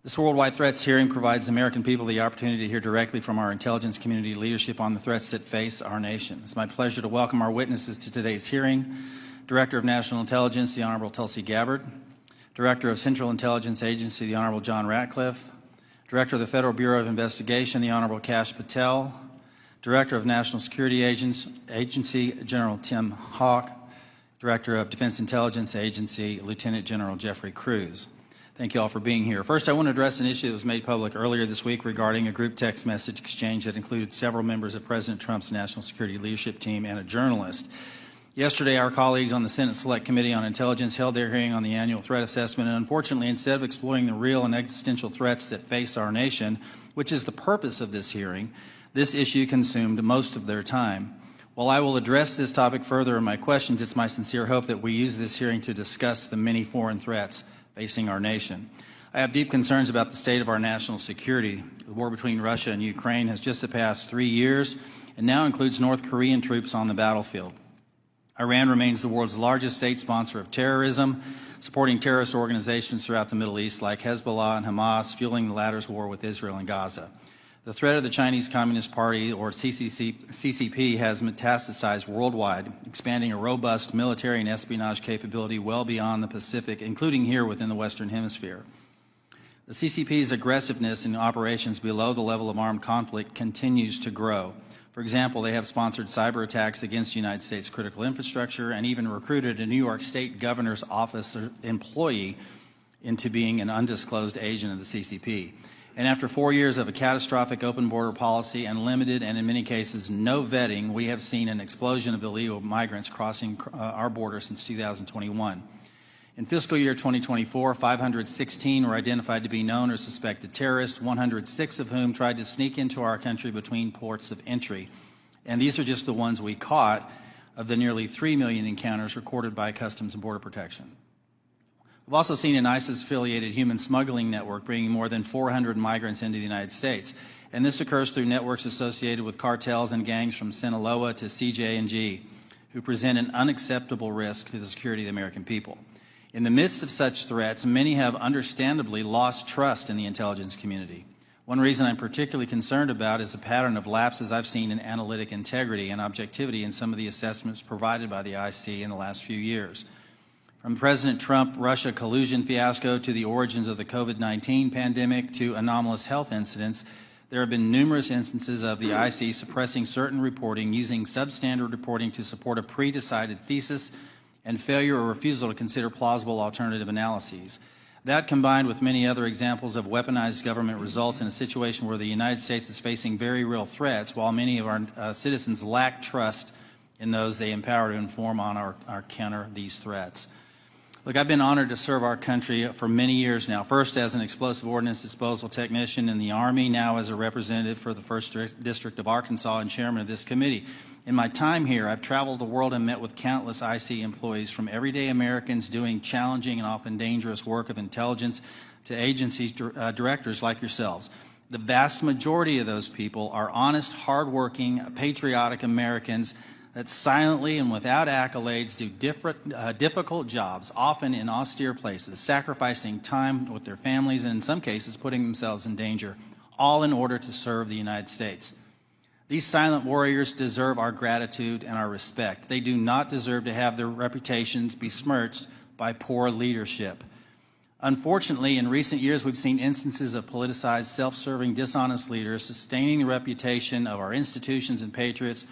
This Worldwide Threats hearing provides the American people the opportunity to hear directly from our intelligence community leadership on the threats that face our nation. It's my pleasure to welcome our witnesses to today's hearing. Director of National Intelligence, the Honorable Tulsi Gabbard. Director of Central Intelligence Agency, the Honorable John Ratcliffe. Director of the Federal Bureau of Investigation, the Honorable Kash Patel. Director of National Security Agency, General Tim Hawk. Director of Defense Intelligence Agency, Lieutenant General Jeffrey Cruz. Thank you all for being here. First, I want to address an issue that was made public earlier this week regarding a group text message exchange that included several members of President Trump's national security leadership team and a journalist. Yesterday, our colleagues on the Senate Select Committee on Intelligence held their hearing on the annual threat assessment, and unfortunately, instead of exploring the real and existential threats that face our nation, which is the purpose of this hearing, this issue consumed most of their time. While I will address this topic further in my questions, it's my sincere hope that we use this hearing to discuss the many foreign threats facing our nation. I have deep concerns about the state of our national security. The war between Russia and Ukraine has just surpassed 3 years and now includes North Korean troops on the battlefield. Iran remains the world's largest state sponsor of terrorism, supporting terrorist organizations throughout the Middle East like Hezbollah and Hamas, fueling the latter's war with Israel and Gaza. The threat of the Chinese Communist Party, or CCP, has metastasized worldwide, expanding a robust military and espionage capability well beyond the Pacific, including here within the Western Hemisphere. The CCP's aggressiveness in operations below the level of armed conflict continues to grow. For example, they have sponsored cyber attacks against United States critical infrastructure and even recruited a New York State governor's office employee into being an undisclosed agent of the CCP. And after 4 years of a catastrophic open border policy and limited and in many cases no vetting, we have seen an explosion of illegal migrants crossing our border since 2021. In fiscal year 2024, 516 were identified to be known or suspected terrorists, 106 of whom tried to sneak into our country between ports of entry. And these are just the ones we caught of the nearly 3 million encounters recorded by Customs and Border Protection. We've also seen an ISIS-affiliated human smuggling network bringing more than 400 migrants into the United States. And this occurs through networks associated with cartels and gangs from Sinaloa to CJ&G, who present an unacceptable risk to the security of the American people. In the midst of such threats, many have understandably lost trust in the intelligence community. One reason I'm particularly concerned about is the pattern of lapses I've seen in analytic integrity and objectivity in some of the assessments provided by the IC in the last few years. From President Trump-Russia collusion fiasco to the origins of the COVID-19 pandemic to anomalous health incidents, there have been numerous instances of the IC suppressing certain reporting, using substandard reporting to support a pre-decided thesis, and failure or refusal to consider plausible alternative analyses. That, combined with many other examples of weaponized government, results in a situation where the United States is facing very real threats, while many of our citizens lack trust in those they empower to inform on our counter these threats. Look, I've been honored to serve our country for many years now, first as an explosive ordnance disposal technician in the Army, now as a representative for the 1st District of Arkansas and chairman of this committee. In my time here, I've traveled the world and met with countless IC employees, from everyday Americans doing challenging and often dangerous work of intelligence to agencies directors like yourselves. The vast majority of those people are honest, hardworking, patriotic Americans that silently and without accolades do difficult jobs, often in austere places, sacrificing time with their families and in some cases putting themselves in danger, all in order to serve the United States. These silent warriors deserve our gratitude and our respect. They do not deserve to have their reputations besmirched by poor leadership. Unfortunately, in recent years, we've seen instances of politicized, self-serving, dishonest leaders sustaining the reputation of our institutions and patriots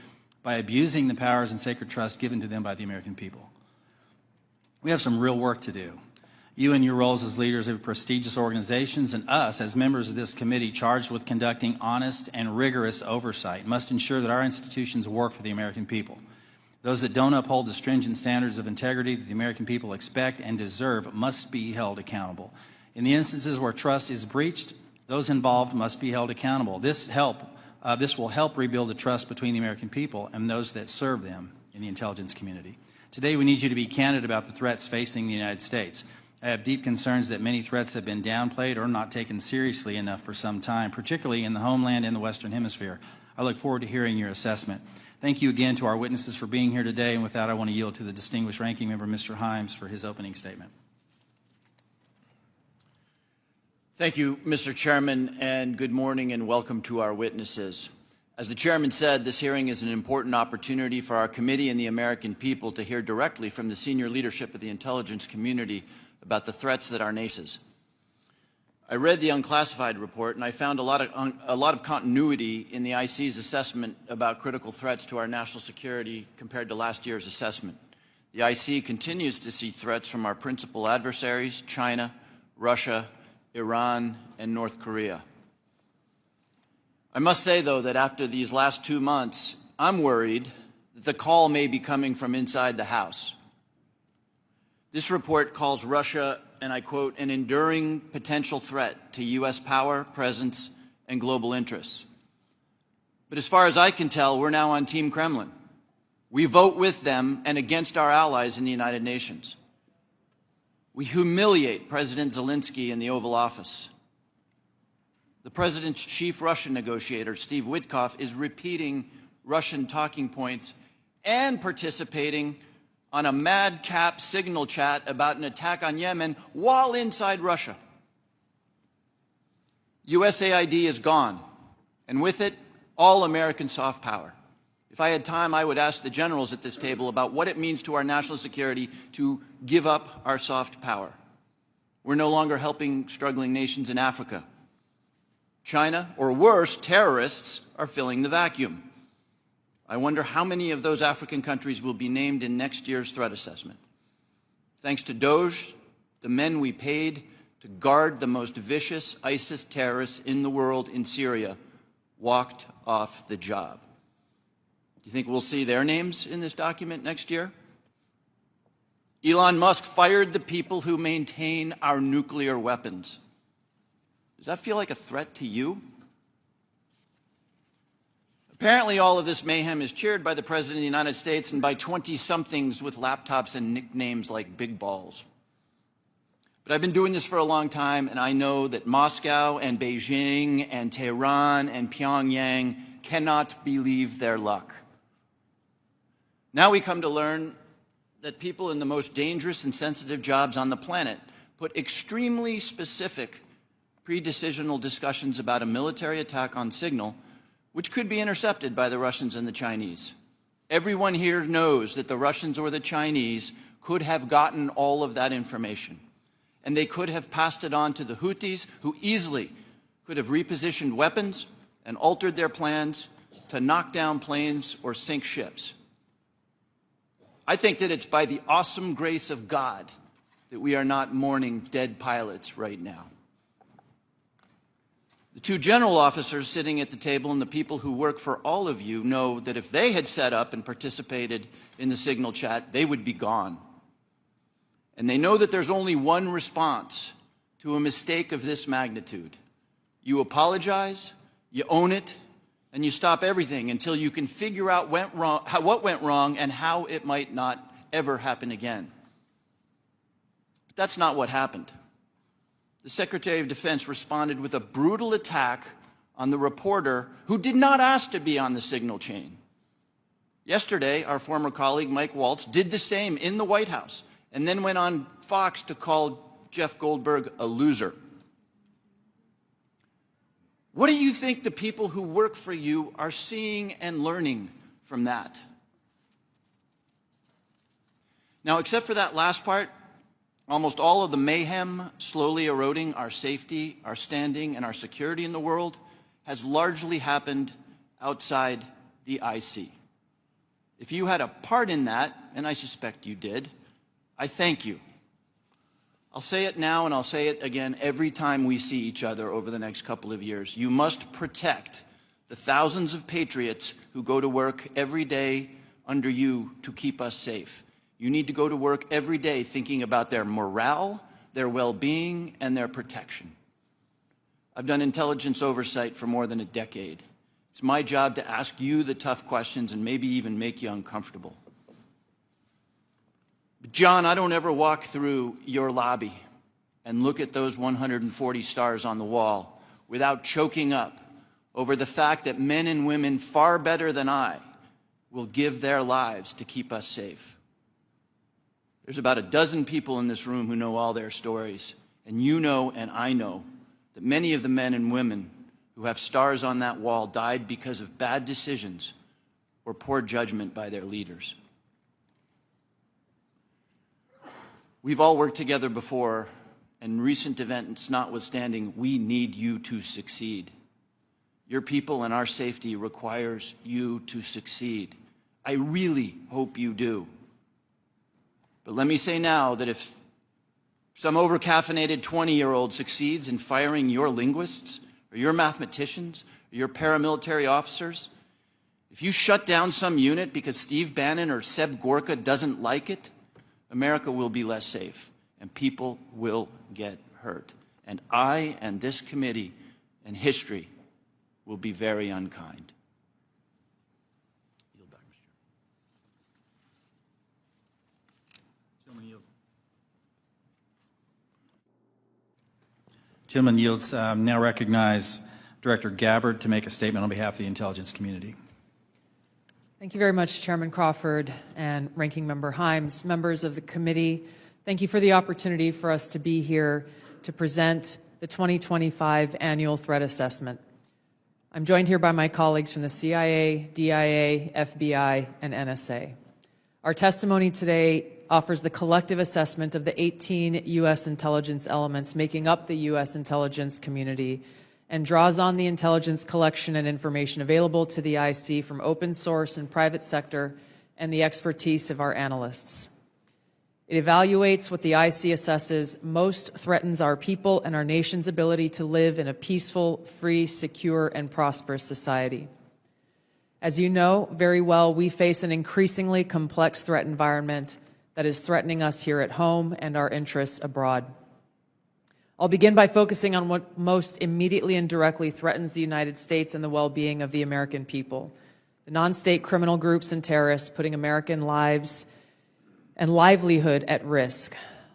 by abusing the powers and sacred trust given to them by the American people. We have some real work to do. You in your roles as leaders of prestigious organizations and us as members of this committee charged with conducting honest and rigorous oversight must ensure that our institutions work for the American people. Those that don't uphold the stringent standards of integrity that the American people expect and deserve must be held accountable. In the instances where trust is breached, those involved must be held accountable. This will help rebuild the trust between the American people and those that serve them in the intelligence community. Today, we need you to be candid about the threats facing the United States. I have deep concerns that many threats have been downplayed or not taken seriously enough for some time, particularly in the homeland and the Western Hemisphere. I look forward to hearing your assessment. Thank you again to our witnesses for being here today, and with that, I want to yield to the distinguished ranking member, Mr. Himes, for his opening statement. Thank you, Mr. Chairman, and good morning and welcome to our witnesses. As the Chairman said, this hearing is an important opportunity for our committee and the American people to hear directly from the senior leadership of the intelligence community about the threats that our nation faces. I read the unclassified report and I found a lot of continuity in the IC's assessment about critical threats to our national security compared to last year's assessment. The IC continues to see threats from our principal adversaries, China, Russia, Iran, and North Korea. I must say, though, that after these last 2 months, I'm worried that the call may be coming from inside the House. This report calls Russia, and I quote, an enduring potential threat to U.S. power, presence, and global interests. But as far as I can tell, we're now on Team Kremlin. We vote with them and against our allies in the United Nations. We humiliate President Zelensky in the Oval Office. The President's chief Russian negotiator, Steve Witkoff, is repeating Russian talking points and participating on a madcap signal chat about an attack on Yemen while inside Russia. USAID is gone, and with it, all American soft power. If I had time, I would ask the generals at this table about what it means to our national security to give up our soft power. We're no longer helping struggling nations in Africa. China, or worse, terrorists, are filling the vacuum. I wonder how many of those African countries will be named in next year's threat assessment. Thanks to DOJ, the men we paid to guard the most vicious ISIS terrorists in the world in Syria walked off the job. Do you think we'll see their names in this document next year? Elon Musk fired the people who maintain our nuclear weapons. Does that feel like a threat to you? Apparently, all of this mayhem is cheered by the President of the United States and by 20-somethings with laptops and nicknames like Big Balls. But I've been doing this for a long time, and I know that Moscow and Beijing and Tehran and Pyongyang cannot believe their luck. Now we come to learn that people in the most dangerous and sensitive jobs on the planet put extremely specific pre-decisional discussions about a military attack on signal, which could be intercepted by the Russians and the Chinese. Everyone here knows that the Russians or the Chinese could have gotten all of that information, and they could have passed it on to the Houthis, who easily could have repositioned weapons and altered their plans to knock down planes or sink ships. I think that it's by the awesome grace of God that we are not mourning dead pilots right now. The two general officers sitting at the table and the people who work for all of you know that if they had set up and participated in the signal chat, they would be gone. And they know that there's only one response to a mistake of this magnitude. You apologize, you own it, and you stop everything until you can figure out what went wrong and how it might not ever happen again. But that's not what happened. The Secretary of Defense responded with a brutal attack on the reporter who did not ask to be on the signal chain. Yesterday, our former colleague Mike Waltz did the same in the White House and then went on Fox to call Jeff Goldberg a loser. What do you think the people who work for you are seeing and learning from that? Now, except for that last part, almost all of the mayhem slowly eroding our safety, our standing, and our security in the world has largely happened outside the IC. If you had a part in that, and I suspect you did, I thank you. I'll say it now and I'll say it again every time we see each other over the next couple of years. You must protect the thousands of patriots who go to work every day under you to keep us safe. You need to go to work every day thinking about their morale, their well-being, and their protection. I've done intelligence oversight for more than a decade. It's my job to ask you the tough questions and maybe even make you uncomfortable. But John, I don't ever walk through your lobby and look at those 140 stars on the wall without choking up over the fact that men and women far better than I will give their lives to keep us safe. There's about a dozen people in this room who know all their stories, and you know and I know that many of the men and women who have stars on that wall died because of bad decisions or poor judgment by their leaders. We've all worked together before, and recent events notwithstanding, we need you to succeed. Your people and our safety requires you to succeed. I really hope you do. But let me say now that if some over-caffeinated 20-year-old succeeds in firing your linguists, or your mathematicians, or your paramilitary officers, if you shut down some unit because Steve Bannon or Seb Gorka doesn't like it, America will be less safe, and people will get hurt. And I and this committee and history will be very unkind. Yield back, Mr. Chairman. Gentleman yields. Now recognize Director Gabbard to make a statement on behalf of the intelligence community. Thank you very much, Chairman Crawford and Ranking Member Himes. Members of the committee, thank you for the opportunity for us to be here to present the 2025 Annual Threat Assessment. I'm joined here by my colleagues from the CIA, DIA, FBI, and NSA. Our testimony today offers the collective assessment of the 18 U.S. intelligence elements making up the U.S. intelligence community and draws on the intelligence collection and information available to the IC from open source and private sector and the expertise of our analysts. It evaluates what the IC assesses most threatens our people and our nation's ability to live in a peaceful, free, secure, and prosperous society. As you know very well, we face an increasingly complex threat environment that is threatening us here at home and our interests abroad. I'll begin by focusing on what most immediately and directly threatens the United States and the well-being of the American people: the non-state criminal groups and terrorists putting American lives and livelihood at risk.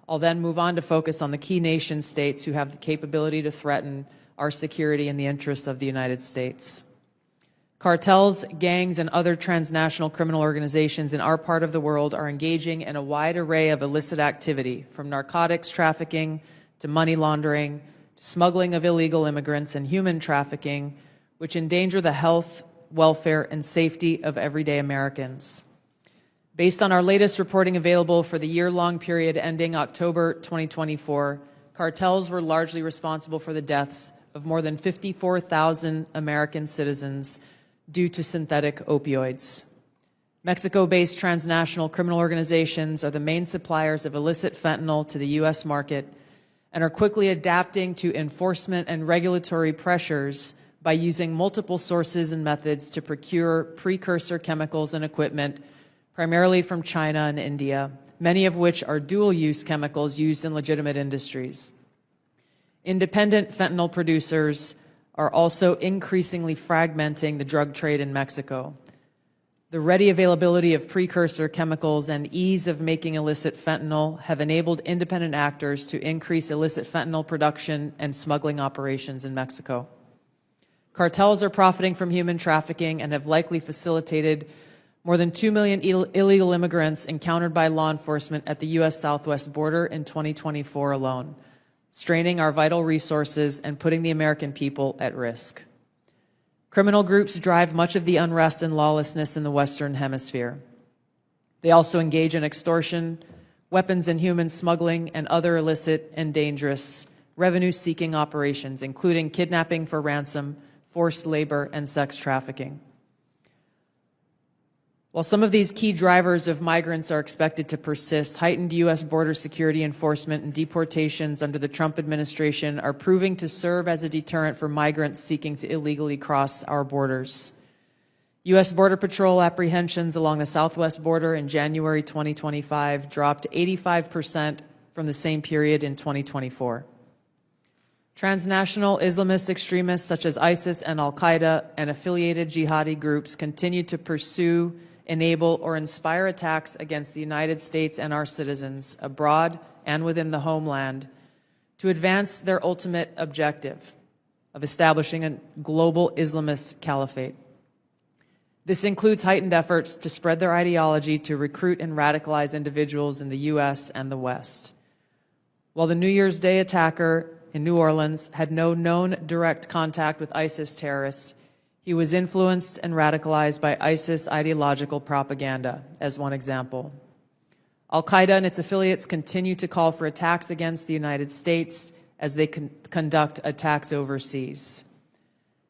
I'll then move on to focus on the key nation states who have the capability to threaten our security and the interests of the United States. Cartels, gangs, and other transnational criminal organizations in our part of the world are engaging in a wide array of illicit activity, from narcotics trafficking to money laundering, to smuggling of illegal immigrants and human trafficking, which endanger the health, welfare, and safety of everyday Americans. Based on our latest reporting available for the year-long period ending October 2024, cartels were largely responsible for the deaths of more than 54,000 American citizens due to synthetic opioids. Mexico-based transnational criminal organizations are the main suppliers of illicit fentanyl to the U.S. market and are quickly adapting to enforcement and regulatory pressures by using multiple sources and methods to procure precursor chemicals and equipment, primarily from China and India, many of which are dual-use chemicals used in legitimate industries. Independent fentanyl producers are also increasingly fragmenting the drug trade in Mexico. The ready availability of precursor chemicals and ease of making illicit fentanyl have enabled independent actors to increase illicit fentanyl production and smuggling operations in Mexico. Cartels are profiting from human trafficking and have likely facilitated more than 2 million illegal immigrants encountered by law enforcement at the U.S. southwest border in 2024 alone, straining our vital resources and putting the American people at risk. Criminal groups drive much of the unrest and lawlessness in the Western Hemisphere. They also engage in extortion, weapons and human smuggling, and other illicit and dangerous revenue-seeking operations, including kidnapping for ransom, forced labor, and sex trafficking. While some of these key drivers of migrants are expected to persist, heightened U.S. border security enforcement and deportations under the Trump administration are proving to serve as a deterrent for migrants seeking to illegally cross our borders. U.S. Border Patrol apprehensions along the southwest border in January 2025 dropped 85% from the same period in 2024. Transnational Islamist extremists such as ISIS and Al-Qaeda and affiliated jihadi groups continue to pursue, enable, or inspire attacks against the United States and our citizens abroad and within the homeland to advance their ultimate objective of establishing a global Islamist caliphate. This includes heightened efforts to spread their ideology to recruit and radicalize individuals in the U.S. and the West. While the New Year's Day attacker in New Orleans had no known direct contact with ISIS terrorists, he was influenced and radicalized by ISIS ideological propaganda, as one example. Al-Qaeda and its affiliates continue to call for attacks against the United States as they conduct attacks overseas.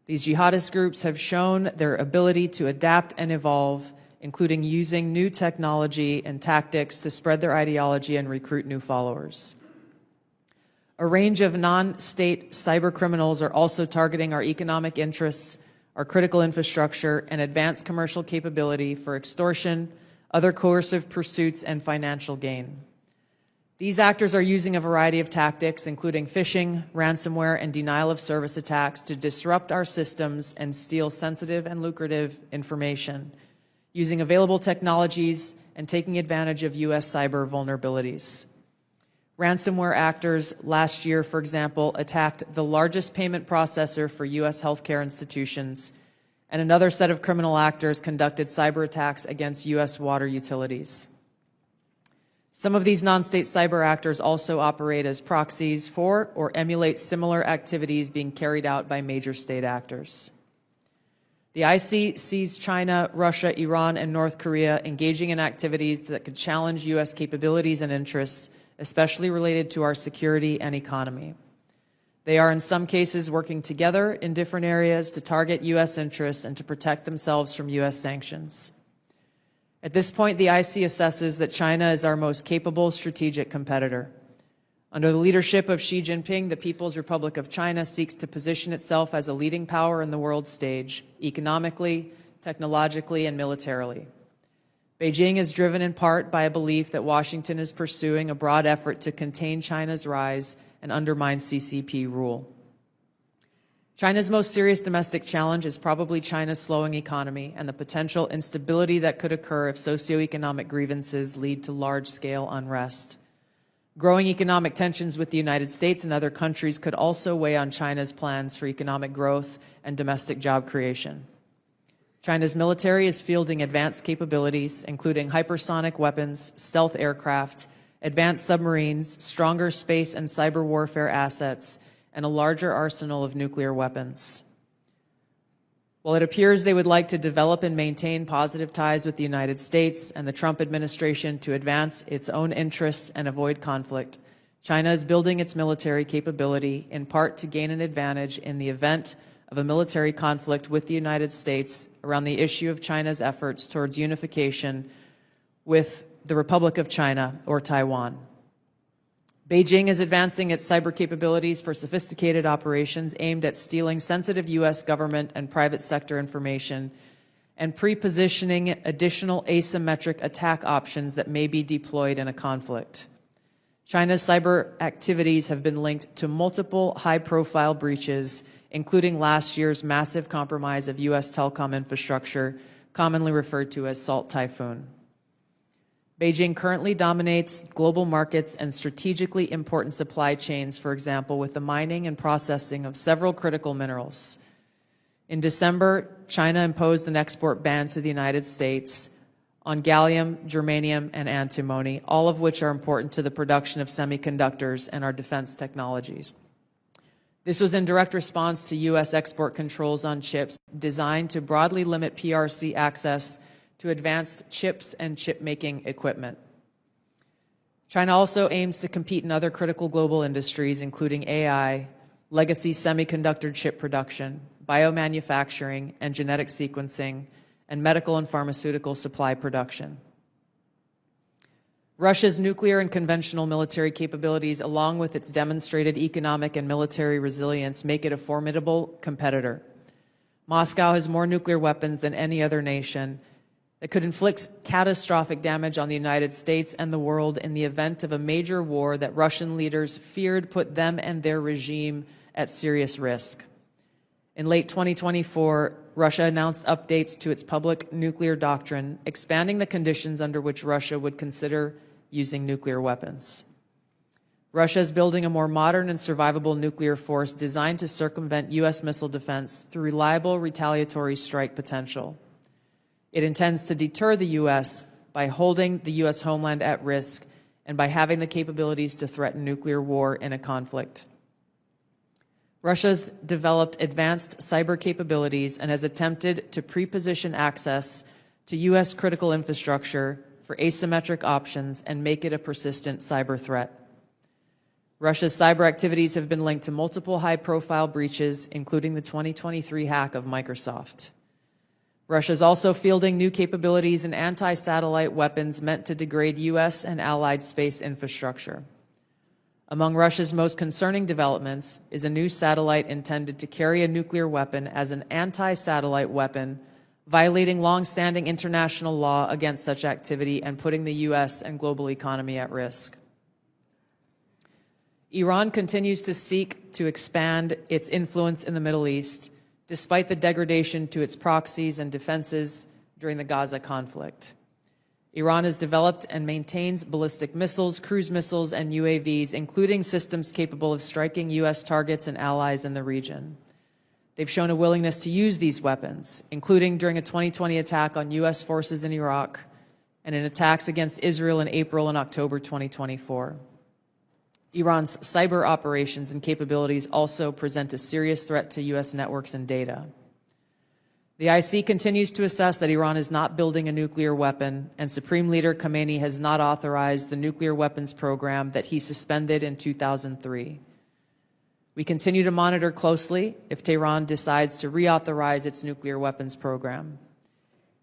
These jihadist groups have shown their ability to adapt and evolve, including using new technology and tactics to spread their ideology and recruit new followers. A range of non-state cyber criminals are also targeting our economic interests, our critical infrastructure, and advanced commercial capability for extortion, other coercive pursuits, and financial gain. These actors are using a variety of tactics, including phishing, ransomware, and denial of service attacks to disrupt our systems and steal sensitive and lucrative information, using available technologies and taking advantage of U.S. cyber vulnerabilities. Ransomware actors last year, for example, attacked the largest payment processor for U.S. healthcare institutions, and another set of criminal actors conducted cyber attacks against U.S. water utilities. Some of these non-state cyber actors also operate as proxies for or emulate similar activities being carried out by major state actors. The IC sees China, Russia, Iran, and North Korea engaging in activities that could challenge U.S. capabilities and interests, especially related to our security and economy. They are in some cases working together in different areas to target U.S. interests and to protect themselves from U.S. sanctions. At this point, the IC assesses that China is our most capable strategic competitor. Under the leadership of Xi Jinping, the People's Republic of China seeks to position itself as a leading power in the world stage, economically, technologically, and militarily. Beijing is driven in part by a belief that Washington is pursuing a broad effort to contain China's rise and undermine CCP rule. China's most serious domestic challenge is probably China's slowing economy and the potential instability that could occur if socioeconomic grievances lead to large-scale unrest. Growing economic tensions with the United States and other countries could also weigh on China's plans for economic growth and domestic job creation. China's military is fielding advanced capabilities, including hypersonic weapons, stealth aircraft, advanced submarines, stronger space and cyber warfare assets, and a larger arsenal of nuclear weapons. While it appears they would like to develop and maintain positive ties with the United States and the Trump administration to advance its own interests and avoid conflict, China is building its military capability in part to gain an advantage in the event of a military conflict with the United States around the issue of China's efforts towards unification with the Republic of China or Taiwan. Beijing is advancing its cyber capabilities for sophisticated operations aimed at stealing sensitive U.S. government and private sector information and pre-positioning additional asymmetric attack options that may be deployed in a conflict. China's cyber activities have been linked to multiple high-profile breaches, including last year's massive compromise of U.S. telecom infrastructure, commonly referred to as Salt Typhoon. Beijing currently dominates global markets and strategically important supply chains, for example, with the mining and processing of several critical minerals. In December, China imposed an export ban to the United States on gallium, germanium, and antimony, all of which are important to the production of semiconductors and our defense technologies. This was in direct response to U.S. export controls on chips designed to broadly limit PRC access to advanced chips and chip-making equipment. China also aims to compete in other critical global industries, including AI, legacy semiconductor chip production, biomanufacturing and genetic sequencing, and medical and pharmaceutical supply production. Russia's nuclear and conventional military capabilities, along with its demonstrated economic and military resilience, make it a formidable competitor. Moscow has more nuclear weapons than any other nation that could inflict catastrophic damage on the United States and the world in the event of a major war that Russian leaders feared put them and their regime at serious risk. In late 2024, Russia announced updates to its public nuclear doctrine, expanding the conditions under which Russia would consider using nuclear weapons. Russia is building a more modern and survivable nuclear force designed to circumvent U.S. missile defense through reliable retaliatory strike potential. It intends to deter the U.S. by holding the U.S. homeland at risk and by having the capabilities to threaten nuclear war in a conflict. Russia's developed advanced cyber capabilities and has attempted to pre-position access to U.S. critical infrastructure for asymmetric options and make it a persistent cyber threat. Russia's cyber activities have been linked to multiple high-profile breaches, including the 2023 hack of Microsoft. Russia is also fielding new capabilities in anti-satellite weapons meant to degrade U.S. and allied space infrastructure. Among Russia's most concerning developments is a new satellite intended to carry a nuclear weapon as an anti-satellite weapon, violating long-standing international law against such activity and putting the U.S. and global economy at risk. Iran continues to seek to expand its influence in the Middle East, despite the degradation to its proxies and defenses during the Gaza conflict. Iran has developed and maintains ballistic missiles, cruise missiles, and UAVs, including systems capable of striking U.S. targets and allies in the region. They've shown a willingness to use these weapons, including during a 2020 attack on U.S. forces in Iraq and in attacks against Israel in April and October 2024. Iran's cyber operations and capabilities also present a serious threat to U.S. networks and data. The IC continues to assess that Iran is not building a nuclear weapon, and Supreme Leader Khamenei has not authorized the nuclear weapons program that he suspended in 2003. We continue to monitor closely if Tehran decides to reauthorize its nuclear weapons program.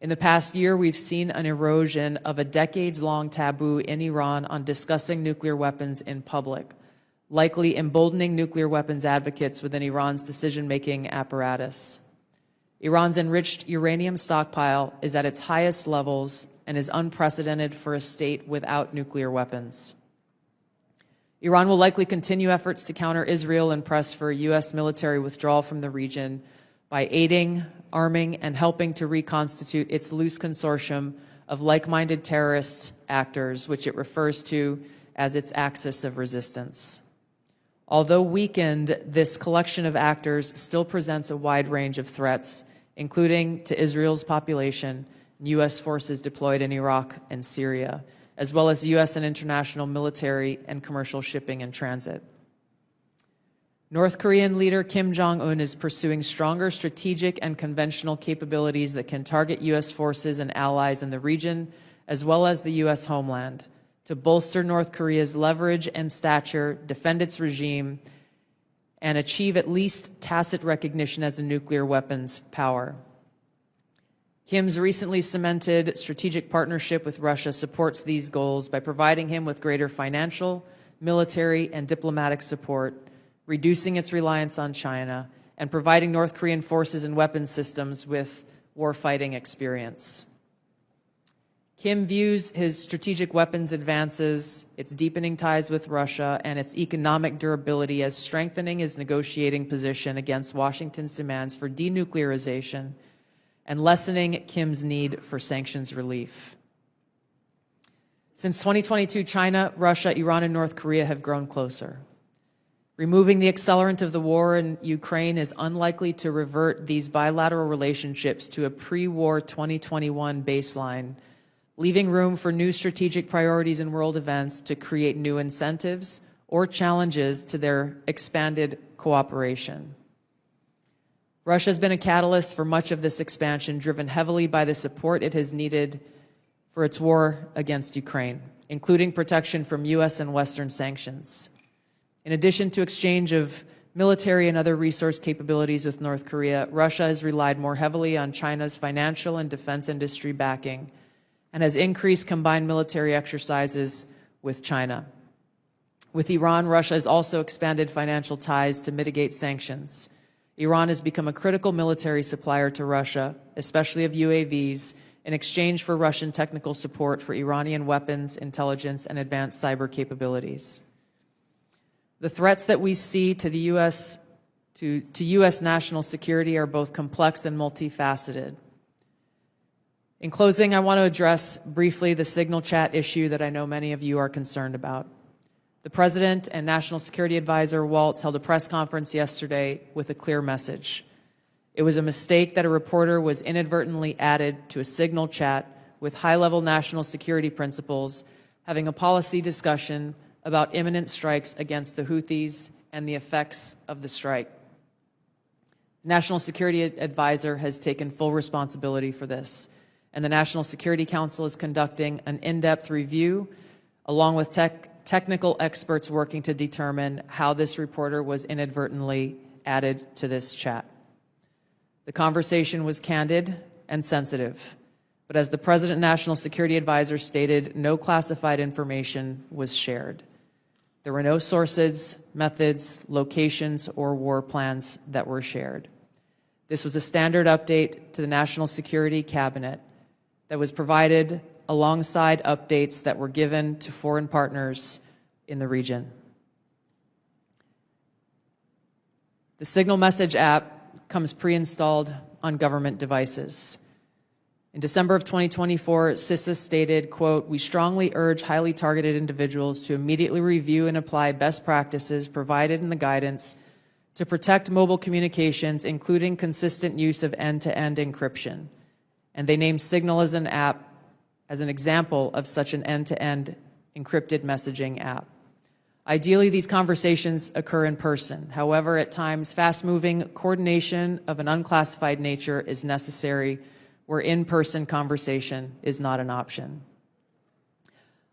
In the past year, we've seen an erosion of a decades-long taboo in Iran on discussing nuclear weapons in public, likely emboldening nuclear weapons advocates within Iran's decision-making apparatus. Iran's enriched uranium stockpile is at its highest levels and is unprecedented for a state without nuclear weapons. Iran will likely continue efforts to counter Israel and press for a U.S. military withdrawal from the region by aiding, arming, and helping to reconstitute its loose consortium of like-minded terrorist actors, which it refers to as its axis of resistance. Although weakened, this collection of actors still presents a wide range of threats, including to Israel's population and U.S. forces deployed in Iraq and Syria, as well as U.S. and international military and commercial shipping and transit. North Korean leader Kim Jong-un is pursuing stronger strategic and conventional capabilities that can target U.S. forces and allies in the region, as well as the U.S. homeland, to bolster North Korea's leverage and stature, defend its regime, and achieve at least tacit recognition as a nuclear weapons power. Kim's recently cemented strategic partnership with Russia supports these goals by providing him with greater financial, military, and diplomatic support, reducing its reliance on China, and providing North Korean forces and weapons systems with warfighting experience. Kim views his strategic weapons advances, its deepening ties with Russia, and its economic durability as strengthening his negotiating position against Washington's demands for denuclearization and lessening Kim's need for sanctions relief. Since 2022, China, Russia, Iran, and North Korea have grown closer. Removing the accelerant of the war in Ukraine is unlikely to revert these bilateral relationships to a pre-war 2021 baseline, leaving room for new strategic priorities and world events to create new incentives or challenges to their expanded cooperation. Russia has been a catalyst for much of this expansion, driven heavily by the support it has needed for its war against Ukraine, including protection from U.S. and Western sanctions. In addition to exchange of military and other resource capabilities with North Korea, Russia has relied more heavily on China's financial and defense industry backing and has increased combined military exercises with China. With Iran, Russia has also expanded financial ties to mitigate sanctions. Iran has become a critical military supplier to Russia, especially of UAVs, in exchange for Russian technical support for Iranian weapons, intelligence, and advanced cyber capabilities. The threats that we see to the U.S. to U.S. national security are both complex and multifaceted. In closing, I want to address briefly the signal chat issue that I know many of you are concerned about. The President and National Security Advisor Waltz held a press conference yesterday with a clear message. It was a mistake that a reporter was inadvertently added to a signal chat with high-level national security principals having a policy discussion about imminent strikes against the Houthis and the effects of the strike. National Security Advisor has taken full responsibility for this, and the National Security Council is conducting an in-depth review along with technical experts working to determine how this reporter was inadvertently added to this chat. The conversation was candid and sensitive, but as the President National Security Advisor stated, no classified information was shared. There were no sources, methods, locations, or war plans that were shared. This was a standard update to the National Security Cabinet that was provided alongside updates that were given to foreign partners in the region. The Signal Message app comes pre-installed on government devices. In December of 2024, CISA stated, quote, "We strongly urge highly targeted individuals to immediately review and apply best practices provided in the guidance to protect mobile communications, including consistent use of end-to-end encryption." And they named Signal as an app as an example of such an end-to-end encrypted messaging app. Ideally, these conversations occur in person. However, at times, fast-moving coordination of an unclassified nature is necessary where in-person conversation is not an option.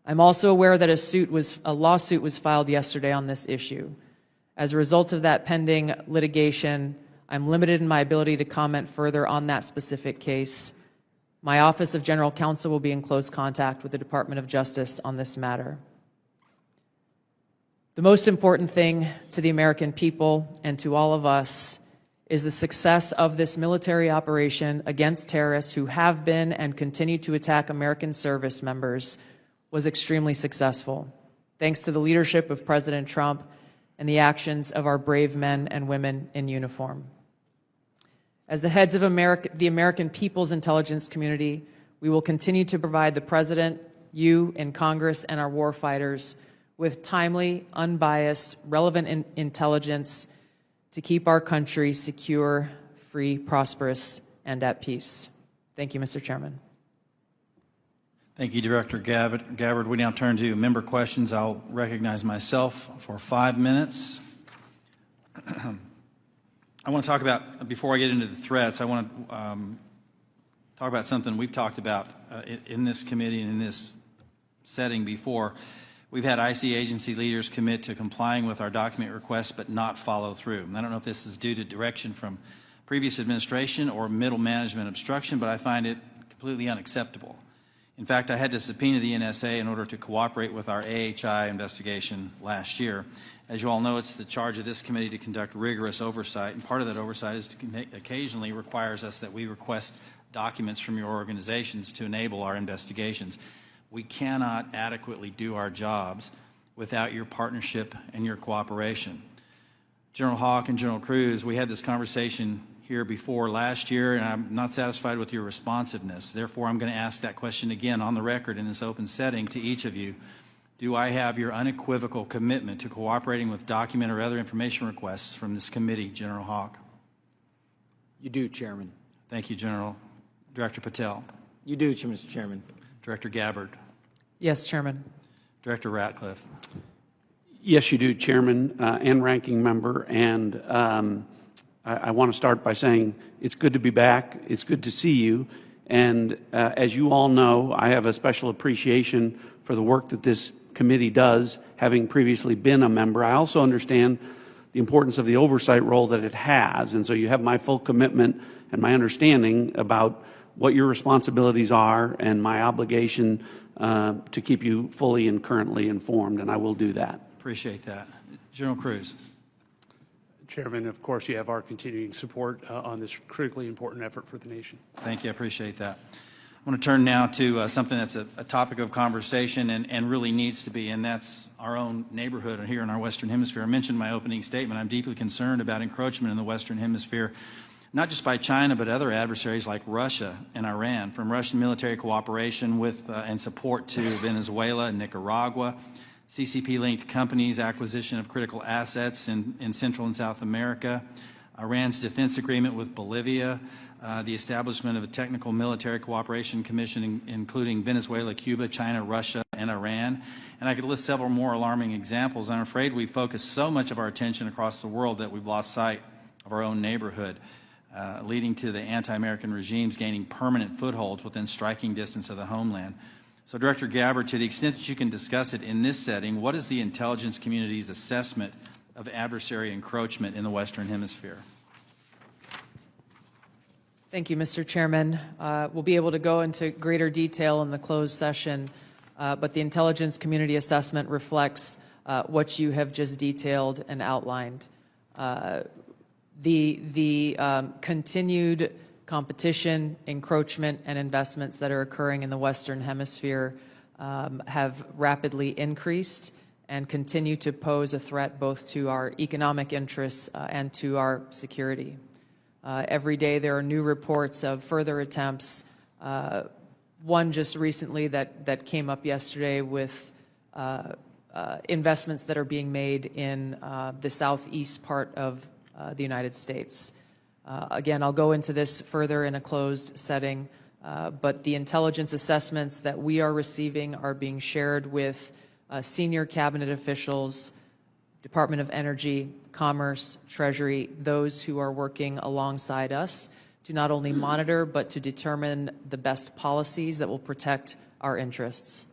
I'm also aware that a lawsuit was filed yesterday on this issue. As a result of that pending litigation, I'm limited in my ability to comment further on that specific case. My Office of General Counsel will be in close contact with the Department of Justice on this matter. The most important thing to the American people and to all of us is the success of this military operation against terrorists who have been and continue to attack American service members was extremely successful, thanks to the leadership of President Trump and the actions of our brave men and women in uniform. As the heads of the American people's intelligence community, we will continue to provide the President, you in Congress, and our warfighters with timely, unbiased, relevant intelligence to keep our country secure, free, prosperous, and at peace. Thank you, Mr. Chairman. Thank you, Director Gabbard. We now turn to member questions. I'll recognize myself for 5 minutes. I want to talk about, before I get into the threats, I want to talk about something we've talked about in this committee and in this setting before. We've had IC agency leaders commit to complying with our document requests but not follow through. And I don't know if this is due to direction from previous administration or middle management obstruction, but I find it completely unacceptable. In fact, I had to subpoena the NSA in order to cooperate with our AHI investigation last year. As you all know, it's the charge of this committee to conduct rigorous oversight, and part of that oversight is occasionally requires us that we request documents from your organizations to enable our investigations. We cannot adequately do our jobs without your partnership and your cooperation. General Hawk and General Cruz, we had this conversation here before last year, and I'm not satisfied with your responsiveness. Therefore, I'm going to ask that question again on the record in this open setting to each of you. Do I have your unequivocal commitment to cooperating with document or other information requests from this committee, General Hawk? You do, Chairman. Thank you, General. Director Patel. You do, Mr. Chairman. Director Gabbard. Yes, Chairman. Director Ratcliffe. Yes, you do, Chairman and Ranking Member. And I want to start by saying it's good to be back. It's good to see you. And as you all know, I have a special appreciation for the work that this committee does, having previously been a member. I also understand the importance of the oversight role that it has. And so you have my full commitment and my understanding about what your responsibilities are and my obligation to keep you fully and currently informed, and I will do that. Appreciate that. General Cruz. Chairman, of course, you have our continuing support on this critically important effort for the nation. Thank you. I appreciate that. I want to turn now to something that's a topic of conversation and really needs to be, and that's our own neighborhood here in our Western Hemisphere. I mentioned in my opening statement, I'm deeply concerned about encroachment in the Western Hemisphere, not just by China, but other adversaries like Russia and Iran, from Russian military cooperation with and support to Venezuela and Nicaragua, CCP-linked companies' acquisition of critical assets in Central and South America, Iran's defense agreement with Bolivia, the establishment of a technical military cooperation commission including Venezuela, Cuba, China, Russia, and Iran. And I could list several more alarming examples. I'm afraid we've focused so much of our attention across the world that we've lost sight of our own neighborhood. leading to the anti-American regimes gaining permanent footholds within striking distance of the homeland. So, Director Gabbard, to the extent that you can discuss it in this setting, what is the intelligence community's assessment of adversary encroachment in the Western Hemisphere? Thank you, Mr. Chairman. We'll be able to go into greater detail in the closed session, but the intelligence community assessment reflects what you have just detailed and outlined. The continued competition, encroachment, and investments that are occurring in the Western Hemisphere have rapidly increased and continue to pose a threat both to our economic interests and to our security. Every day there are new reports of further attempts. One just recently that came up yesterday with investments that are being made in the southeast part of the United States. Again, I'll go into this further in a closed setting, but the intelligence assessments that we are receiving are being shared with senior cabinet officials, Department of Energy, Commerce, Treasury, those who are working alongside us to not only monitor, but to determine the best policies that will protect our interests.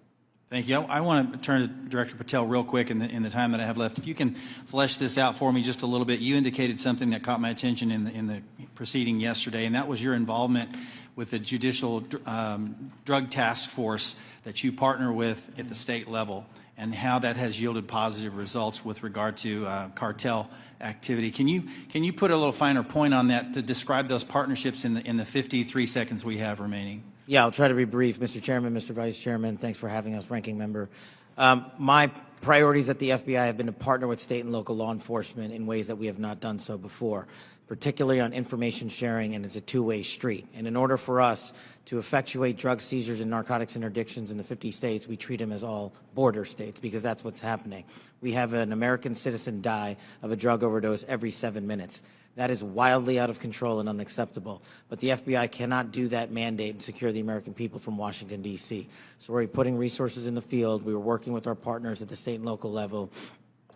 Thank you. I want to turn to Director Patel real quick in the time that I have left. If you can flesh this out for me just a little bit. You indicated something that caught my attention in the proceeding yesterday, and that was your involvement with the Judicial Drug Task Force that you partner with at the state level, and how that has yielded positive results with regard to cartel activity. Can you put a little finer point on that to describe those partnerships in the 53 seconds we have remaining? Yeah, I'll try to be brief. Mr. Chairman, Mr. Vice Chairman, thanks for having us, Ranking Member. My priorities at the FBI have been to partner with state and local law enforcement in ways that we have not done so before, particularly on information sharing, and it's a two-way street. And in order for us to effectuate drug seizures and narcotics interdictions in the 50 states, we treat them as all border states, because that's what's happening. We have an American citizen die of a drug overdose every 7 minutes. That is wildly out of control and unacceptable. But the FBI cannot do that mandate and secure the American people from Washington, D.C. So we're putting resources in the field. We are working with our partners at the state and local level,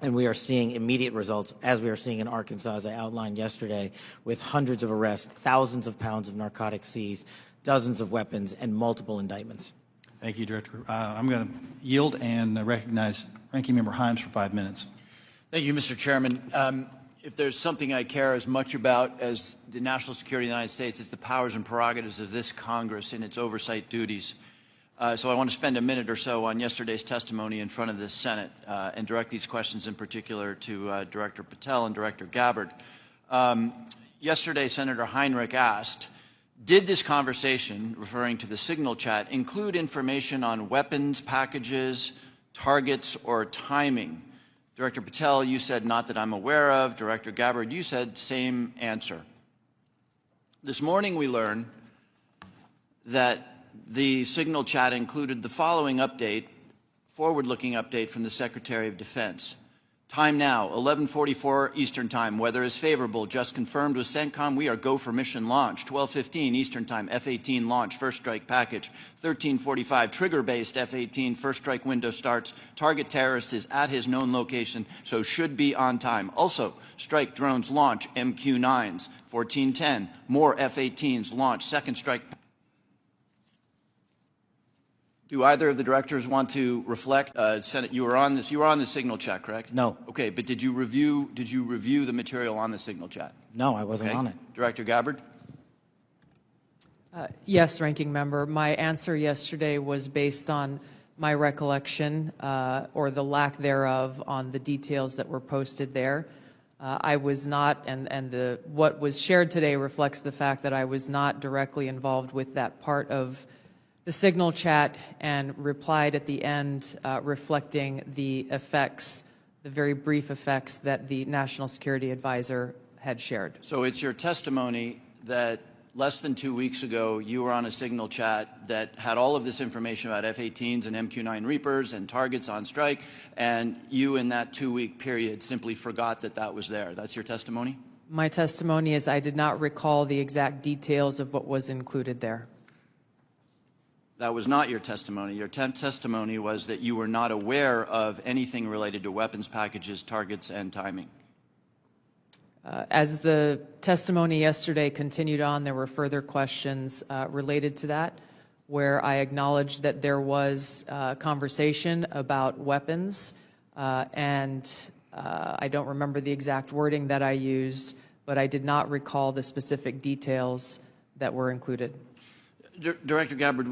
and we are seeing immediate results, as we are seeing in Arkansas, as I outlined yesterday, with hundreds of arrests, thousands of pounds of narcotics seized, dozens of weapons, and multiple indictments. Thank you, Director. I'm going to yield and recognize Ranking Member Himes for 5 minutes. Thank you, Mr. Chairman. If there's something I care as much about as the national security of the United States, it's the powers and prerogatives of this Congress and its oversight duties. So I want to spend a minute or so on yesterday's testimony in front of the Senate and direct these questions in particular to Director Patel and Director Gabbard. Yesterday, Senator Heinrich asked, did this conversation, referring to the signal chat, include information on weapons, packages, targets, or timing? Director Patel, you said not that I'm aware of. Director Gabbard, you said same answer. This morning we learned that the signal chat included the following update, forward-looking update from the Secretary of Defense. Time now, 11:44 Eastern Time. Weather is favorable. Just confirmed with CENTCOM. We are go for mission launch. 12:15 Eastern Time. F-18 launch. First strike package. 13:45 trigger-based F-18 first strike window starts. Target terrorist is at his known location, so should be on time. Also, strike drones launch. MQ-9s. 14:10 more F-18s launch. Second strike. Do either of the directors want to reflect? Senate, you were on this. You were on the signal chat, correct? No. Okay, but did you review the material on the signal chat? No, I wasn't on it. Director Gabbard? Yes, Ranking Member. My answer yesterday was based on my recollection or the lack thereof on the details that were posted there. I was not, and what was shared today reflects the fact that I was not directly involved with that part of the signal chat, and replied at the end reflecting the effects, the very brief effects that the National Security Advisor had shared. So it's your testimony that less than 2 weeks ago you were on a signal chat that had all of this information about F-18s and MQ-9 Reapers and targets on strike, and you in that 2-week period simply forgot that that was there. That's your testimony? My testimony is I did not recall the exact details of what was included there. That was not your testimony. Your testimony was that you were not aware of anything related to weapons packages, targets, and timing. As the testimony yesterday continued on, there were further questions related to that, where I acknowledged that there was conversation about weapons, and I don't remember the exact wording that I used, but I did not recall the specific details that were included. Director Gabbard,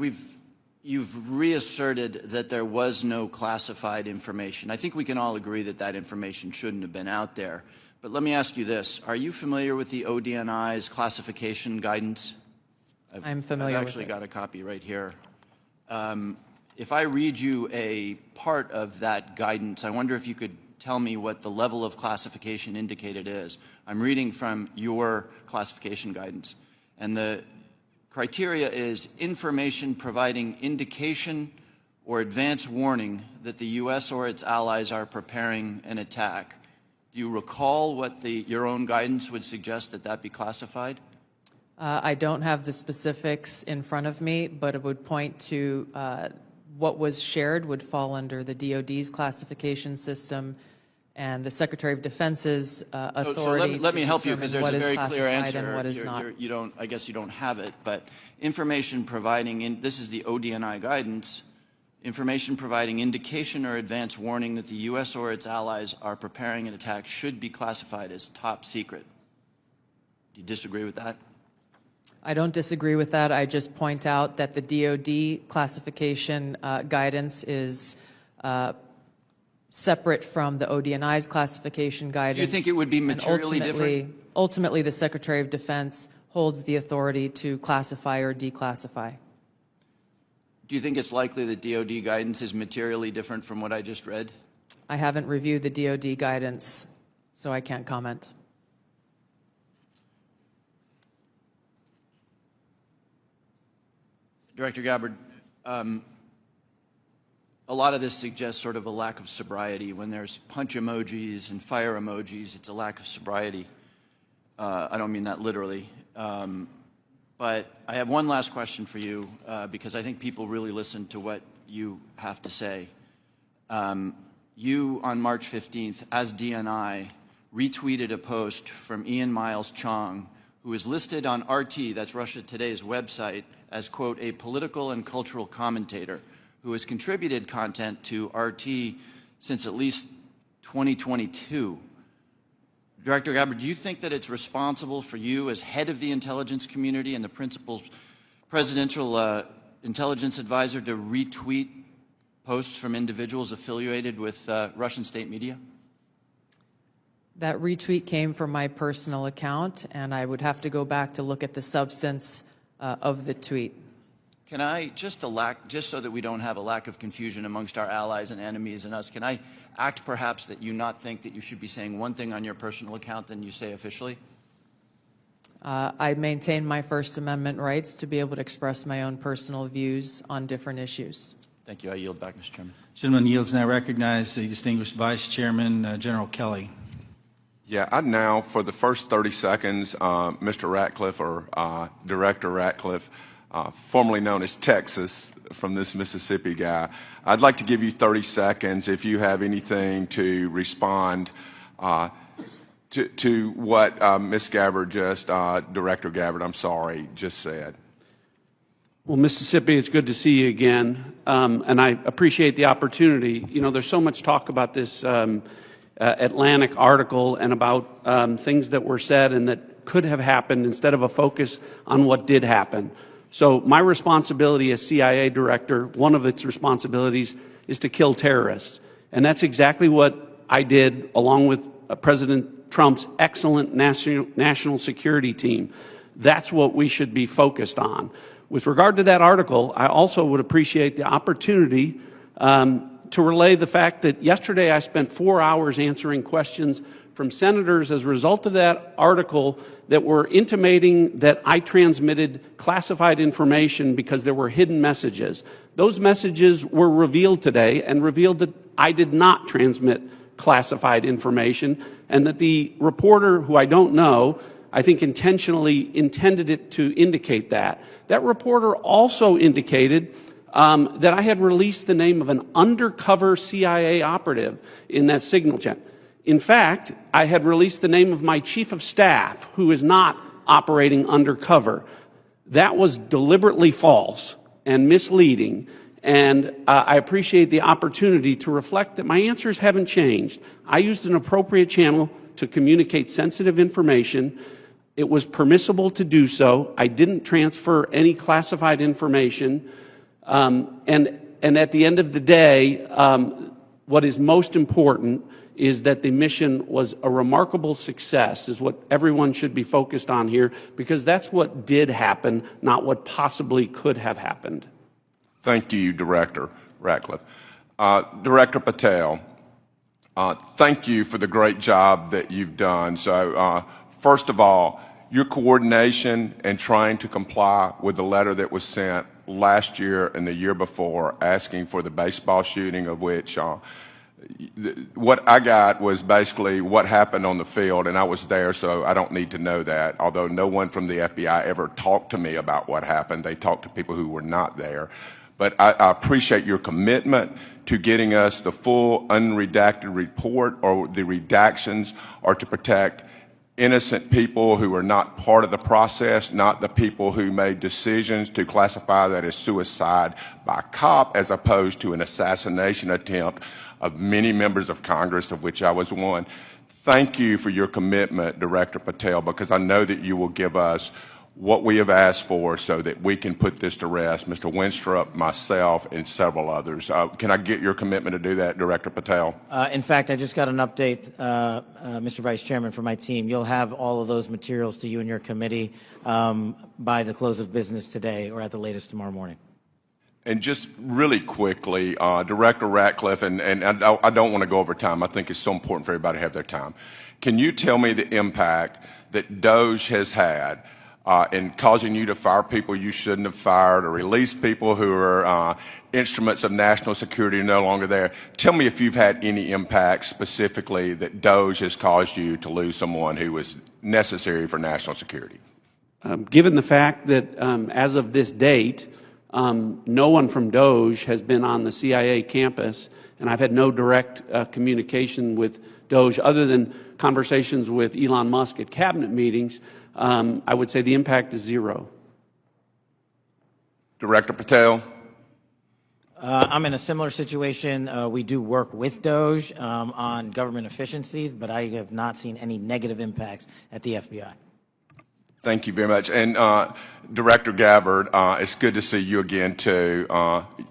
you've reasserted that there was no classified information. I think we can all agree that that information shouldn't have been out there. But let me ask you this. Are you familiar with the ODNI's classification guidance? I'm familiar with it. I've actually got a copy right here. If I read you a part of that guidance, I wonder if you could tell me what the level of classification indicated is. I'm reading from your classification guidance. And the criteria is information providing indication or advance warning that the U.S. or its allies are preparing an attack. Do you recall what your own guidance would suggest that that be classified? I don't have the specifics in front of me, but it would point to what was shared would fall under the DoD's classification system and the Secretary of Defense's authority. So let me help you, because there's a very clear answer. And what is not. I guess you don't have it, but information providing, this is the ODNI guidance, information providing indication or advance warning that the U.S. or its allies are preparing an attack should be classified as top secret. Do you disagree with that? I don't disagree with that. I just point out that the DoD classification guidance is separate from the ODNI's classification guidance. Do you think it would be materially different? Ultimately, the Secretary of Defense holds the authority to classify or declassify. Do you think it's likely that DoD guidance is materially different from what I just read? I haven't reviewed the DoD guidance, so I can't comment. Director Gabbard, a lot of this suggests sort of a lack of sobriety. When there's punch emojis and fire emojis, it's a lack of sobriety. I don't mean that literally. But I have one last question for you, because I think people really listen to what you have to say. You, on March 15th, as DNI, retweeted a post from Ian Miles Chong, who is listed on RT, that's Russia Today's website, as, quote, a political and cultural commentator who has contributed content to RT since at least 2022. Director Gabbard, do you think that it's responsible for you as head of the intelligence community and the principal presidential intelligence advisor to retweet posts from individuals affiliated with Russian state media? That retweet came from my personal account, and I would have to go back to look at the substance of the tweet. Can I, just so that we don't have a lack of confusion amongst our allies and enemies and us, can I act perhaps that you not think that you should be saying one thing on your personal account than you say officially? I maintain my First Amendment rights to be able to express my own personal views on different issues. Thank you. I yield back, Mr. Chairman. Gentleman yields. Now recognize the distinguished Vice Chairman, General Kelly. Yeah, I'd now, for the first 30 seconds, Mr. Ratcliffe, or Director Ratcliffe, formerly known as Texas, from this Mississippi guy, I'd like to give you 30 seconds if you have anything to respond to what Ms. Gabbard Director Gabbard, I'm sorry, just said. Well, Mississippi, it's good to see you again, and I appreciate the opportunity. You know, there's so much talk about this Atlantic article and about things that were said and that could have happened instead of a focus on what did happen. So my responsibility as CIA director, one of its responsibilities is to kill terrorists. And that's exactly what I did along with President Trump's excellent national security team. That's what we should be focused on. With regard to that article, I also would appreciate the opportunity to relay the fact that yesterday I spent 4 hours answering questions from senators as a result of that article that were intimating that I transmitted classified information because there were hidden messages. Those messages were revealed today and revealed that I did not transmit classified information, and that the reporter, who I don't know, I think intentionally intended it to indicate that. That reporter also indicated that I had released the name of an undercover CIA operative in that signal chain. In fact, I had released the name of my chief of staff, who is not operating undercover. That was deliberately false and misleading, and I appreciate the opportunity to reflect that my answers haven't changed. I used an appropriate channel to communicate sensitive information. It was permissible to do so. I didn't transfer any classified information, and at the end of the day, what is most important is that the mission was a remarkable success, is what everyone should be focused on here, because that's what did happen, not what possibly could have happened. Thank you, Director Ratcliffe. Director Patel, thank you for the great job that you've done. So, first of all, your coordination and trying to comply with the letter that was sent last year and the year before asking for the baseball shooting, of which what I got was basically what happened on the field, and I was there, so I don't need to know that, although no one from the FBI ever talked to me about what happened. They talked to people who were not there. But I appreciate your commitment to getting us the full unredacted report, or the redactions, or to protect innocent people who are not part of the process, not the people who made decisions to classify that as suicide by cop as opposed to an assassination attempt of many members of Congress, of which I was one. Thank you for your commitment, Director Patel, because I know that you will give us what we have asked for so that we can put this to rest, Mr. Winstrup, myself, and several others. Can I get your commitment to do that, Director Patel? In fact, I just got an update, Mr. Vice Chairman, from my team. You'll have all of those materials to you and your committee by the close of business today, or at the latest tomorrow morning. And just really quickly, Director Ratcliffe, and I don't want to go over time. I think it's so important for everybody to have their time. Can you tell me the impact that DOGE has had in causing you to fire people you shouldn't have fired, or release people who are instruments of national security no longer there? Tell me if you've had any impact specifically that DOGE has caused you to lose someone who was necessary for national security. Given the fact that as of this date, no one from DOGE has been on the CIA campus, and I've had no direct communication with DOGE other than conversations with Elon Musk at cabinet meetings, I would say the impact is zero. Director Patel? I'm in a similar situation. We do work with DOGE on government efficiencies, but I have not seen any negative impacts at the FBI. Thank you very much. And Director Gabbard, it's good to see you again, too.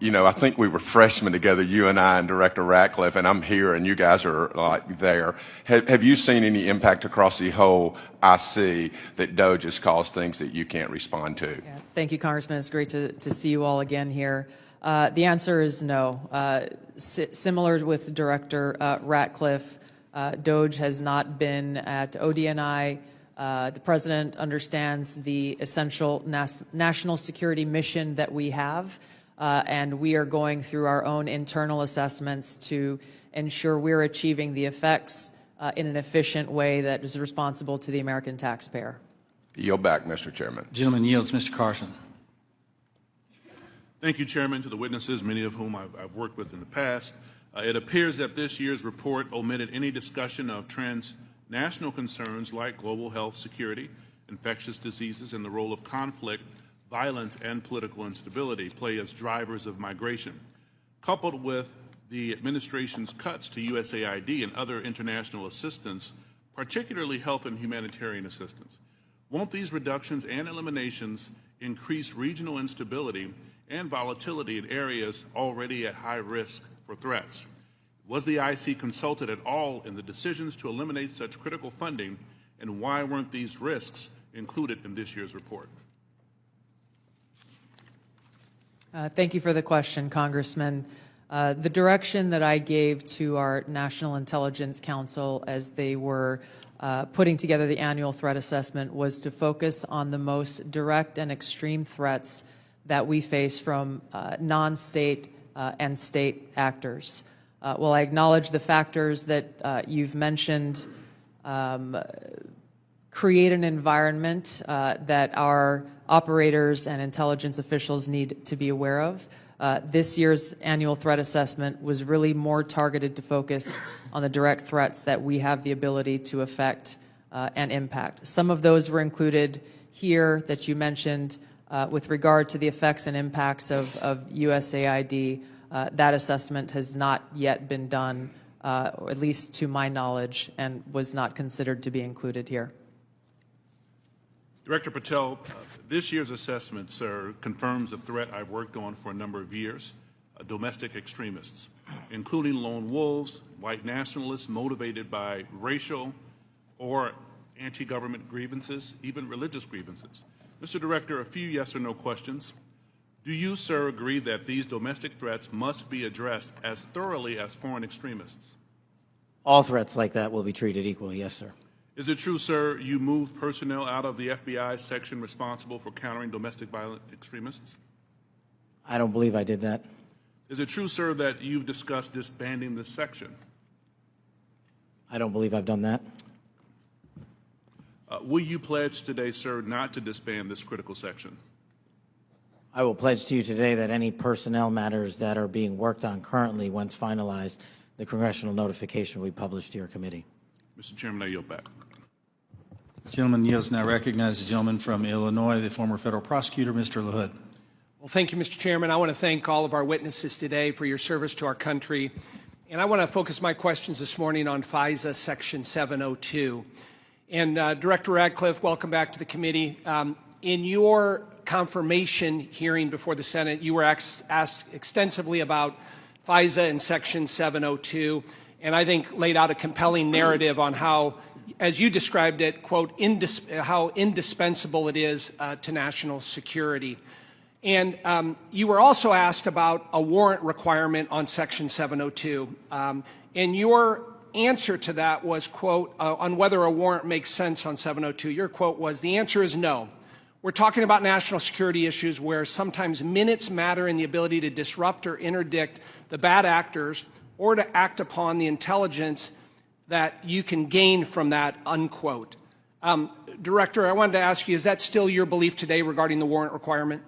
You know, I think we were freshmen together, you and I and Director Ratcliffe, and I'm here and you guys are like there. Have you seen any impact across the whole IC that DOGE has caused things that you can't respond to? Yeah, thank you, Congressman. It's great to see you all again here. The answer is no. Similar with Director Ratcliffe, DOGE has not been at ODNI. The President understands the essential national security mission that we have, and we are going through our own internal assessments to ensure we're achieving the effects in an efficient way that is responsible to the American taxpayer. Yield back, Mr. Chairman. Gentleman yields. Mr. Carson. Thank you, Chairman, to the witnesses, many of whom I've worked with in the past. It appears that this year's report omitted any discussion of transnational concerns like global health security, infectious diseases, and the role of conflict, violence, and political instability play as drivers of migration. Coupled with the administration's cuts to USAID and other international assistance, particularly health and humanitarian assistance, won't these reductions and eliminations increase regional instability and volatility in areas already at high risk for threats? Was the IC consulted at all in the decisions to eliminate such critical funding, and why weren't these risks included in this year's report? Thank you for the question, Congressman. The direction that I gave to our National Intelligence Council as they were putting together the annual threat assessment was to focus on the most direct and extreme threats that we face from non-state and state actors. While I acknowledge the factors that you've mentioned create an environment that our operators and intelligence officials need to be aware of, This year's annual threat assessment was really more targeted to focus on the direct threats that we have the ability to affect and impact. Some of those were included here that you mentioned with regard to the effects and impacts of USAID. That assessment has not yet been done, or at least to my knowledge, and was not considered to be included here. Director Patel, this year's assessment, sir, confirms a threat I've worked on for a number of years, domestic extremists, including lone wolves, white nationalists motivated by racial or anti-government grievances, even religious grievances. Mr. Director, a few yes or no questions. Do you, sir, agree that these domestic threats must be addressed as thoroughly as foreign extremists? All threats like that will be treated equally, yes, sir. Is it true, sir, you moved personnel out of the FBI section responsible for countering domestic violent extremists? I don't believe I did that. Is it true, sir, that you've discussed disbanding this section? I don't believe I've done that. Will you pledge today, sir, not to disband this critical section? I will pledge to you today that any personnel matters that are being worked on currently, once finalized, the congressional notification will be published to your committee. Mr. Chairman, I yield back. The gentleman yields. Now recognize the gentleman from Illinois, the former federal prosecutor, Mr. LaHood. Well, thank you, Mr. Chairman. I want to thank all of our witnesses today for your service to our country. And I want to focus my questions this morning on FISA Section 702. And Director Radcliffe, welcome back to the committee. In your confirmation hearing before the Senate, you were asked extensively about FISA and Section 702, and I think laid out a compelling narrative on how, as you described it, quote, how indispensable it is to national security. And you were also asked about a warrant requirement on Section 702. And your answer to that was, quote, on whether a warrant makes sense on 702. Your quote was, the answer is no. We're talking about national security issues where sometimes minutes matter in the ability to disrupt or interdict the bad actors or to act upon the intelligence that you can gain from that, unquote. Director, I wanted to ask you, is that still your belief today regarding the warrant requirement?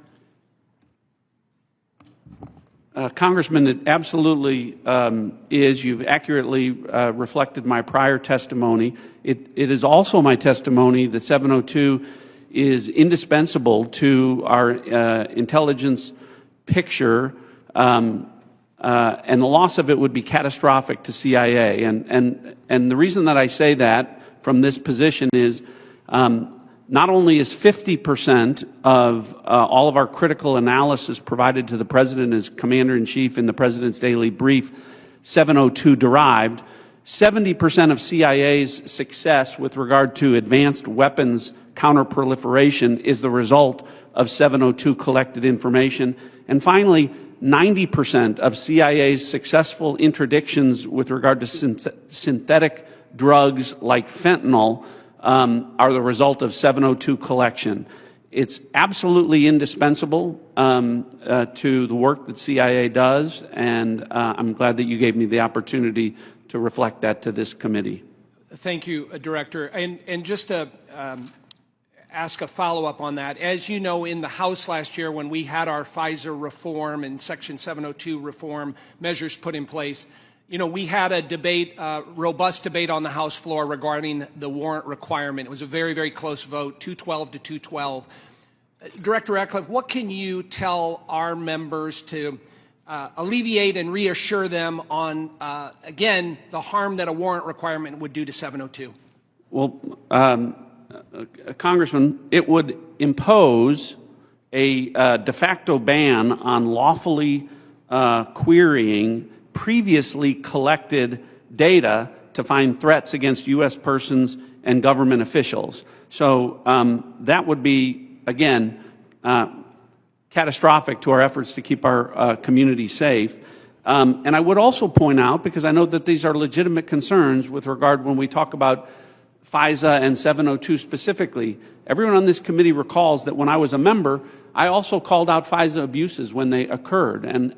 Congressman, it absolutely is. You've accurately reflected my prior testimony. It is also my testimony that 702 is indispensable to our intelligence picture, and the loss of it would be catastrophic to CIA. And the reason that I say that from this position is not only is 50% of all of our critical analysis provided to the President as Commander-in-Chief in the President's daily brief 702 derived, 70% of CIA's success with regard to advanced weapons counterproliferation is the result of 702 collected information. And finally, 90% of CIA's successful interdictions with regard to synthetic drugs like fentanyl are the result of 702 collection. It's absolutely indispensable to the work that CIA does, and I'm glad that you gave me the opportunity to reflect that to this committee. Thank you, Director. And just to ask a follow-up on that, as you know, in the House last year when we had our FISA reform and Section 702 reform measures put in place, you know, we had a debate, robust debate on the House floor regarding the warrant requirement. It was a very, very close vote, 212 to 212. Director Radcliffe, what can you tell our members to alleviate and reassure them on, again, the harm that a warrant requirement would do to 702? Well, Congressman, it would impose a de facto ban on lawfully querying previously collected data to find threats against U.S. persons and government officials. So that would be, again, catastrophic to our efforts to keep our community safe. And I would also point out, because I know that these are legitimate concerns with regard when we talk about FISA and 702 specifically, everyone on this committee recalls that when I was a member, I also called out FISA abuses when they occurred. And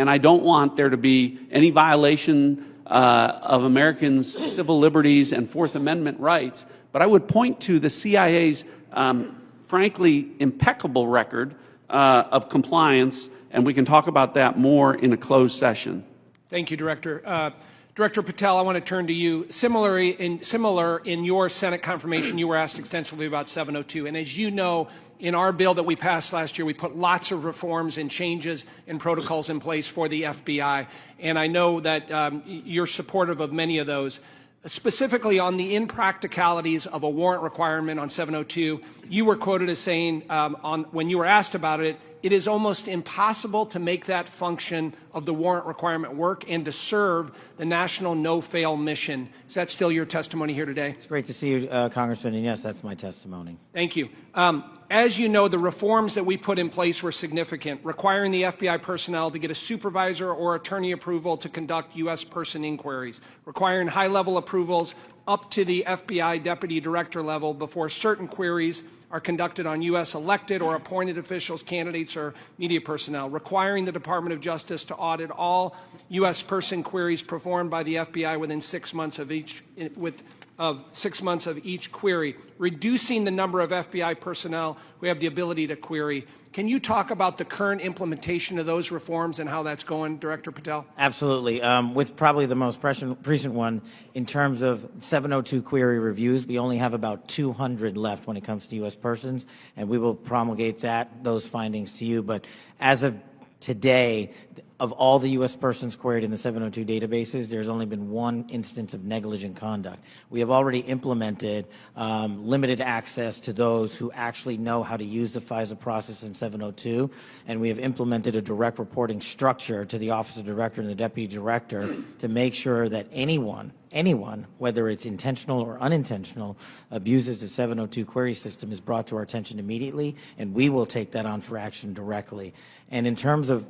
I don't want there to be any violation of Americans' civil liberties and Fourth Amendment rights. But I would point to the CIA's, frankly, impeccable record of compliance, and we can talk about that more in a closed session. Thank you, Director. Director Patel, I want to turn to you. Similar in your Senate confirmation, you were asked extensively about 702. And as you know, in our bill that we passed last year, we put lots of reforms and changes and protocols in place for the FBI. And I know that you're supportive of many of those. Specifically on the impracticalities of a warrant requirement on 702, you were quoted as saying, when you were asked about it, it is almost impossible to make that function of the warrant requirement work and to serve the national no-fail mission. Is that still your testimony here today? It's great to see you, Congressman, and yes, that's my testimony. Thank you. As you know, the reforms that we put in place were significant, requiring the FBI personnel to get a supervisor or attorney approval to conduct U.S. person inquiries, requiring high-level approvals up to the FBI deputy director level before certain queries are conducted on U.S. elected or appointed officials, candidates, or media personnel, requiring the Department of Justice to audit all U.S. person queries performed by the FBI within 6 months of each, of 6 months of each query, reducing the number of FBI personnel who have the ability to query. Can you talk about the current implementation of those reforms and how that's going, Director Patel? Absolutely. With probably the most recent one, in terms of 702 query reviews, we only have about 200 left when it comes to U.S. persons, and we will promulgate those findings to you. But as of today, of all the U.S. persons queried in the 702 databases, there's only been one instance of negligent conduct. We have already implemented limited access to those who actually know how to use the FISA process in 702, and we have implemented a direct reporting structure to the Office of Director and the Deputy Director to make sure that anyone, whether it's intentional or unintentional, abuses the 702 query system is brought to our attention immediately, and we will take that on for action directly. And in terms of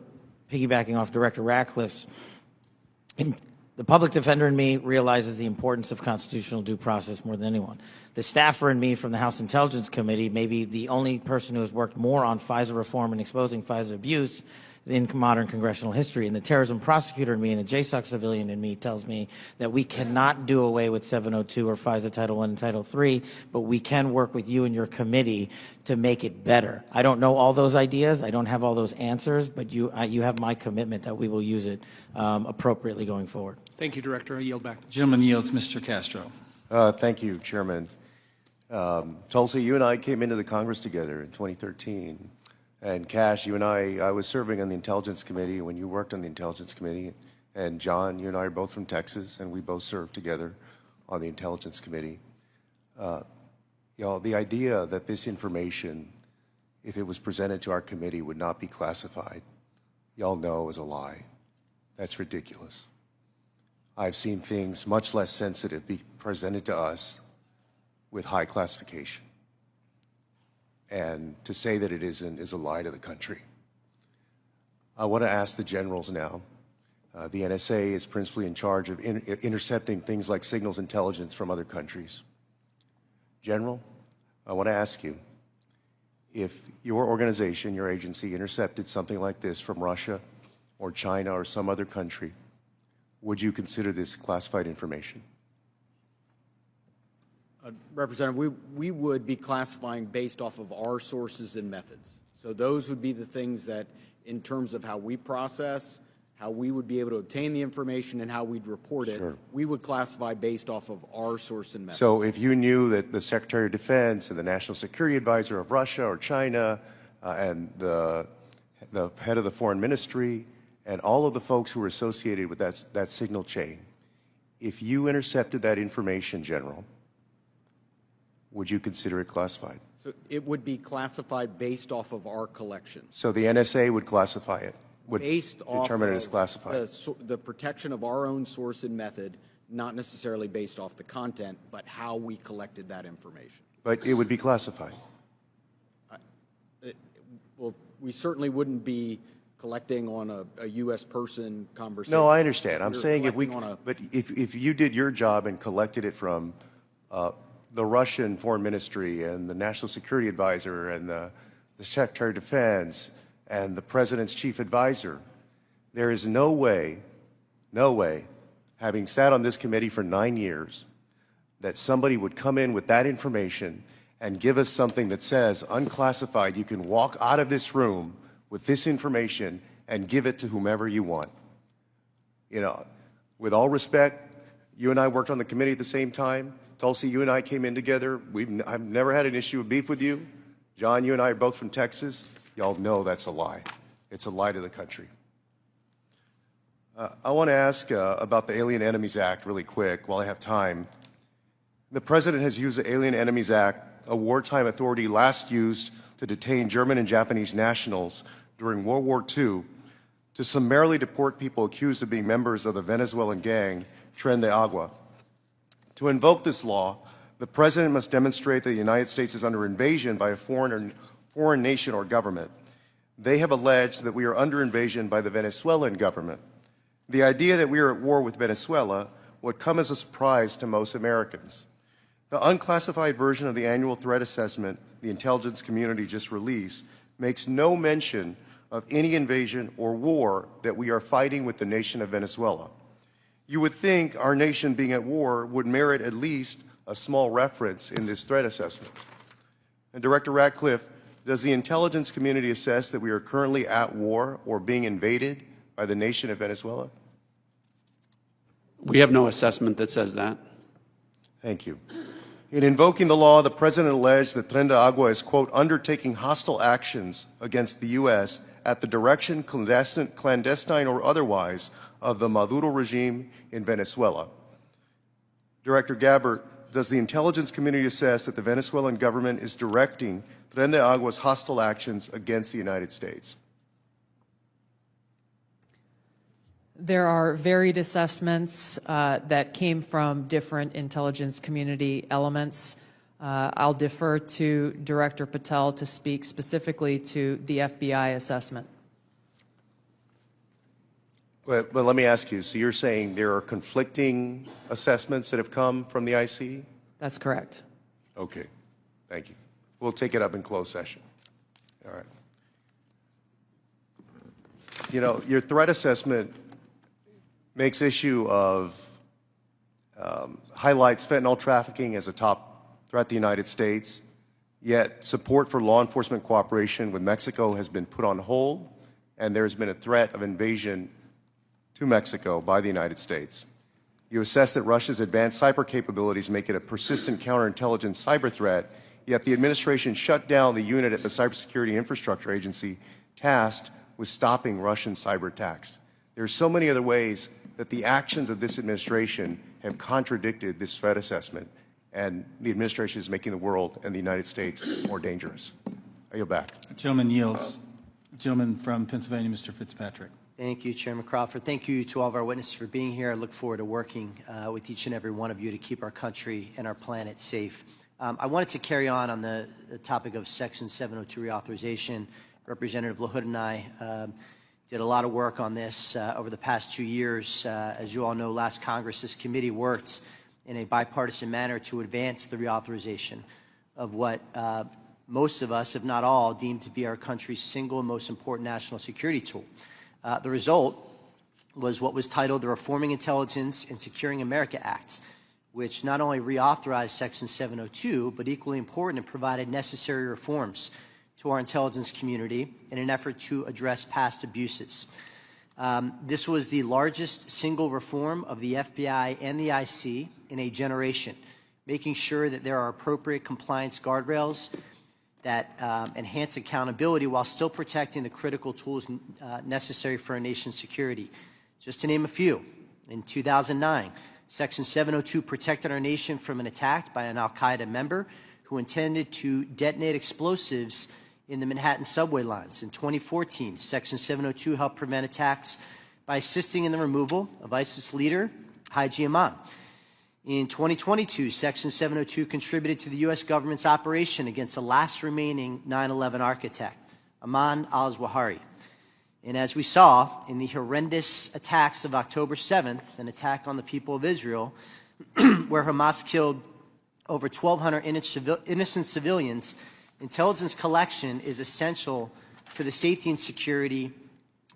piggybacking off Director Ratcliffe's, the public defender in me realizes the importance of constitutional due process more than anyone. The staffer in me from the House Intelligence Committee may be the only person who has worked more on FISA reform and exposing FISA abuse in modern congressional history. And the terrorism prosecutor in me and the JSOC civilian in me tells me that we cannot do away with 702 or FISA Title I and Title III, but we can work with you and your committee to make it better. I don't know all those ideas. I don't have all those answers, but you have my commitment that we will use it appropriately going forward. Thank you, Director. I yield back. Gentleman yields. Mr. Castro. Thank you, Chairman. Tulsi, you and I came into the Congress together in 2013. And Cash, you and I was serving on the Intelligence Committee when you worked on the Intelligence Committee. And John, you and I are both from Texas, and we both served together on the Intelligence Committee. The idea that this information, if it was presented to our committee, would not be classified, y'all know is a lie. That's ridiculous. I've seen things much less sensitive be presented to us with high classification. And to say that it isn't is a lie to the country. I want to ask the generals now. The NSA is principally in charge of intercepting things like signals intelligence from other countries. General, I want to ask you, if your organization, your agency, intercepted something like this from Russia or China or some other country, would you consider this classified information? Representative, we would be classifying based off of our sources and methods. So those would be the things that, in terms of how we process, how we would be able to obtain the information and how we'd report it, Sure. we would classify based off of our source and method. So if you knew that the Secretary of Defense and the National Security Advisor of Russia or China and the head of the Foreign Ministry and all of the folks who were associated with that signal chain, if you intercepted that information, General, would you consider it classified? So it would be classified based off of our collections. So the NSA would classify it, would Based off determine it as of classified. the protection of our own source and method, not necessarily based off the content, but how we collected that information. But it would be classified. Well, we certainly wouldn't be collecting on a U.S. person conversation. No, I understand. I'm saying but if you did your job and collected it from the Russian Foreign Ministry and the National Security Advisor and the Secretary of Defense and the President's Chief Advisor, there is no way, having sat on this committee for 9 years, that somebody would come in with that information and give us something that says, unclassified, you can walk out of this room with this information and give it to whomever you want. You know, with all respect, you and I worked on the committee at the same time. Tulsi, you and I came in together. I've never had an issue of beef with you. John, you and I are both from Texas. Y'all know that's a lie. It's a lie to the country. I want to ask about the Alien Enemies Act really quick while I have time. The President has used the Alien Enemies Act, a wartime authority last used to detain German and Japanese nationals during World War II, to summarily deport people accused of being members of the Venezuelan gang Tren de Agua. To invoke this law, the President must demonstrate that the United States is under invasion by a foreign nation or government. They have alleged that we are under invasion by the Venezuelan government. The idea that we are at war with Venezuela would come as a surprise to most Americans. The unclassified version of the annual threat assessment the intelligence community just released makes no mention of any invasion or war that we are fighting with the nation of Venezuela. You would think our nation being at war would merit at least a small reference in this threat assessment. And Director Ratcliffe, does the intelligence community assess that we are currently at war or being invaded by the nation of Venezuela? We have no assessment that says that. Thank you. In invoking the law, the President alleged that Tren de Agua is, quote, undertaking hostile actions against the U.S. at the direction, clandestine or otherwise, of the Maduro regime in Venezuela. Director Gabbard, does the intelligence community assess that the Venezuelan government is directing Tren de Agua's hostile actions against the United States? There are varied assessments that came from different intelligence community elements. I'll defer to Director Patel to speak specifically to the FBI assessment. But let me ask you, so you're saying there are conflicting assessments that have come from the IC? That's correct. Okay, thank you. We'll take it up in closed session. All right. You know, your threat assessment makes issue of, highlights fentanyl trafficking as a top threat to the United States, yet support for law enforcement cooperation with Mexico has been put on hold, and there's been a threat of invasion to Mexico by the United States. You assess that Russia's advanced cyber capabilities make it a persistent counterintelligence cyber threat, yet the administration shut down the unit at the Cybersecurity Infrastructure Agency tasked with stopping Russian cyber attacks. There are so many other ways that the actions of this administration have contradicted this threat assessment, and the administration is making the world and the United States more dangerous. I yield back. The gentleman yields. The gentleman from Pennsylvania, Mr. Fitzpatrick. Thank you, Chairman Crawford. Thank you to all of our witnesses for being here. I look forward to working with each and every one of you to keep our country and our planet safe. I wanted to carry on the topic of Section 702 reauthorization. Representative LaHood and I did a lot of work on this over the past 2 years. As you all know, last Congress, this committee worked in a bipartisan manner to advance the reauthorization of what most of us, if not all, deem to be our country's single and most important national security tool. The result was what was titled the Reforming Intelligence and Securing America Act, which not only reauthorized Section 702, but equally important, it provided necessary reforms to our intelligence community in an effort to address past abuses. This was the largest single reform of the FBI and the IC in a generation, making sure that there are appropriate compliance guardrails that enhance accountability while still protecting the critical tools necessary for our nation's security. Just to name a few, in 2009, Section 702 protected our nation from an attack by an al-Qaeda member who intended to detonate explosives in the Manhattan subway lines. In 2014, Section 702 helped prevent attacks by assisting in the removal of ISIS leader Haji Imam. In 2022, Section 702 contributed to the U.S. government's operation against the last remaining 9/11 architect, Ayman al-Zawahiri. And as we saw in the horrendous attacks of October 7th, an attack on the people of Israel, where Hamas killed over 1,200 innocent civilians, intelligence collection is essential to the safety and security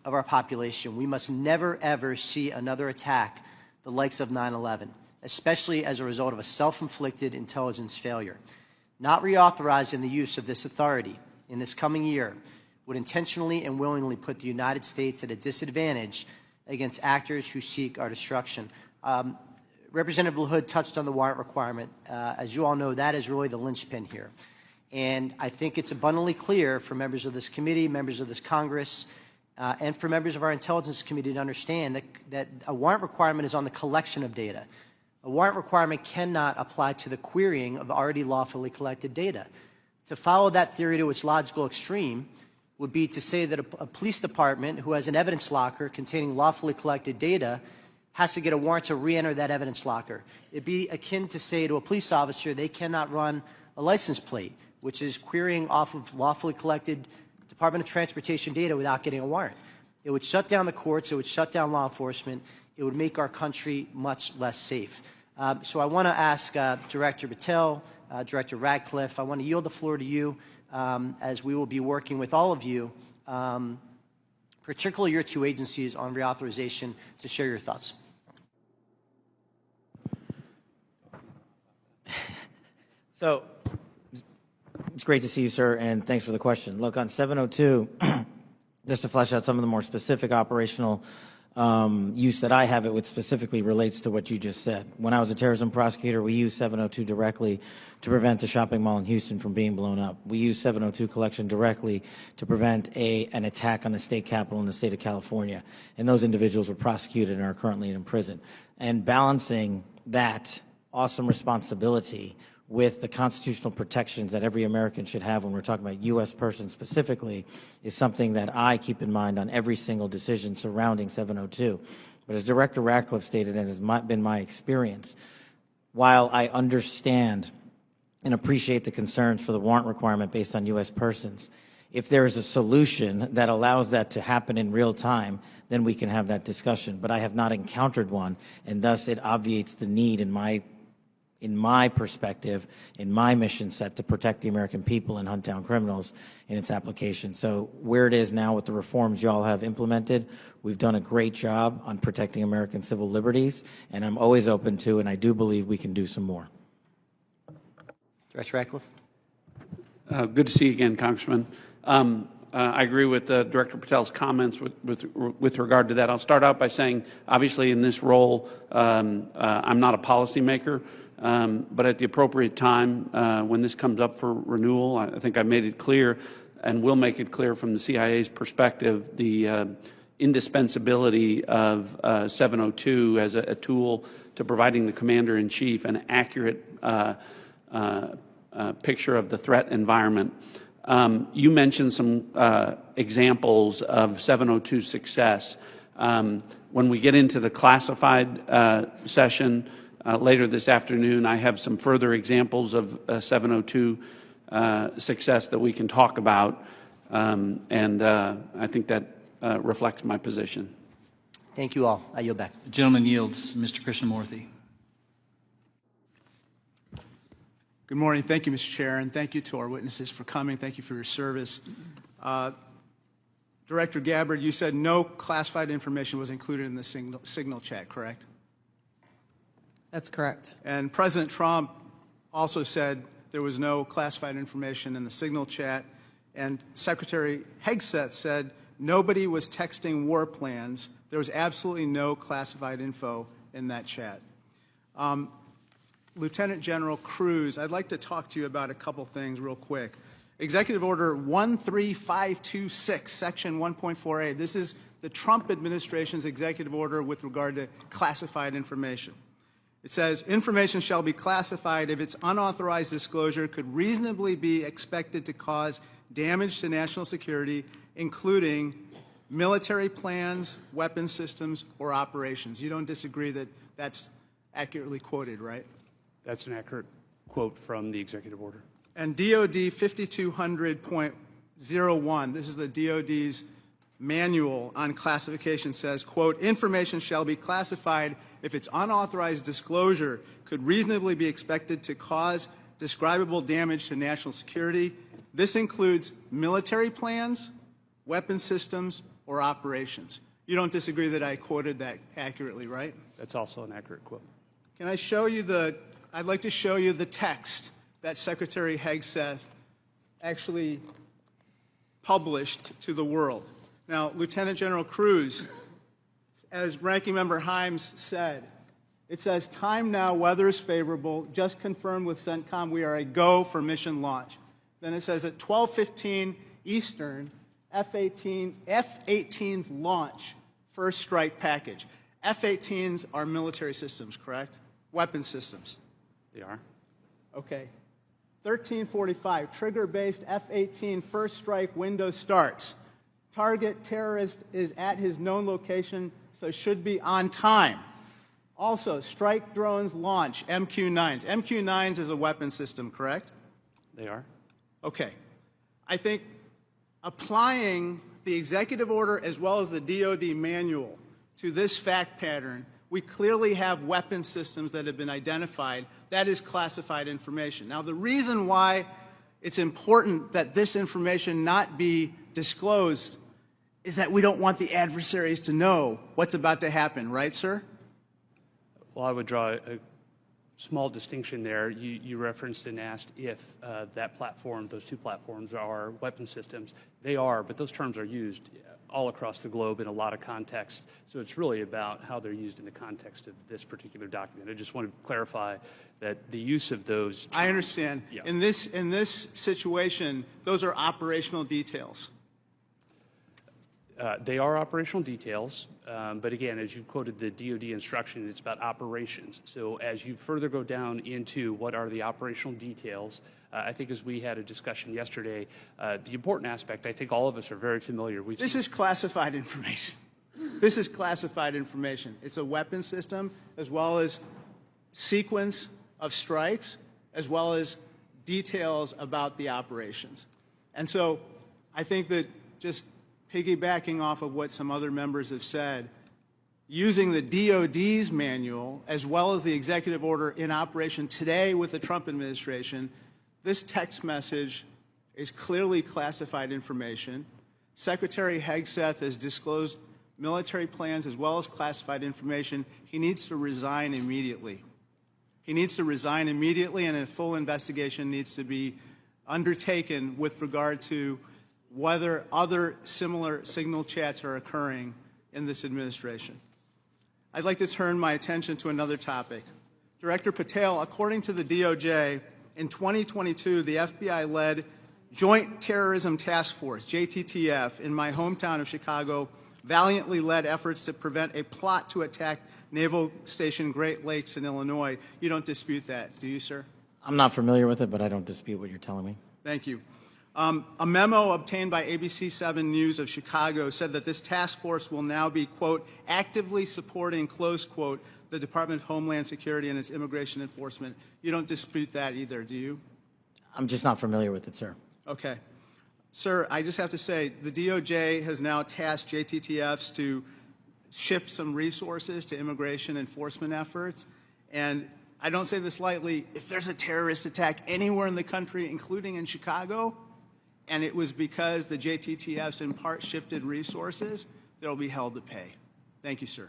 of our population. We must never, ever see another attack the likes of 9/11. Especially as a result of a self-inflicted intelligence failure. not reauthorizing the use of this authority in this coming year would intentionally and willingly put the United States at a disadvantage against actors who seek our destruction. Representative LaHood touched on the warrant requirement. As you all know, that is really the linchpin here. And I think it's abundantly clear for members of this committee, members of this Congress, and for members of our Intelligence Committee to understand that a warrant requirement is on the collection of data. A warrant requirement cannot apply to the querying of already lawfully collected data. To follow that theory to its logical extreme would be to say that a police department who has an evidence locker containing lawfully collected data has to get a warrant to re-enter that evidence locker. It'd be akin to say to a police officer they cannot run a license plate, which is querying off of lawfully collected Department of Transportation data without getting a warrant. It would shut down the courts, it would shut down law enforcement, it would make our country much less safe. So I want to ask Director Patel, Director Radcliffe, I want to yield the floor to you as we will be working with all of you, particularly your two agencies on reauthorization, to share your thoughts. So it's great to see you, sir, and thanks for the question. Look, on 702, just to flesh out some of the more specific operational use that I have, it which specifically relates to what you just said. When I was a terrorism prosecutor, we used 702 directly to prevent the shopping mall in Houston from being blown up. We used 702 collection directly to prevent an attack on the state capitol in the state of California. And those individuals were prosecuted and are currently in prison. And balancing that awesome responsibility with the constitutional protections that every American should have when we're talking about U.S. persons specifically is something that I keep in mind on every single decision surrounding 702. But as Director Radcliffe stated, and has been my experience, while I understand and appreciate the concerns for the warrant requirement based on U.S. persons, if there is a solution that allows that to happen in real time, then we can have that discussion. But I have not encountered one, and thus it obviates the need in my perspective, in my mission set to protect the American people and hunt down criminals in its application. So where it is now with the reforms you all have implemented, we've done a great job on protecting American civil liberties, and I'm always open to, and I do believe we can do some more. Director Radcliffe. Good to see you again, Congressman. I agree with Director Patel's comments with regard to that. I'll start out by saying, obviously in this role, I'm not a policymaker. But at the appropriate time, when this comes up for renewal, I think I've made it clear and will make it clear from the CIA's perspective the indispensability of 702 as a tool to providing the Commander-in-Chief an accurate picture of the threat environment. You mentioned some examples of 702 success. When we get into the classified session, later this afternoon, I have some further examples of 702 success that we can talk about, and I think that reflects my position. Thank you all. I yield back. The gentleman yields. Mr. Krishnamurthy. Good morning. Thank you, Mr. Chair, and thank you to our witnesses for coming. Thank you for your service. Director Gabbard, you said no classified information was included in the signal chat, correct? That's correct. And President Trump also said there was no classified information in the signal chat. And Secretary Hegseth said nobody was texting war plans. There was absolutely no classified info in that chat. Lieutenant General Cruz, I'd like to talk to you about a couple things real quick. Executive Order 13526, Section 1.4a. This is the Trump administration's executive order with regard to classified information. It says, information shall be classified if its unauthorized disclosure could reasonably be expected to cause damage to national security, including military plans, weapons systems, or operations. You don't disagree that that's accurately quoted, right? That's an accurate quote from the executive order. And DOD 5200.01, this is the DOD's manual on classification, says, quote, information shall be classified if its unauthorized disclosure could reasonably be expected to cause describable damage to national security. This includes military plans, weapon systems, or operations. You don't disagree that I quoted that accurately, right? That's also an accurate quote. Can I show you I'd like to show you the text that Secretary Hegseth actually published to the world. Now, Lieutenant General Cruz, as Ranking Member Himes said, it says, time now, weather is favorable, just confirmed with CENTCOM we are a go for mission launch. Then it says at 12:15 Eastern, F-18s launch first strike package. F-18s are military systems, correct? Weapon systems. They are. Okay. 13:45, trigger-based F-18 first strike window starts. Target terrorist is at his known location, so should be on time. Also, strike drones launch MQ-9s. MQ-9s is a weapon system, correct? They are. Okay. I think applying the executive order as well as the DoD manual to this fact pattern, we clearly have weapon systems that have been identified. That is classified information. Now, the reason why it's important that this information not be disclosed is that we don't want the adversaries to know what's about to happen, right, sir? Well, I would draw a small distinction there. You referenced and asked if that platform, those two platforms are weapon systems. They are, but those terms are used all across the globe in a lot of contexts. So it's really about how they're used in the context of this particular document. I just want to clarify that the use of those terms, I understand. Yeah. In this situation, those are operational details. They are operational details, but again, as you quoted the DoD instruction, it's about operations. So as you further go down into what are the operational details, I think as we had a discussion yesterday, the important aspect, I think all of us are very familiar. This is classified information. This is classified information. It's a weapon system as well as sequence of strikes as well as details about the operations. And so I think that just piggybacking off of what some other members have said, using the DoD's manual as well as the executive order in operation today with the Trump administration, this text message is clearly classified information. Secretary Hegseth has disclosed military plans as well as classified information. He needs to resign immediately. He needs to resign immediately, and a full investigation needs to be undertaken with regard to whether other similar signal chats are occurring in this administration. I'd like to turn my attention to another topic. Director Patel, according to the DOJ, in 2022, the FBI-led Joint Terrorism Task Force, JTTF, in my hometown of Chicago, valiantly led efforts to prevent a plot to attack Naval Station Great Lakes in Illinois. You don't dispute that, do you, sir? I'm not familiar with it, but I don't dispute what you're telling me. Thank you. A memo obtained by ABC 7 News of Chicago said that this task force will now be, quote, actively supporting, close quote, the Department of Homeland Security and its immigration enforcement. You don't dispute that either, do you? I'm just not familiar with it, sir. Okay. Sir, I just have to say, the DOJ has now tasked JTTFs to shift some resources to immigration enforcement efforts. And I don't say this lightly, if there's a terrorist attack anywhere in the country, including in Chicago, and it was because the JTTFs in part shifted resources, they'll be held to pay. Thank you, sir.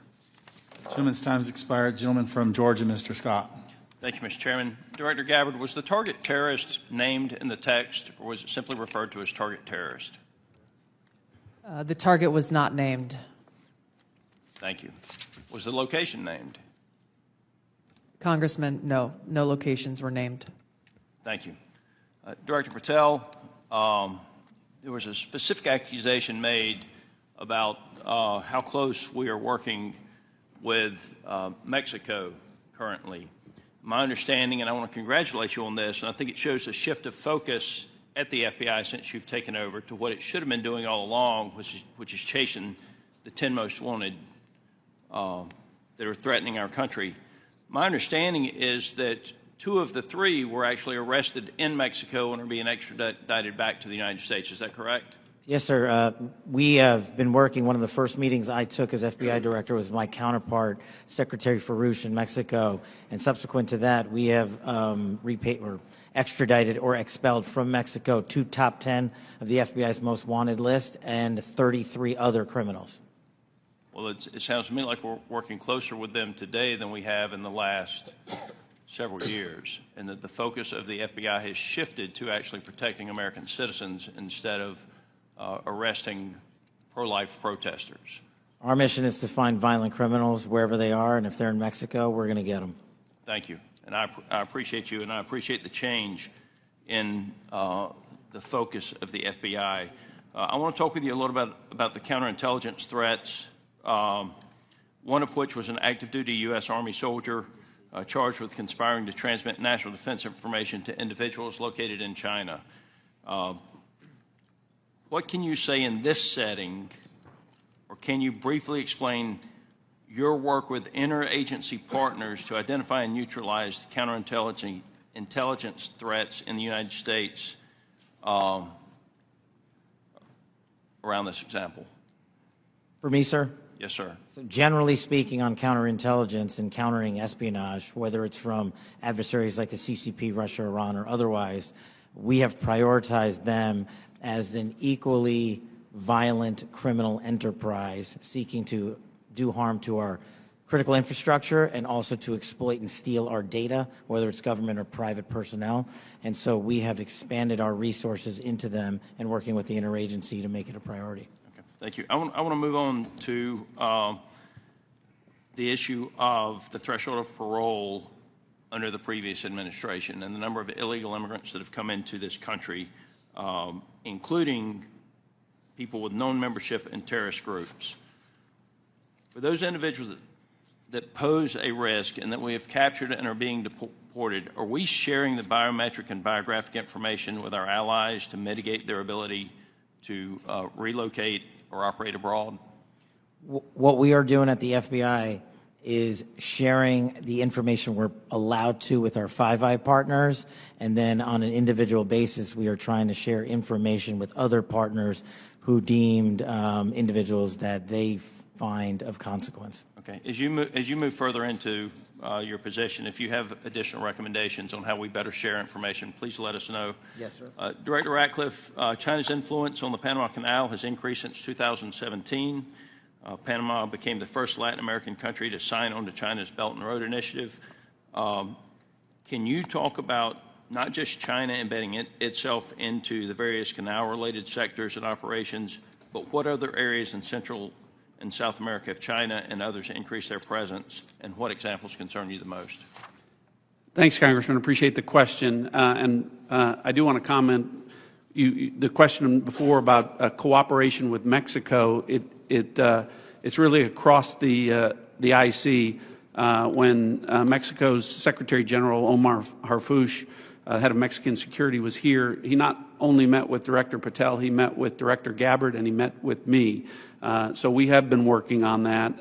Gentleman's time has expired. Gentleman from Georgia, Mr. Scott. Thank you, Mr. Chairman. Director Gabbard, was the target terrorist named in the text, or was it simply referred to as target terrorist? The target was not named. Thank you. Was the location named? Congressman, no locations were named. Thank you. Director Patel, there was a specific accusation made about how close we are working with Mexico currently. My understanding, and I want to congratulate you on this, and I think it shows a shift of focus at the FBI since you've taken over to what it should have been doing all along, which is chasing the 10 most wanted that are threatening our country. My understanding is that 2 of the 3 were actually arrested in Mexico and are being extradited back to the United States. Is that correct? Yes, sir. We have been working. One of the first meetings I took as FBI director was my counterpart, Secretary Farouche, in Mexico. And subsequent to that, we have repaid or extradited or expelled from Mexico 2 top 10 of the FBI's most wanted list and 33 other criminals. Well, it sounds to me like we're working closer with them today than we have in the last several years, and that the focus of the FBI has shifted to actually protecting American citizens instead of arresting pro-life protesters. Our mission is to find violent criminals wherever they are, and if they're in Mexico, we're going to get them. Thank you. And I appreciate you, and I appreciate the change in the focus of the FBI. I want to talk with you a little bit about the counterintelligence threats, one of which was an active-duty U.S. Army soldier charged with conspiring to transmit national defense information to individuals located in China. What can you say in this setting, or can you briefly explain your work with interagency partners to identify and neutralize counterintelligence threats in the United States around this example? For me, sir? Yes, sir. So generally speaking, on counterintelligence and countering espionage, whether it's from adversaries like the CCP, Russia, Iran, or otherwise, we have prioritized them as an equally violent criminal enterprise seeking to do harm to our critical infrastructure and also to exploit and steal our data, whether it's government or private personnel. And so we have expanded our resources into them and working with the interagency to make it a priority. Okay, thank you. I want to move on to the issue of the threshold of parole under the previous administration and the number of illegal immigrants that have come into this country, including people with known membership in terrorist groups. For those individuals that pose a risk and that we have captured and are being deported, are we sharing the biometric and biographic information with our allies to mitigate their ability to relocate or operate abroad? What we are doing at the FBI is sharing the information we're allowed to with our Five Eye partners, and then on an individual basis, we are trying to share information with other partners who deemed individuals that they find of consequence. Okay. As you move further into your position, if you have additional recommendations on how we better share information, please let us know. Yes, sir. Director Ratcliffe, China's influence on the Panama Canal has increased since 2017. Panama became the first Latin American country to sign on to China's Belt and Road Initiative. Can you talk about not just China embedding itself into the various canal-related sectors and operations, but what other areas in Central and South America have China and others increased their presence, and what examples concern you the most? Thanks, Congressman. Appreciate the question. I do want to comment. The question before about cooperation with Mexico, it's really across the IC. When Mexico's Secretary General Omar Harfuch, head of Mexican security, was here, he not only met with Director Patel, he met with Director Gabbard, and he met with me. So we have been working on that,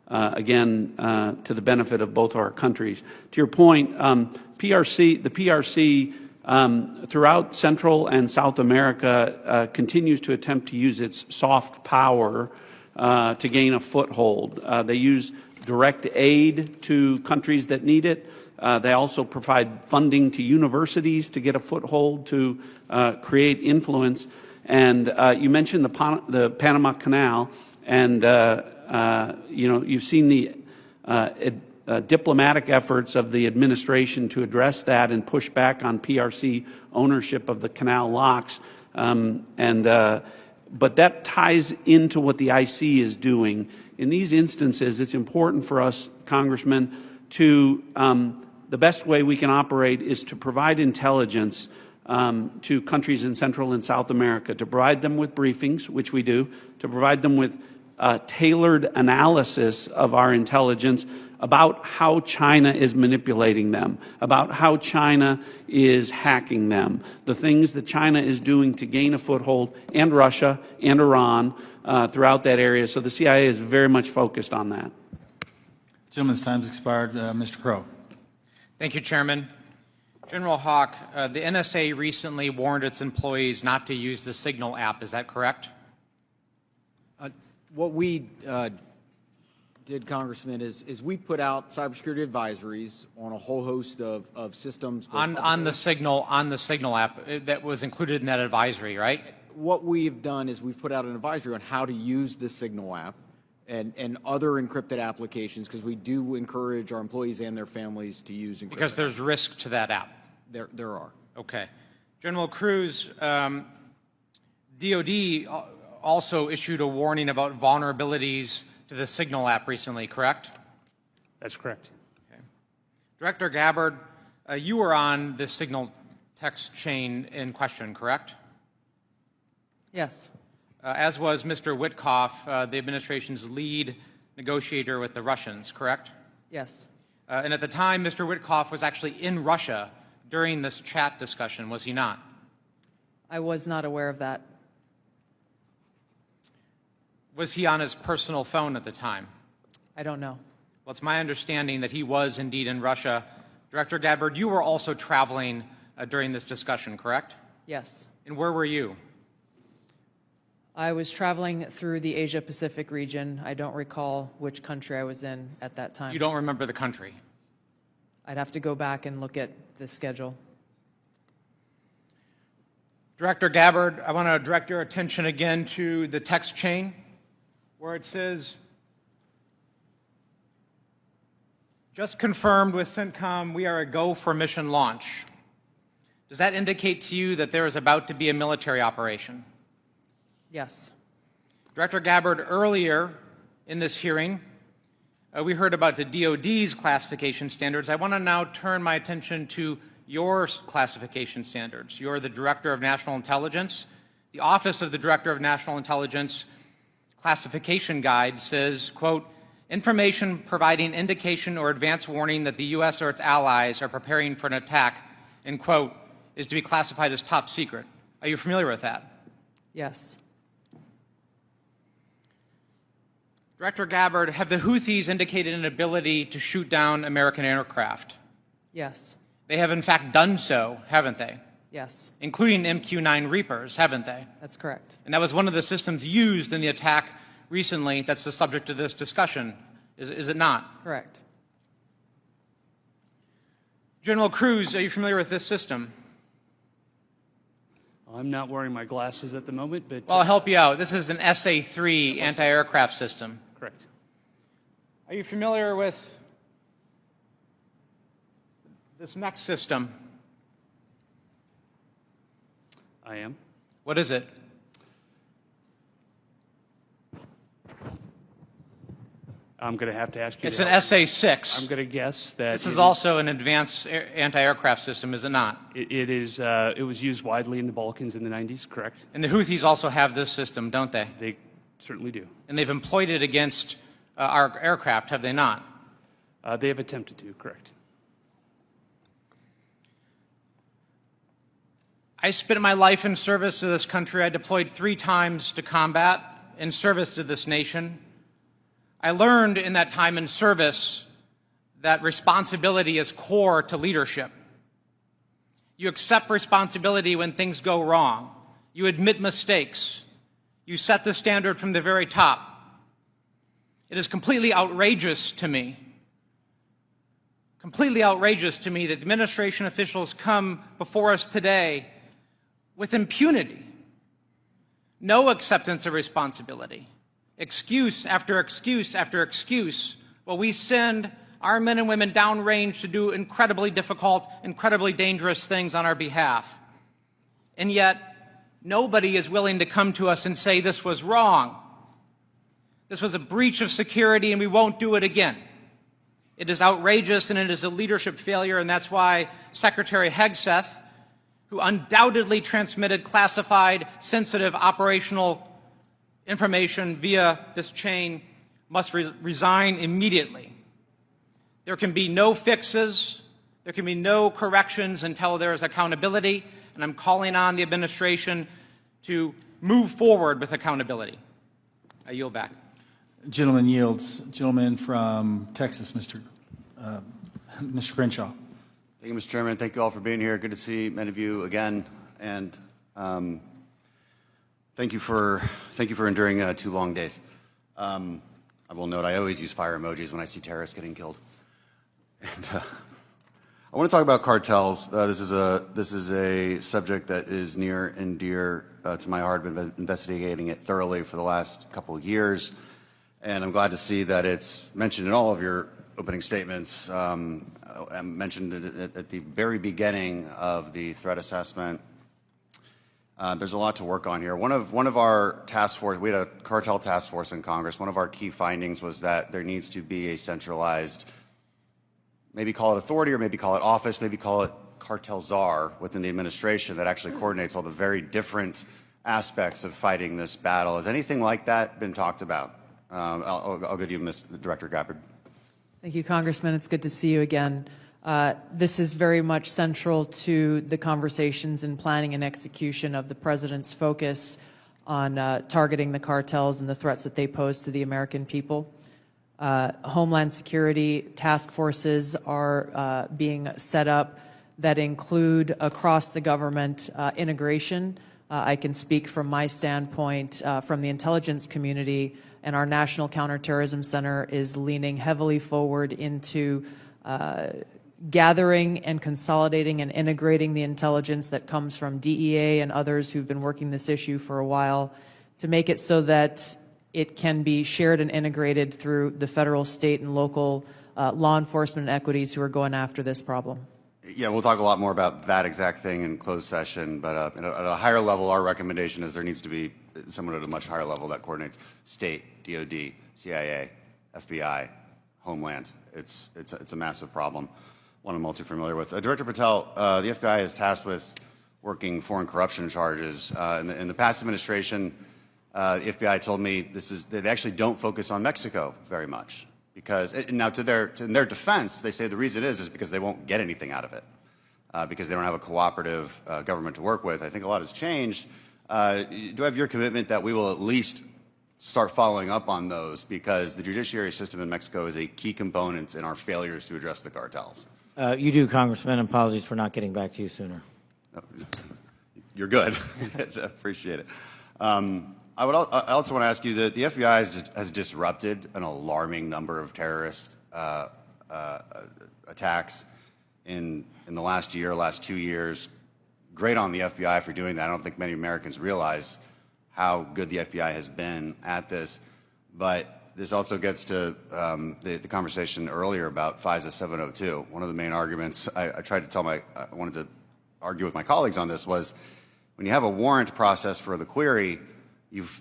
again, to the benefit of both our countries. To your point, the PRC throughout Central and South America continues to attempt to use its soft power to gain a foothold. They use direct aid to countries that need it. They also provide funding to universities to get a foothold to create influence. And you mentioned the Panama Canal, and you've seen the diplomatic efforts of the administration to address that and push back on PRC ownership of the canal locks. But that ties into what the IC is doing. In these instances, it's important for us, Congressman, to the best way we can operate is to provide intelligence to countries in Central and South America, to provide them with briefings, which we do, to provide them with tailored analysis of our intelligence about how China is manipulating them, about how China is hacking them, the things that China is doing to gain a foothold, and Russia and Iran throughout that area. So the CIA is very much focused on that. Gentleman's time's expired. Mr. Crow. Thank you, Chairman. General Hawk, the NSA recently warned its employees not to use the Signal app. Is that correct? What we did, Congressman, is we put out cybersecurity advisories on a whole host of systems. On the Signal app that was included in that advisory, right? What we've done is we've put out an advisory on how to use the Signal app. and other encrypted applications, because we do encourage our employees and their families to use encrypted. Because there's risk to that app. There are. Okay. General Cruz, DoD also issued a warning about vulnerabilities to the Signal app recently, correct? That's correct. Okay. Director Gabbard, you were on this Signal text chain in question, correct? Yes. As was Mr. Witkoff, the administration's lead negotiator with the Russians, correct? Yes. And at the time, Mr. Witkoff was actually in Russia during this chat discussion, was he not? I was not aware of that. Was he on his personal phone at the time? I don't know. Well, it's my understanding that he was indeed in Russia. Director Gabbard, you were also traveling during this discussion, correct? Yes. And where were you? I was traveling through the Asia-Pacific region. I don't recall which country I was in at that time. You don't remember the country? I'd have to go back and look at the schedule. Director Gabbard, I want to direct your attention again to the text chain where it says, just confirmed with CENTCOM, we are a go for mission launch. Does that indicate to you that there is about to be a military operation? Yes. Director Gabbard, earlier in this hearing, we heard about the DoD's classification standards. I want to now turn my attention to your classification standards. You're the Director of National Intelligence. The Office of the Director of National Intelligence classification guide says, quote, information providing indication or advance warning that the U.S. or its allies are preparing for an attack, end quote, is to be classified as top secret. Are you familiar with that? Yes. Director Gabbard, have the Houthis indicated an ability to shoot down American aircraft? Yes. They have in fact done so, haven't they? Yes. Including MQ-9 Reapers, haven't they? That's correct. And that was one of the systems used in the attack recently that's the subject of this discussion, is it not? Correct. General Cruz, are you familiar with this system? I'm not wearing my glasses at the moment, but... Well, I'll help you out. This is an SA-3 anti-aircraft system. Correct. Are you familiar with this next system? I am. What is it? I'm going to have to ask you. It's an SA-6. I'm going to guess that this is also an advanced anti-aircraft system, is it not? It is. It was used widely in the Balkans in the 90s, correct? And the Houthis also have this system, don't they? They certainly do. And they've employed it against our aircraft, have they not? They have attempted to, correct. I spent my life in service to this country. I deployed 3 times to combat in service to this nation. I learned in that time in service that responsibility is core to leadership. You accept responsibility when things go wrong. You admit mistakes. You set the standard from the very top. It is completely outrageous to me that administration officials come before us today with impunity, no acceptance of responsibility, excuse after excuse after excuse, while we send our men and women downrange to do incredibly difficult, incredibly dangerous things on our behalf. And yet, nobody is willing to come to us and say this was wrong. This was a breach of security and we won't do it again. It is outrageous and it is a leadership failure, and that's why Secretary Hegseth, who undoubtedly transmitted classified, sensitive operational information via this chain, must resign immediately. There can be no fixes, there can be no corrections until there is accountability, and I'm calling on the administration to move forward with accountability. I yield back. Gentleman yields. Gentleman from Texas, Mr. Crenshaw. Thank you, Mr. Chairman. Thank you all for being here. Good to see many of you again, and thank you for enduring 2 long days. I will note I always use fire emojis when I see terrorists getting killed. And I want to talk about cartels. This is a subject that is near and dear to my heart. I've been investigating it thoroughly for the last couple of years. And I'm glad to see that it's mentioned in all of your opening statements. I mentioned it at the very beginning of the threat assessment. There's a lot to work on here. One of our task force, we had a cartel task force in Congress. One of our key findings was that there needs to be a centralized, maybe call it authority or maybe call it office, maybe call it cartel czar within the administration that actually coordinates all the very different aspects of fighting this battle. Has anything like that been talked about? I'll go to you, Director Gabbard. Thank you, Congressman. It's good to see you again. This is very much central to the conversations and planning and execution of the President's focus on targeting the cartels and the threats that they pose to the American people. Homeland Security task forces are being set up that include across the government integration. I can speak from my standpoint from the intelligence community, and our National Counterterrorism Center is leaning heavily forward into gathering and consolidating and integrating the intelligence that comes from DEA and others who've been working this issue for a while to make it so that it can be shared and integrated through the federal, state, and local law enforcement equities who are going after this problem. Yeah, we'll talk a lot more about that exact thing in closed session, but at a higher level, our recommendation is there needs to be someone at a much higher level that coordinates state, DOD, CIA, FBI, Homeland. It's a massive problem, one I'm all too familiar with. Director Patel, the FBI is tasked with working foreign corruption charges. In the past administration, the FBI told me they actually don't focus on Mexico very much. Because now, in their defense, they say the reason is because they won't get anything out of it, because they don't have a cooperative government to work with. I think a lot has changed. Do I have your commitment that we will at least start following up on those, because the judiciary system in Mexico is a key component in our failures to address the cartels? You do, Congressman. Apologies for not getting back to you sooner. You're good. Appreciate it. I also want to ask you that the FBI has disrupted an alarming number of terrorist attacks in the last year, last 2 years. Great on the FBI for doing that. I don't think many Americans realize how good the FBI has been at this. But this also gets to the conversation earlier about FISA 702. One of the main arguments I wanted to argue with my colleagues on this was when you have a warrant process for the query,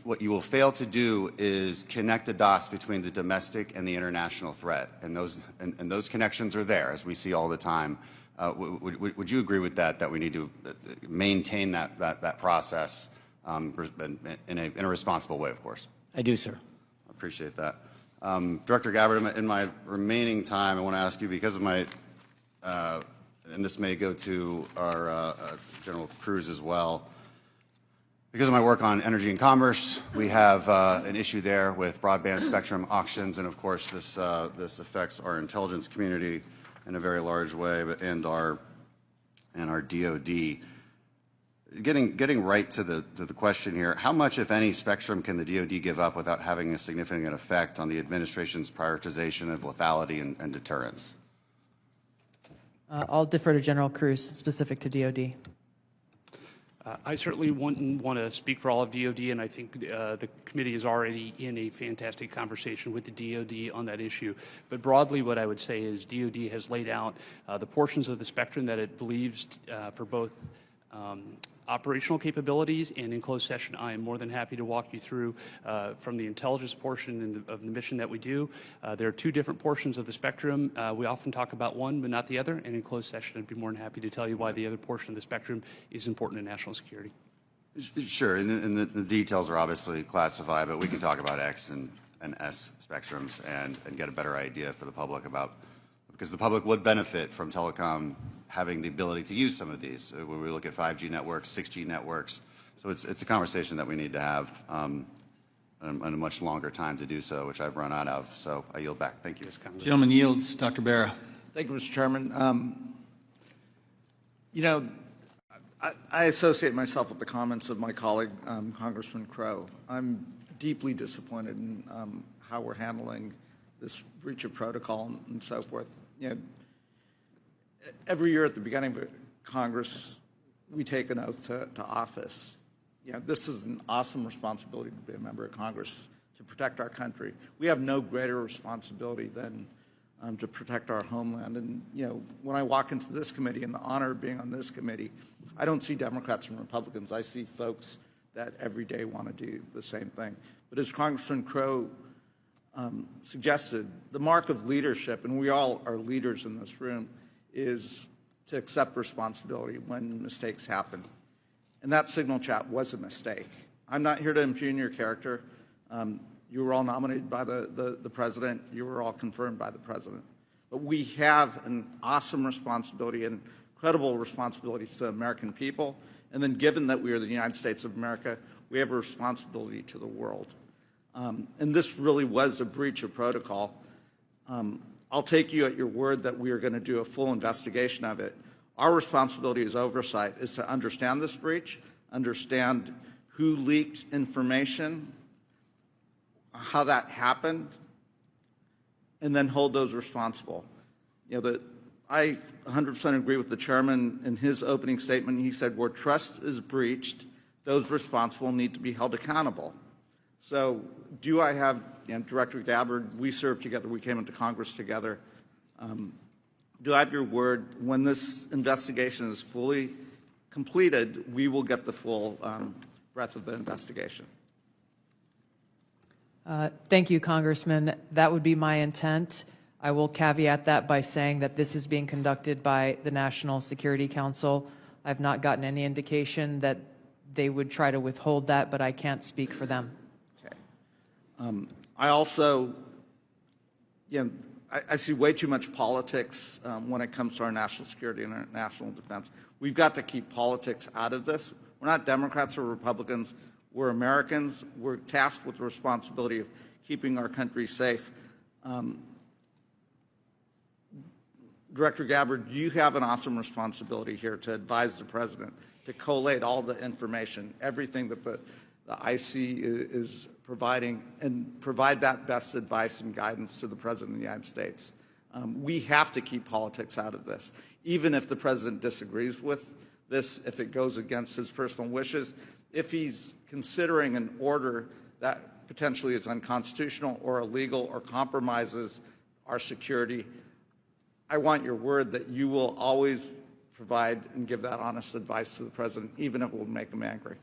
what you will fail to do is connect the dots between the domestic and the international threat, and those connections are there, as we see all the time. Would you agree with that? That we need to maintain that process in a responsible way, of course. I do, sir. I appreciate that. Director Gabbard, in my remaining time, I want to ask you, because of my, and this may go to our General Cruz as well. Because of my work on energy and commerce, we have an issue there with broadband spectrum auctions, and of course this affects our intelligence community in a very large way, and our DoD. Getting right to the question here, how much, if any, spectrum can the DoD give up without having a significant effect on the administration's prioritization of lethality and deterrence? I'll defer to General Cruz, specific to DOD. I certainly wouldn't want to speak for all of DOD, and I think the committee is already in a fantastic conversation with the DOD on that issue. But broadly, what I would say is DOD has laid out the portions of the spectrum that it believes for both operational capabilities, and in closed session, I am more than happy to walk you through from the intelligence portion of the mission that we do. There are two different portions of the spectrum. We often talk about one, but not the other, and in closed session, I'd be more than happy to tell you why the other portion of the spectrum is important to national security. Sure, and the details are obviously classified, but we can talk about X and S spectrums and get a better idea for the public about, because the public would benefit from telecom having the ability to use some of these. When we look at 5G networks, 6G networks, so it's a conversation that we need to have and a much longer time to do so, which I've run out of. So I yield back. Thank you. Gentleman yields. Dr. Barra. Thank you, Mr. Chairman. You know, I associate myself with the comments of my colleague, Congressman Crow. I'm deeply disappointed in how we're handling this breach of protocol and so forth. You know, every year at the beginning of Congress, we take an oath to office. You know, this is an awesome responsibility to be a member of Congress, to protect our country. We have no greater responsibility than to protect our homeland. And, when I walk into this committee and the honor of being on this committee, I don't see Democrats and Republicans. I see folks that every day want to do the same thing. But as Congressman Crow suggested, the mark of leadership, and we all are leaders in this room, is to accept responsibility when mistakes happen. And that signal chat was a mistake. I'm not here to impugn your character. You were all nominated by the president. You were all confirmed by the president. But we have an awesome responsibility, an incredible responsibility to the American people. And then given that we are the United States of America, we have a responsibility to the world. And this really was a breach of protocol. I'll take you at your word that we are going to do a full investigation of it. Our responsibility as oversight is to understand this breach, understand who leaked information, how that happened, and then hold those responsible. I 100% agree with the chairman in his opening statement. He said, where trust is breached, those responsible need to be held accountable. So do I have, Director Gabbard, we served together, we came into Congress together. Do I have your word when this investigation is fully completed, we will get the full breadth of the investigation? Thank you, Congressman. That would be my intent. I will caveat that by saying that this is being conducted by the National Security Council. I've not gotten any indication that they would try to withhold that, but I can't speak for them. Okay. I also, I see way too much politics when it comes to our national security and our national defense. We've got to keep politics out of this. We're not Democrats or Republicans. We're Americans. We're tasked with the responsibility of keeping our country safe. Director Gabbard, you have an awesome responsibility here to advise the president, to collate all the information, everything that the IC is providing, and provide that best advice and guidance to the President of the United States. We have to keep politics out of this. Even if the president disagrees with this, if it goes against his personal wishes, if he's considering an order that potentially is unconstitutional or illegal or compromises our security, I want your word that you will always provide and give that honest advice to the president, even if it will make him angry.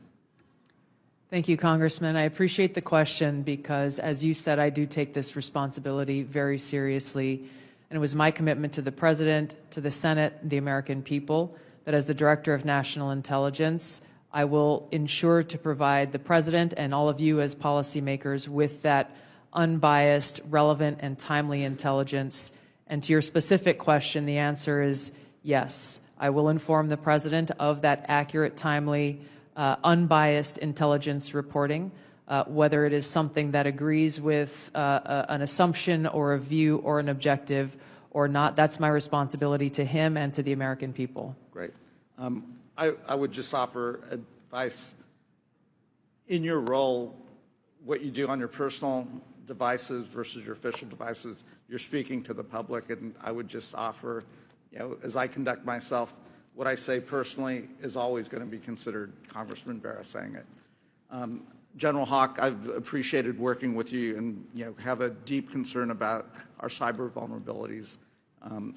Thank you, Congressman. I appreciate the question because, as you said, I do take this responsibility very seriously. And it was my commitment to the President, to the Senate, the American people, that as the Director of National Intelligence, I will ensure to provide the President and all of you as policymakers with that unbiased, relevant, and timely intelligence. And to your specific question, the answer is yes. I will inform the President of that accurate, timely, unbiased intelligence reporting, whether it is something that agrees with an assumption or a view or an objective or not. That's my responsibility to him and to the American people. Great. I would just offer advice. In your role, what you do on your personal devices versus your official devices, you're speaking to the public, and I would just offer, as I conduct myself, what I say personally is always going to be considered Congressman Barra saying it. General Hawk, I've appreciated working with you and have a deep concern about our cyber vulnerabilities.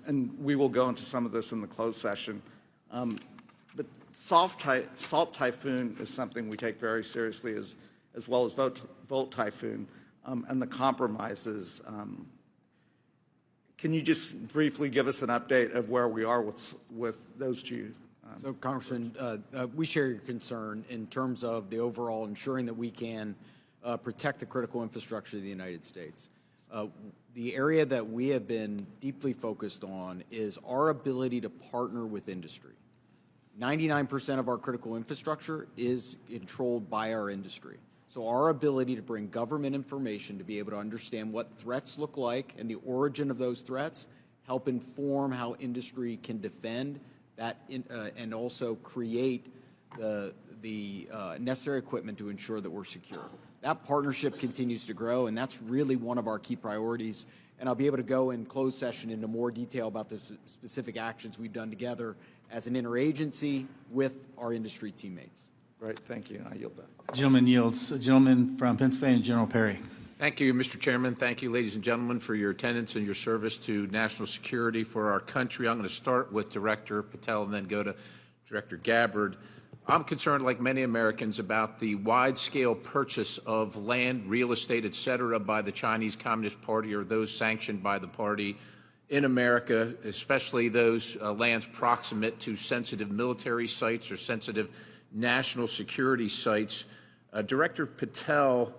And we will go into some of this in the closed session. But Salt Typhoon is something we take very seriously, as well as Volt Typhoon and the compromises. Can you just briefly give us an update of where we are with those two? So, Congressman, we share your concern in terms of the overall ensuring that we can protect the critical infrastructure of the United States. The area that we have been deeply focused on is our ability to partner with industry. 99% of our critical infrastructure is controlled by our industry. So our ability to bring government information to be able to understand what threats look like and the origin of those threats, help inform how industry can defend that and also create the necessary equipment to ensure that we're secure. That partnership continues to grow, and that's really one of our key priorities. And I'll be able to go in closed session into more detail about the specific actions we've done together as an interagency with our industry teammates. Right, thank you. I yield back. Gentleman yields. A gentleman from Pennsylvania, General Perry. Thank you, Mr. Chairman. Thank you, ladies and gentlemen, for your attendance and your service to national security for our country. I'm going to start with Director Patel and then go to Director Gabbard. I'm concerned, like many Americans, about the wide-scale purchase of land, real estate, et cetera, by the Chinese Communist Party or those sanctioned by the party in America, especially those lands proximate to sensitive military sites or sensitive national security sites. Director Patel,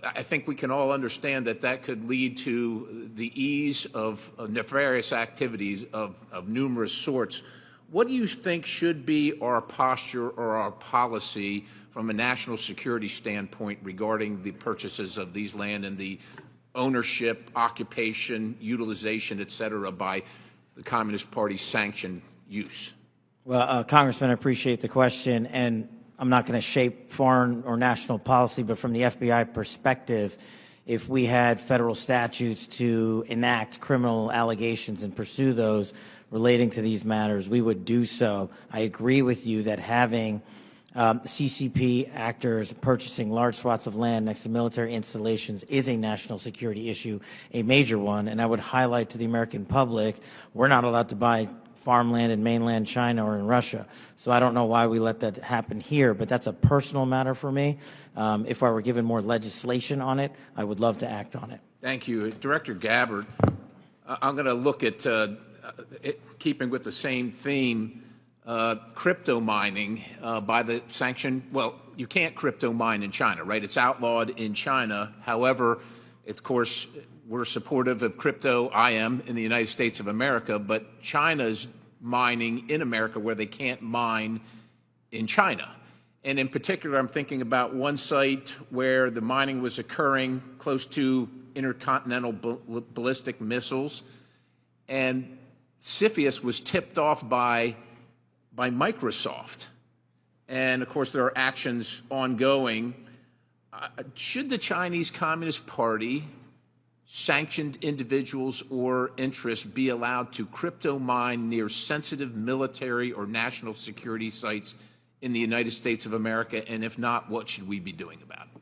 I think we can all understand that that could lead to the ease of nefarious activities of numerous sorts. What do you think should be our posture or our policy from a national security standpoint regarding the purchases of these land and the ownership, occupation, utilization, et cetera, by the Communist Party sanctioned use? Well, Congressman, I appreciate the question, and I'm not going to shape foreign or national policy, but from the FBI perspective, if we had federal statutes to enact criminal allegations and pursue those relating to these matters, we would do so. I agree with you that having CCP actors purchasing large swaths of land next to military installations is a national security issue, a major one, and I would highlight to the American public, we're not allowed to buy farmland in mainland China or in Russia. So I don't know why we let that happen here, but that's a personal matter for me. If I were given more legislation on it, I would love to act on it. Thank you. Director Gabbard, I'm going to look at, keeping with the same theme, crypto mining by the sanction. Well, you can't crypto mine in China, right? It's outlawed in China. However, of course, we're supportive of crypto. I am in the United States of America, but China's mining in America where they can't mine in China. And in particular, I'm thinking about one site where the mining was occurring close to intercontinental ballistic missiles, and CFIUS was tipped off by Microsoft. And of course, there are actions ongoing. Should the Chinese Communist Party, sanctioned individuals or interests, be allowed to crypto mine near sensitive military or national security sites in the United States of America? And if not, what should we be doing about it?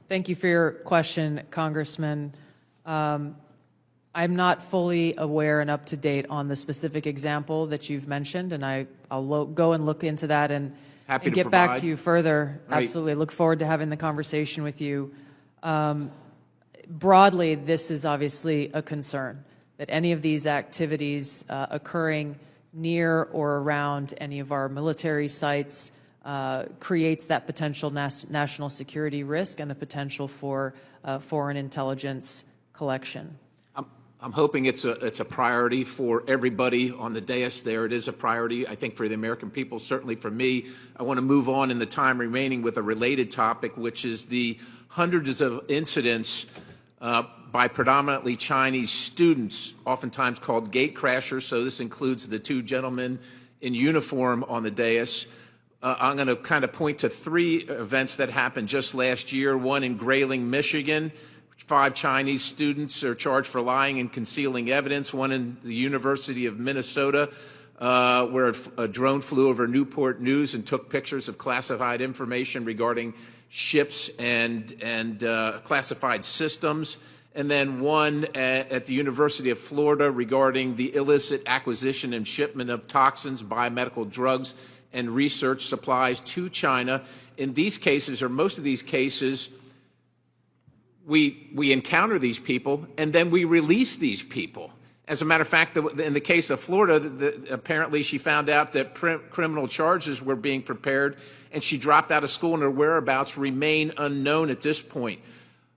Thank you for your question, Congressman. I'm not fully aware and up to date on the specific example that you've mentioned, and I'll go and look into that and get back to you further. Right. Absolutely. Look forward to having the conversation with you. Broadly, this is obviously a concern, that any of these activities occurring near or around any of our military sites creates that potential national security risk and the potential for foreign intelligence collection. I'm hoping it's a priority for everybody on the dais there. It is a priority, I think, for the American people, certainly for me. I want to move on in the time remaining with a related topic, which is the hundreds of incidents by predominantly Chinese students, oftentimes called gate crashers. So this includes the two gentlemen in uniform on the dais. I'm going to kind of point to three events that happened just last year. One in Grayling, Michigan. 5 Chinese students are charged for lying and concealing evidence. One in the University of Minnesota, where a drone flew over Newport News and took pictures of classified information regarding ships and classified systems. And then one at the University of Florida regarding the illicit acquisition and shipment of toxins, biomedical drugs, and research supplies to China. In these cases, or most of these cases, we encounter these people and then we release these people. As a matter of fact, in the case of Florida, apparently she found out that criminal charges were being prepared and she dropped out of school and her whereabouts remain unknown at this point.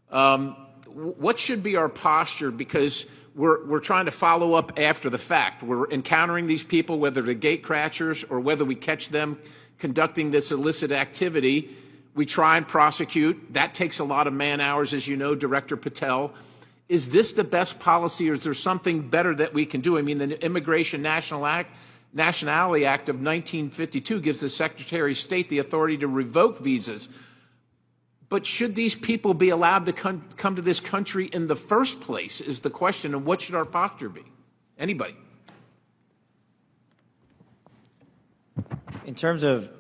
What should be our posture? Because we're trying to follow up after the fact. We're encountering these people, whether they're gate crashers or whether we catch them conducting this illicit activity. We try and prosecute. That takes a lot of man hours, as you know, Director Patel. Is this the best policy, or is there something better that we can do? I mean, the Immigration Nationality Act of 1952 gives the Secretary of State the authority to revoke visas. But should these people be allowed to come to this country in the first place is the question, and what should our posture be? Anybody? In terms of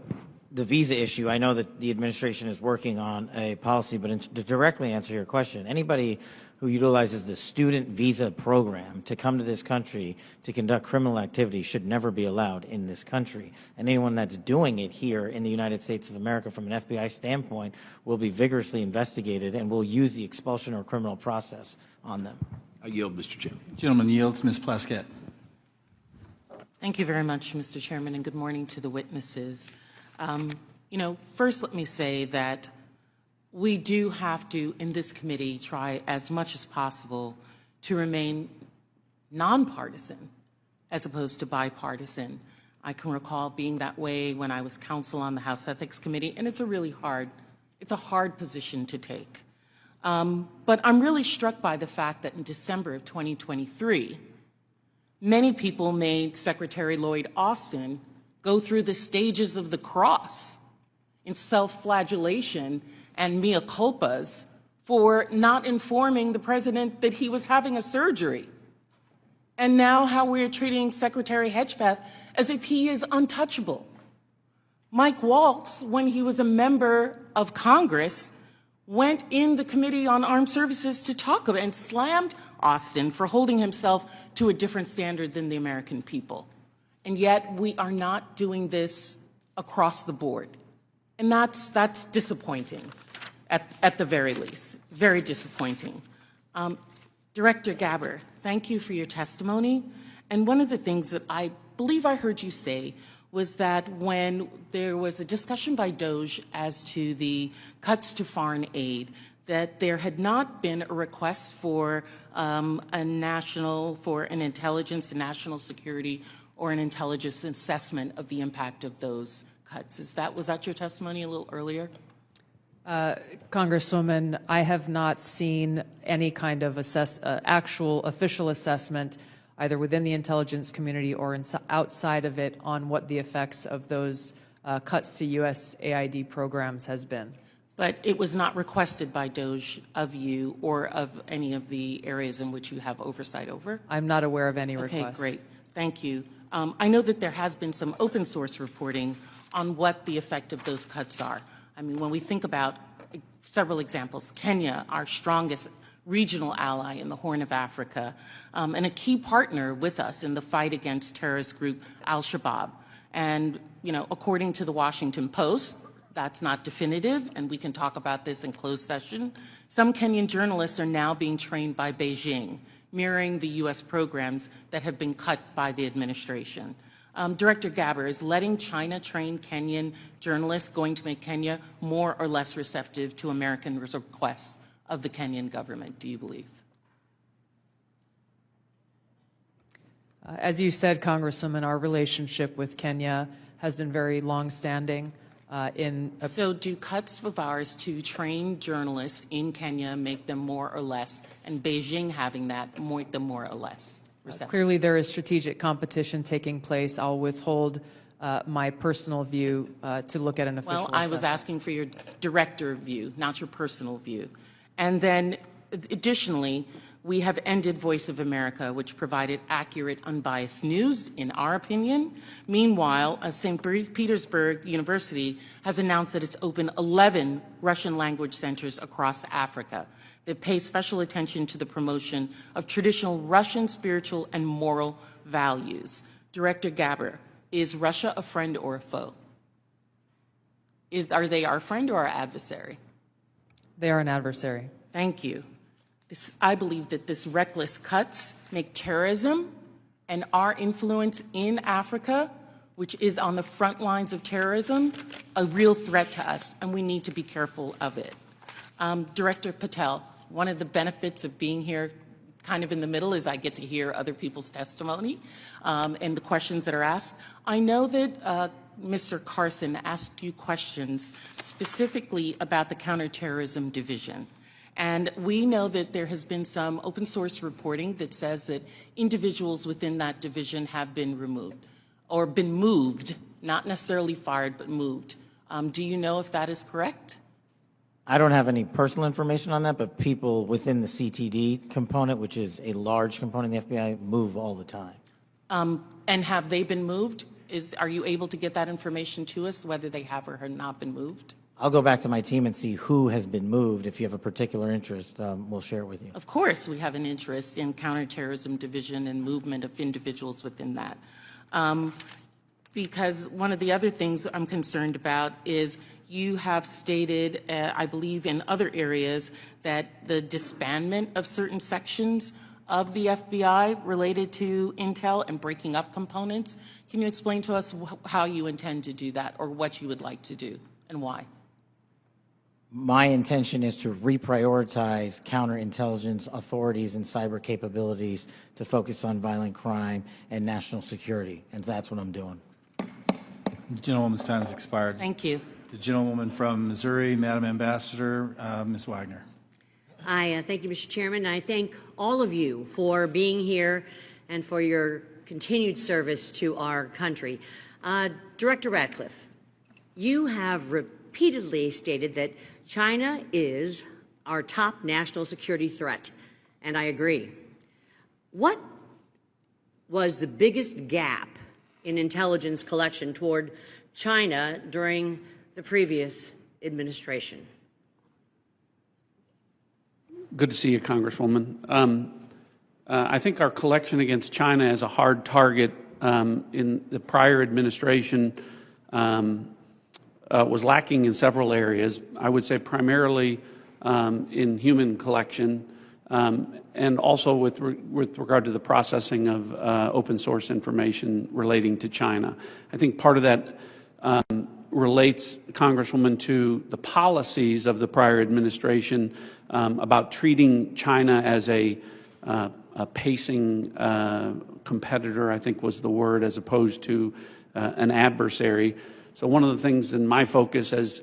the visa issue, I know that the administration is working on a policy, but to directly answer your question, anybody who utilizes the student visa program to come to this country to conduct criminal activity should never be allowed in this country. And anyone that's doing it here in the United States of America from an FBI standpoint will be vigorously investigated and will use the expulsion or criminal process on them. I yield, Mr. Chairman. Gentleman yields. Ms. Plaskett. Thank you very much, Mr. Chairman, and good morning to the witnesses. First let me say that we do have to, in this committee, try as much as possible to remain nonpartisan as opposed to bipartisan. I can recall being that way when I was counsel on the House Ethics Committee, and it's a hard position to take. But I'm really struck by the fact that in December of 2023, many people made Secretary Lloyd Austin go through the stages of the cross in self-flagellation and mea culpas for not informing the president that he was having a surgery. And now how we're treating Secretary Hedgepeth as if he is untouchable. Mike Waltz, when he was a member of Congress, went in the Committee on Armed Services to talk about and slammed Austin for holding himself to a different standard than the American people. And yet we are not doing this across the board. And that's disappointing, at the very least, very disappointing. Director Gabbard, thank you for your testimony. And one of the things that I believe I heard you say was that when there was a discussion by DOJ as to the cuts to foreign aid, that there had not been a request for an intelligence and national security or an intelligence assessment of the impact of those cuts. Was that your testimony a little earlier? Congresswoman, I have not seen any kind of actual official assessment either within the intelligence community or outside of it on what the effects of those cuts to USAID programs has been. But it was not requested by DOJ of you or of any of the areas in which you have oversight over? I'm not aware of any requests. Okay, great. Thank you. I know that there has been some open source reporting on what the effect of those cuts are. I mean, when we think about several examples, Kenya, our strongest regional ally in the Horn of Africa, and a key partner with us in the fight against terrorist group Al-Shabaab. And, according to the Washington Post, that's not definitive, and we can talk about this in closed session. Some Kenyan journalists are now being trained by Beijing, mirroring the U.S. programs that have been cut by the administration. Director Gabbard, is letting China train Kenyan journalists going to make Kenya more or less receptive to American requests of the Kenyan government, do you believe? As you said, Congresswoman, our relationship with Kenya has been very long-standing. So do cuts of ours to train journalists in Kenya make them more or less, and Beijing having that make them more or less receptive? Clearly there is strategic competition taking place. I'll withhold my personal view to look at an official assessment. Well, I was asking for your director view, not your personal view. And then, additionally, we have ended Voice of America, which provided accurate, unbiased news, in our opinion. Meanwhile, St. Petersburg University has announced that it's opened 11 Russian language centers across Africa that pay special attention to the promotion of traditional Russian spiritual and moral values. Director Gabbard, is Russia a friend or a foe? Are they our friend or our adversary? They are an adversary. Thank you. I believe that this reckless cuts make terrorism and our influence in Africa, which is on the front lines of terrorism, a real threat to us, and we need to be careful of it. Director Patel, one of the benefits of being here kind of in the middle is I get to hear other people's testimony and the questions that are asked. I know that Mr. Carson asked you questions specifically about the Counterterrorism Division. And we know that there has been some open source reporting that says that individuals within that division have been removed or been moved, not necessarily fired, but moved. Do you know if that is correct? I don't have any personal information on that, but people within the CTD component, which is a large component of the FBI, move all the time. And have they been moved? Are you able to get that information to us, whether they have or have not been moved? I'll go back to my team and see who has been moved. If you have a particular interest, we'll share it with you. Of course, we have an interest in counterterrorism division and movement of individuals within that. Because one of the other things I'm concerned about is you have stated, I believe in other areas, that the disbandment of certain sections of the FBI related to intel and breaking up components. Can you explain to us how you intend to do that, or what you would like to do and why? My intention is to reprioritize counterintelligence authorities and cyber capabilities to focus on violent crime and national security, and that's what I'm doing. The gentlewoman's time has expired. Thank you. The gentlewoman from Missouri, Madam Ambassador, Ms. Wagner. I thank you, Mr. Chairman, and I thank all of you for being here and for your continued service to our country. Director Ratcliffe, you have repeatedly stated that China is our top national security threat, and I agree. What was the biggest gap in intelligence collection toward China during the previous administration? Good to see you, Congresswoman. I think our collection against China as a hard target in the prior administration was lacking in several areas. I would say primarily in human collection and also with regard to the processing of open source information relating to China. I think part of that relates, Congresswoman, to the policies of the prior administration about treating China as a pacing competitor, I think was the word, as opposed to an adversary. So one of the things in my focus as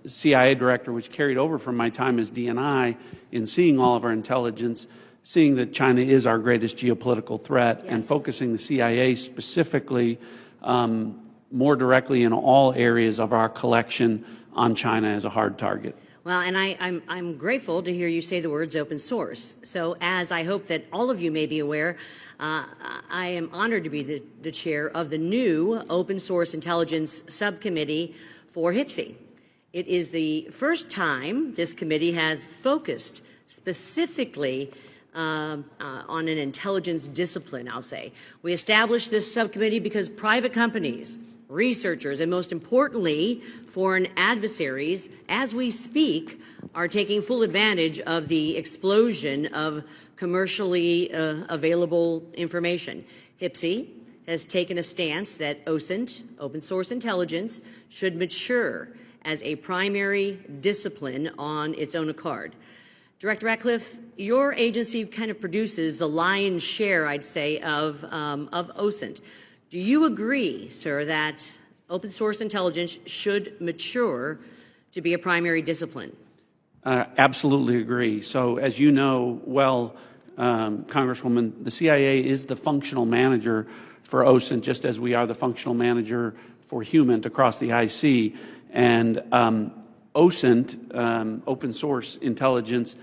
CIA director, which carried over from my time as DNI, in seeing all of our intelligence, seeing that China is our greatest geopolitical threat, and focusing the CIA specifically more directly in all areas of our collection on China as a hard target. Well, and I'm grateful to hear you say the words open source. So as I hope that all of you may be aware, I am honored to be the chair of the new Open Source Intelligence Subcommittee for HPSI. It is the first time this committee has focused specifically on an intelligence discipline, I'll say. We established this subcommittee because private companies, researchers, and most importantly, foreign adversaries, as we speak, are taking full advantage of the explosion of commercially available information. HPSI has taken a stance that OSINT, open source intelligence, should mature as a primary discipline on its own accord. Director Ratcliffe, your agency kind of produces the lion's share, I'd say, of OSINT. Do you agree, sir, that open source intelligence should mature to be a primary discipline? Absolutely agree. So as you know well, Congresswoman, the CIA is the functional manager for OSINT, just as we are the functional manager for HUMINT across the IC. And OSINT, open source intelligence,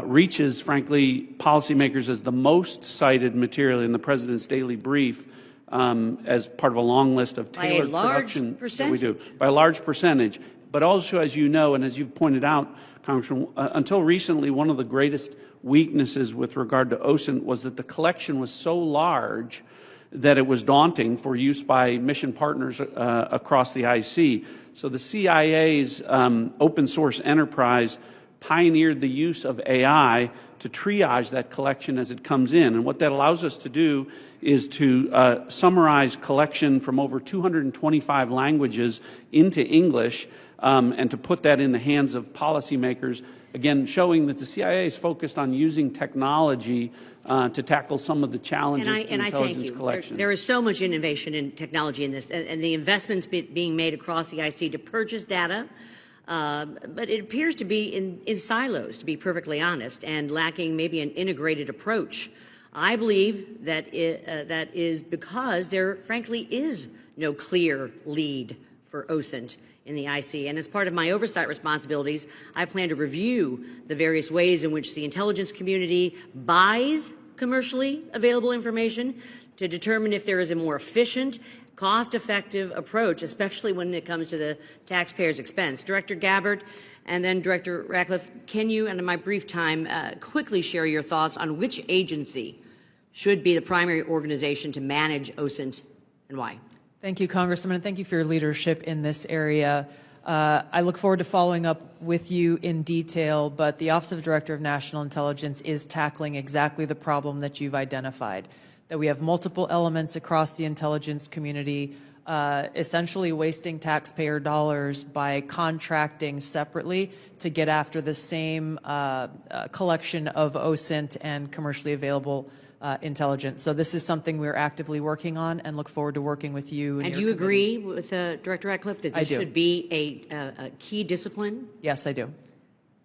reaches, frankly, policymakers as the most cited material in the President's daily brief as part of a long list of tailored production that we do. By a large percentage. But also, as you know, and as you've pointed out, Congressman, until recently, one of the greatest weaknesses with regard to OSINT was that the collection was so large that it was daunting for use by mission partners across the IC. So the CIA's open source enterprise pioneered the use of AI to triage that collection as it comes in. And what that allows us to do is to summarize collection from over 225 languages into English and to put that in the hands of policymakers, again, showing that the CIA is focused on using technology to tackle some of the challenges to intelligence collection. There is so much innovation in technology in this, and the investments being made across the IC to purchase data, but it appears to be in silos, to be perfectly honest, and lacking maybe an integrated approach. I believe that that is because there, frankly, is no clear lead for OSINT in the IC. And as part of my oversight responsibilities, I plan to review the various ways in which the intelligence community buys commercially available information, to determine if there is a more efficient, cost-effective approach, especially when it comes to the taxpayer's expense. Director Gabbard and then Director Ratcliffe, can you, and in my brief time, quickly share your thoughts on which agency should be the primary organization to manage OSINT and why? Thank you, Congressman, and thank you for your leadership in this area. I look forward to following up with you in detail, but the Office of Director of National Intelligence is tackling exactly the problem that you've identified, that we have multiple elements across the intelligence community essentially wasting taxpayer dollars by contracting separately to get after the same collection of OSINT and commercially available intelligence. So this is something we're actively working on and look forward to working with you. And do you agree with Director Ratcliffe that this should be a key discipline? Yes, I do.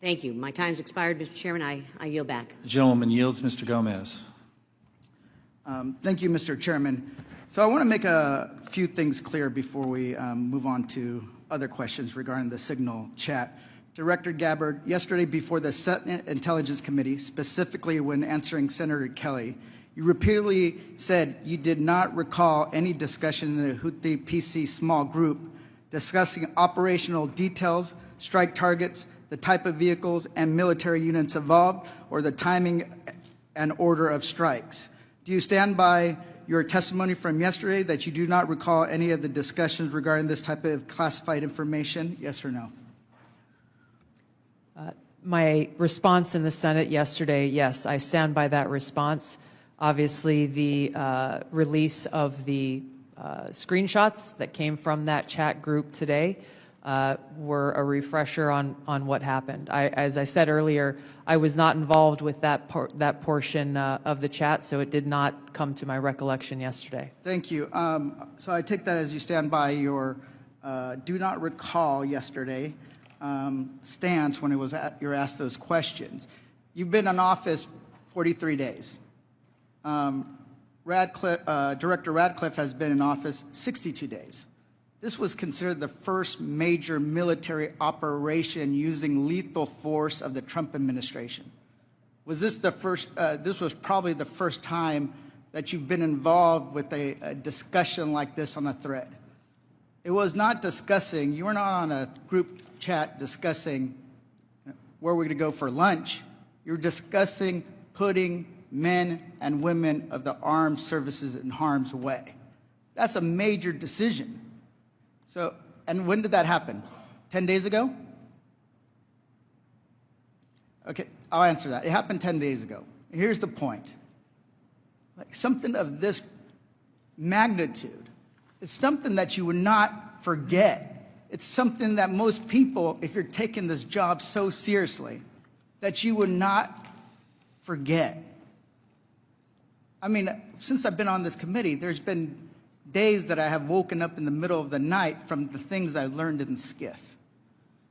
Thank you. My time's expired, Mr. Chairman. I yield back. The gentleman yields. Mr. Gomez. Thank you, Mr. Chairman. So I want to make a few things clear before we move on to other questions regarding the Signal chat. Director Gabbard, yesterday before the Senate Intelligence Committee, specifically when answering Senator Kelly, you repeatedly said you did not recall any discussion in the Houthi PC small group discussing operational details, strike targets, the type of vehicles and military units involved, or the timing and order of strikes. Do you stand by your testimony from yesterday that you do not recall any of the discussions regarding this type of classified information? Yes or no? My response in the Senate yesterday, yes, I stand by that response. Obviously, the release of the screenshots that came from that chat group today were a refresher on what happened. As I said earlier, I was not involved with that portion of the chat, so it did not come to my recollection yesterday. Thank you. So I take that as you stand by your do not recall yesterday stance when it was you're asked those questions. You've been in office 43 days. Director Ratcliffe has been in office 62 days. This was considered the first major military operation using lethal force of the Trump administration. Was this the first? This was probably the first time that you've been involved with a discussion like this on a thread. It was not discussing. You were not on a group chat discussing where we're going to go for lunch. You're discussing putting men and women of the armed services in harm's way. That's a major decision. So, and when did that happen? 10 days ago? Okay, I'll answer that. It happened 10 days ago. Here's the point. Like something of this magnitude, it's something that you would not forget. It's something that most people, if you're taking this job so seriously, that you would not forget. I mean, since I've been on this committee, there's been days that I have woken up in the middle of the night from the things I learned in SCIF.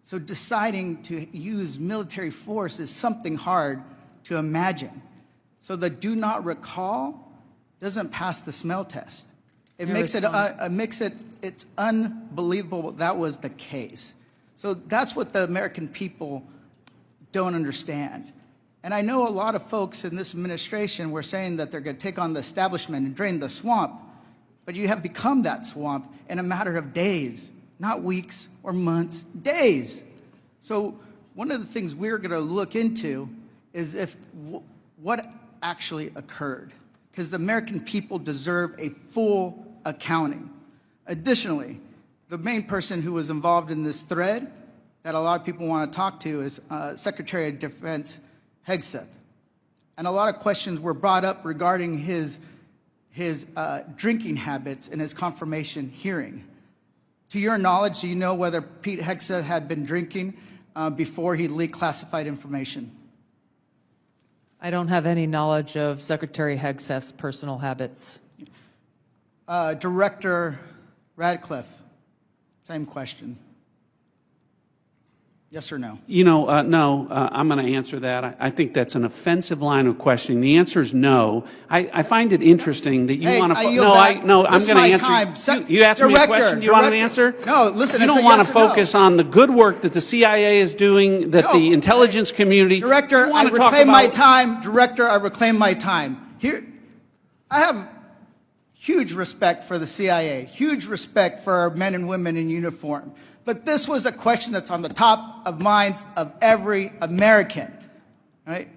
So deciding to use military force is something hard to imagine. So the do not recall doesn't pass the smell test. It makes it, it's unbelievable that was the case. So that's what the American people don't understand. And I know a lot of folks in this administration were saying that they're going to take on the establishment and drain the swamp, but you have become that swamp in a matter of days, not weeks or months, days. So one of the things we're going to look into is what actually occurred, because the American people deserve a full accounting. Additionally, the main person who was involved in this thread that a lot of people want to talk to is Secretary of Defense Hegseth. And a lot of questions were brought up regarding his drinking habits in his confirmation hearing. To your knowledge, do you know whether Pete Hegseth had been drinking before he leaked classified information? I don't have any knowledge of Secretary Hegseth's personal habits. Director Ratcliffe, same question. Yes or no? You know, no, I'm going to answer that. I think that's an offensive line of questioning. The answer is no. I find it interesting that you want to. I'm going to answer. You asked me a question. You want an answer? No, listen. You don't want to focus on the good work that the CIA is doing, that the intelligence community. Director, I reclaim my time. Director, I reclaim my time. Here, I have huge respect for the CIA, huge respect for our men and women in uniform. But this was a question that's on the top of minds of every American, right?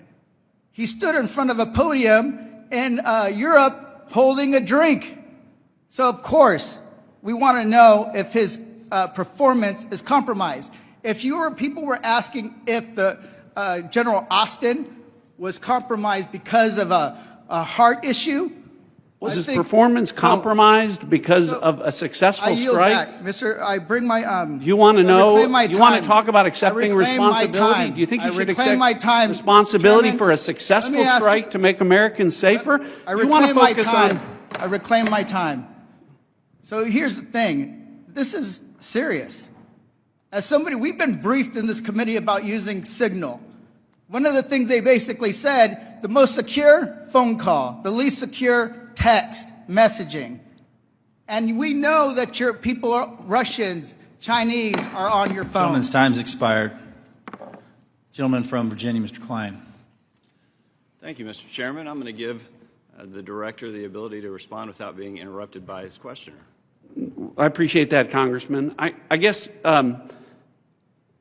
He stood in front of a podium in Europe holding a drink. So of course, we want to know if his performance is compromised. If people were asking if the General Austin was compromised because of a heart issue. Was his performance compromised because of a successful I yield strike? back. Mr. I bring my You want to know? reclaim my You want to time. talk about I accepting reclaim my responsibility? time. Do you think you I should reclaim my accept time, responsibility Chairman. for a Let successful me ask strike you- to make Americans safer? I You want to reclaim my focus time. on. I reclaim my time. So here's the thing. This is serious. As somebody, we've been briefed in this committee about using Signal. One of the things they basically said, the most secure phone call, the least secure text messaging. And we know that your people, Russians, Chinese, are on your phone. Gentleman's time's expired. Gentleman from Virginia, Mr. Klein. Thank you, Mr. Chairman. I'm going to give the director the ability to respond without being interrupted by his questioner. I appreciate that, Congressman. I guess,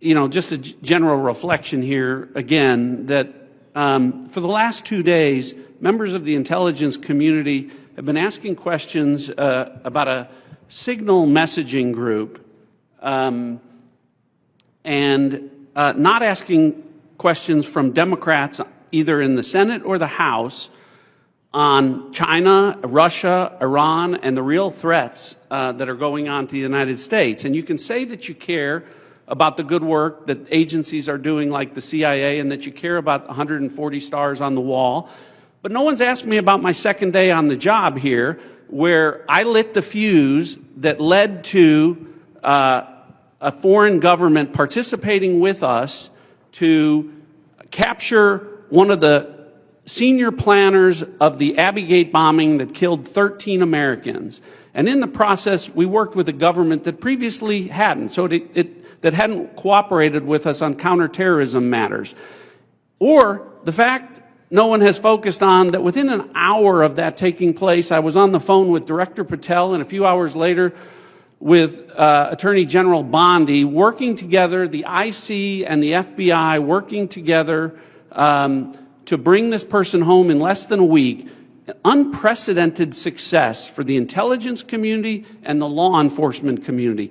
just a general reflection here, again, that for the last 2 days, members of the intelligence community have been asking questions about a Signal messaging group and not asking questions from Democrats either in the Senate or the House on China, Russia, Iran, and the real threats that are going on to the United States. And you can say that you care about the good work that agencies are doing like the CIA and that you care about 140 stars on the wall. But no one's asked me about my second day on the job here, where I lit the fuse that led to a foreign government participating with us to capture one of the senior planners of the Abbey bombing that killed 13 Americans. And in the process, we worked with a government that previously hadn't, that hadn't cooperated with us on counterterrorism matters. Or the fact no one has focused on that within an hour of that taking place, I was on the phone with Director Patel and a few hours later with Attorney General Bondi, working together, the IC and the FBI working together to bring this person home in less than a week. Unprecedented success for the intelligence community and the law enforcement community.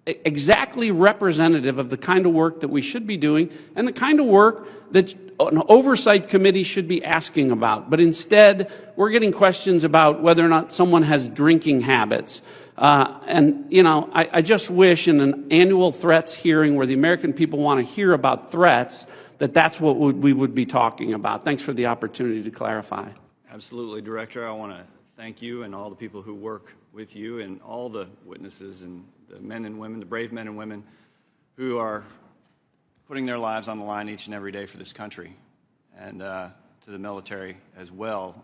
Exactly representative of the kind of work that we should be doing and the kind of work that an oversight committee should be asking about. But instead, we're getting questions about whether or not someone has drinking habits. I just wish in an annual threats hearing where the American people want to hear about threats, that's what we would be talking about. Thanks for the opportunity to clarify. Absolutely, Director. I want to thank you and all the people who work with you and all the witnesses and the men and women, the brave men and women who are putting their lives on the line each and every day for this country. And to the military as well,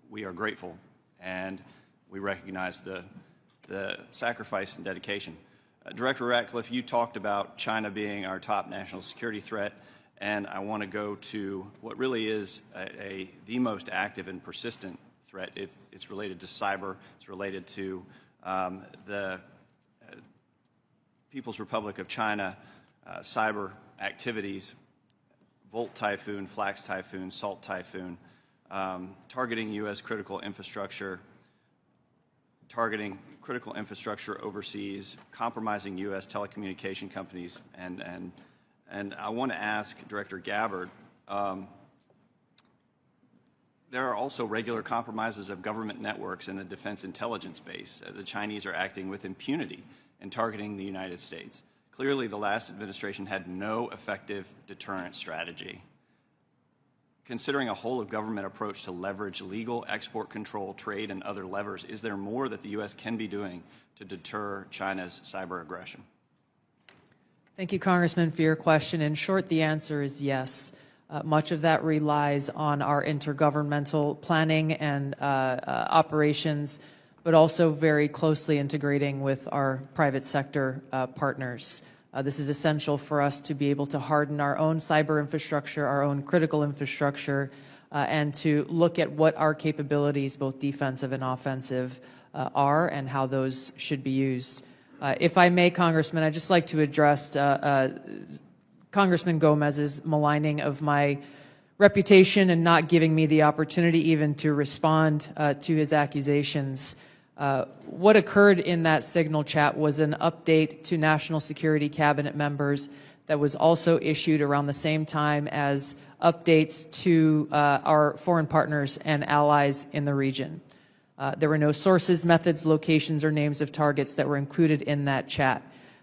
we are grateful and we recognize the sacrifice and dedication. Director Ratcliffe, you talked about China being our top national security threat, and I want to go to what really is the most active and persistent threat. It's related to cyber. It's related to the People's Republic of China cyber activities, Volt Typhoon, Flax Typhoon, Salt Typhoon, targeting U.S. critical infrastructure, targeting critical infrastructure overseas, compromising U.S. telecommunication companies, and I want to ask Director Gabbard, there are also regular compromises of government networks in the defense intelligence base. The Chinese are acting with impunity and targeting the United States. Clearly, the last administration had no effective deterrent strategy. Considering a whole-of-government approach to leverage legal export control, trade, and other levers, is there more that the U.S. can be doing to deter China's cyber aggression? Thank you, Congressman, for your question. In short, the answer is yes. Much of that relies on our intergovernmental planning and operations, but also very closely integrating with our private sector partners. This is essential for us to be able to harden our own cyber infrastructure, our own critical infrastructure, and to look at what our capabilities, both defensive and offensive, are and how those should be used. If I may, Congressman, I'd just like to address Congressman Gomez's maligning of my reputation and not giving me the opportunity even to respond to his accusations. What occurred in that Signal chat was an update to national security cabinet members that was also issued around the same time as updates to our foreign partners and allies in the region. There were no sources, methods, locations, or names of targets that were included in that chat.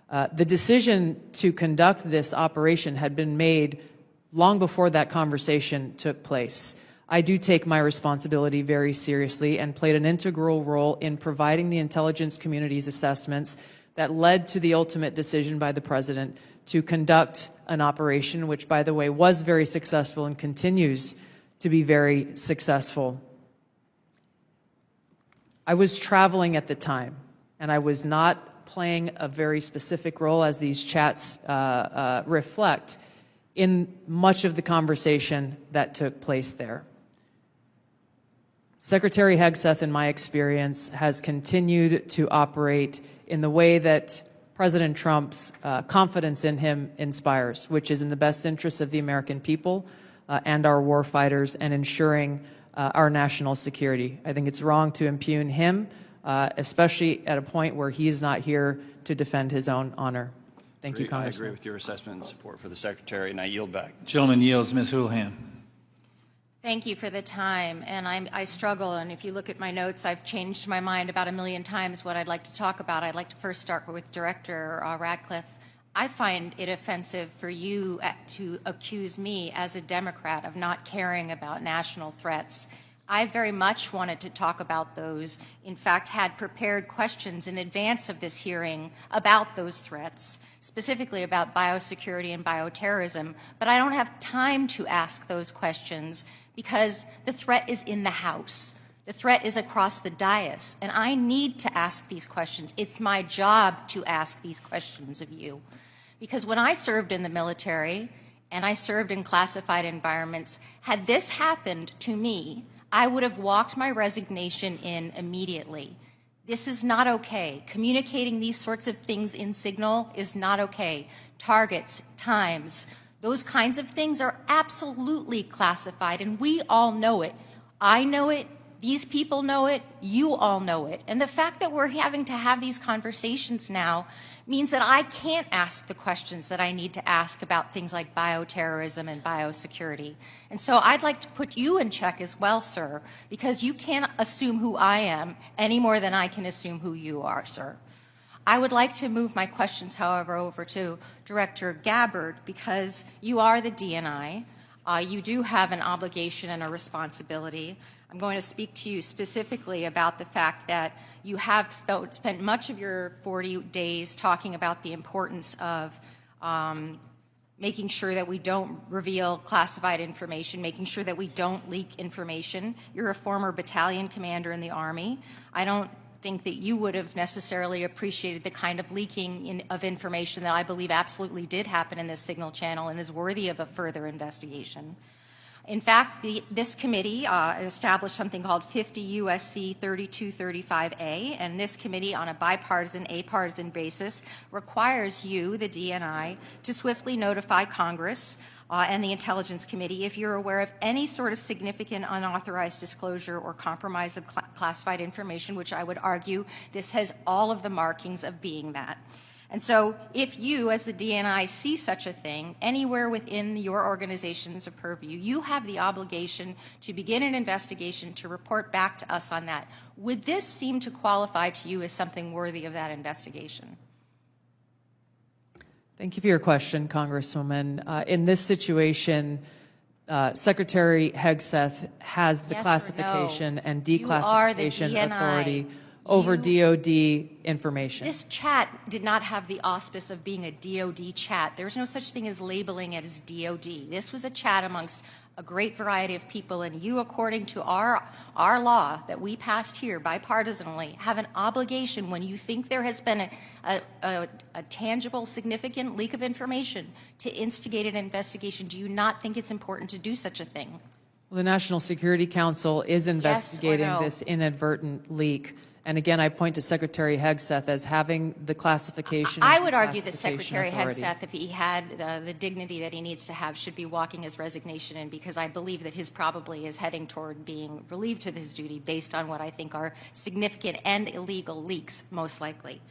The decision to conduct this operation had been made long before that conversation took place. I do take my responsibility very seriously and played an integral role in providing the intelligence community's assessments that led to the ultimate decision by the President to conduct an operation, which, by the way, was very successful and continues to be very successful. I was traveling at the time, and I was not playing a very specific role, as these chats reflect, in much of the conversation that took place there. Secretary Hegseth, in my experience, has continued to operate in the way that President Trump's confidence in him inspires, which is in the best interests of the American people and our war fighters and ensuring our national security. I think it's wrong to impugn him, especially at a point where he is not here to defend his own honor. Thank you, Congressman. I agree with your assessment and support for the Secretary, and I yield back. Gentleman yields. Ms. Houlihan. Thank you for the time, and I struggle, and if you look at my notes, I've changed my mind about 1,000,000 times what I'd like to talk about. I'd like to first start with Director Radcliffe. I find it offensive for you to accuse me as a Democrat of not caring about national threats. I very much wanted to talk about those, in fact, had prepared questions in advance of this hearing about those threats, specifically about biosecurity and bioterrorism, but I don't have time to ask those questions because the threat is in the House. The threat is across the dais, and I need to ask these questions. It's my job to ask these questions of you. Because when I served in the military and I served in classified environments, had this happened to me, I would have walked my resignation in immediately. This is not okay. Communicating these sorts of things in Signal is not okay. Targets, times, those kinds of things are absolutely classified, and we all know it. I know it. These people know it. You all know it. And the fact that we're having to have these conversations now means that I can't ask the questions that I need to ask about things like bioterrorism and biosecurity. And so I'd like to put you in check as well, sir, because you can't assume who I am any more than I can assume who you are, sir. I would like to move my questions, however, over to Director Gabbard, because you are the DNI. You do have an obligation and a responsibility. I'm going to speak to you specifically about the fact that you have spent much of your 40 days talking about the importance of making sure that we don't reveal classified information, making sure that we don't leak information. You're a former battalion commander in the Army. I don't think that you would have necessarily appreciated the kind of leaking of information that I believe absolutely did happen in this Signal channel and is worthy of a further investigation. In fact, this committee established something called 50 U.S.C. 3235A, and this committee, on a bipartisan, apartisan basis, requires you, the DNI, to swiftly notify Congress and the Intelligence Committee if you're aware of any sort of significant unauthorized disclosure or compromise of classified information, which I would argue this has all of the markings of being that. And so if you, as the DNI, see such a thing anywhere within your organization's purview, you have the obligation to begin an investigation to report back to us on that. Would this seem to qualify to you as something worthy of that investigation? Thank you for your question, Congresswoman. In this situation, Secretary Hegseth has the Yes classification or no? and You are the declassification DNI. authority over DOD information. This chat did not have the auspice of being a DOD chat. There's no such thing as labeling it as DOD. This was a chat amongst a great variety of people, and you, according to our law that we passed here bipartisanly, have an obligation when you think there has been a tangible, significant leak of information to instigate an investigation. Do you not think it's important to do such a thing? Well, the National Security Council is investigating no? this inadvertent leak. And again, I point to Secretary Hegseth as having the classification. I and would argue that declassification Secretary authority. Hegseth, if he had the dignity that he needs to have, should be walking his resignation in, because I believe that his probably is heading toward being relieved of his duty based on what I think are significant and illegal leaks, most likely.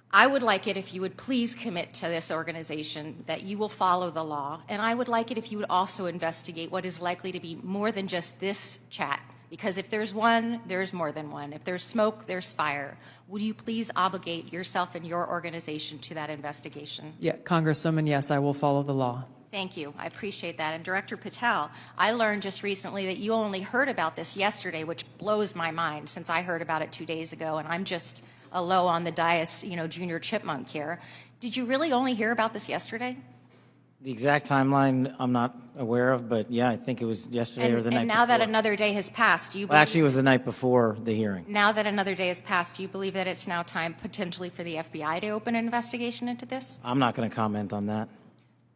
I would like it if you would please commit to this organization that you will follow the law, and I would like it if you would also investigate what is likely to be more than just this chat, because if there's one, there's more than one. If there's smoke, there's fire. Would you please obligate yourself and your organization to that investigation? Yeah, Congresswoman, yes, I will follow the law. Thank you. I appreciate that. And Director Patel, I learned just recently that you only heard about this yesterday, which blows my mind since I heard about it 2 days ago, and I'm just a low on the dais, junior chipmunk here. Did you really only hear about this yesterday? The exact timeline I'm not aware of, but yeah, I think it was yesterday or the night And now before. that another day has passed, do you Well, believe, actually, it was the night before the hearing. now that another day has passed, do you believe that it's now time potentially for the FBI to open an investigation into this? I'm not going to comment on that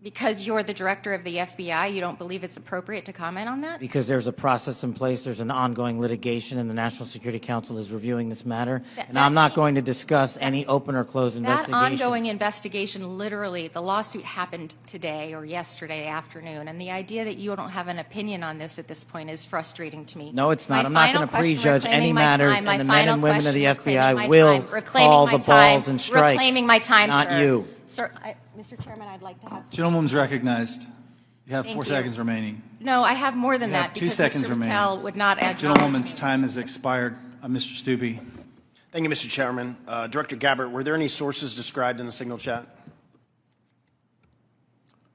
Because you're the director of the FBI, you don't believe it's appropriate to comment on that? because there's a process in place. There's an ongoing litigation, and the National Security Council is reviewing this matter. And I'm not going to discuss any open or closed That investigations. ongoing investigation, literally, the lawsuit happened today or yesterday afternoon, and the idea that you don't have an opinion on this at this point is frustrating to me. No, it's not. My I'm not final going to question, prejudge any reclaiming my matters, time, my and the men final and women of the question, reclaiming FBI my will time, reclaiming call my the time, balls and strikes. Reclaiming my time, not sir. you. Sir, Mr. Chairman, I'd like to have... Gentlewoman's recognized. You have Thank 4 you. seconds remaining. No, I have more than You have that 2 because seconds Mr. remaining. Patel would not acknowledge Gentlewoman's time has expired. Mr. Stubbe. Thank you, Mr. Chairman. Director Gabbard, were there any sources described in the signal chat?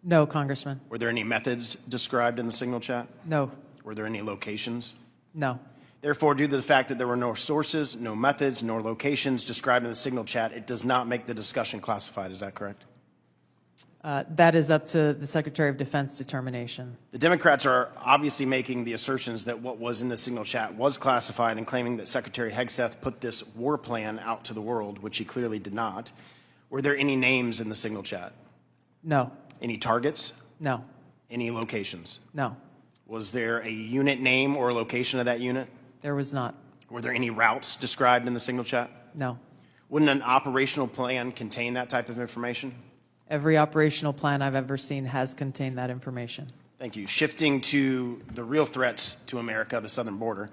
No, Congressman. Were there any methods described in the signal chat? No. Were there any locations? No. Therefore, due to the fact that there were no sources, no methods, nor locations described in the signal chat, it does not make the discussion classified. Is that correct? That is up to the Secretary of Defense determination. The Democrats are obviously making the assertions that what was in the signal chat was classified and claiming that Secretary Hegseth put this war plan out to the world, which he clearly did not. Were there any names in the signal chat? No. Any targets? No. Any locations? No. Was there a unit name or a location of that unit? There was not. Were there any routes described in the signal chat? No. Wouldn't an operational plan contain that type of information? Every operational plan I've ever seen has contained that information. Thank you. Shifting to the real threats to America, the southern border.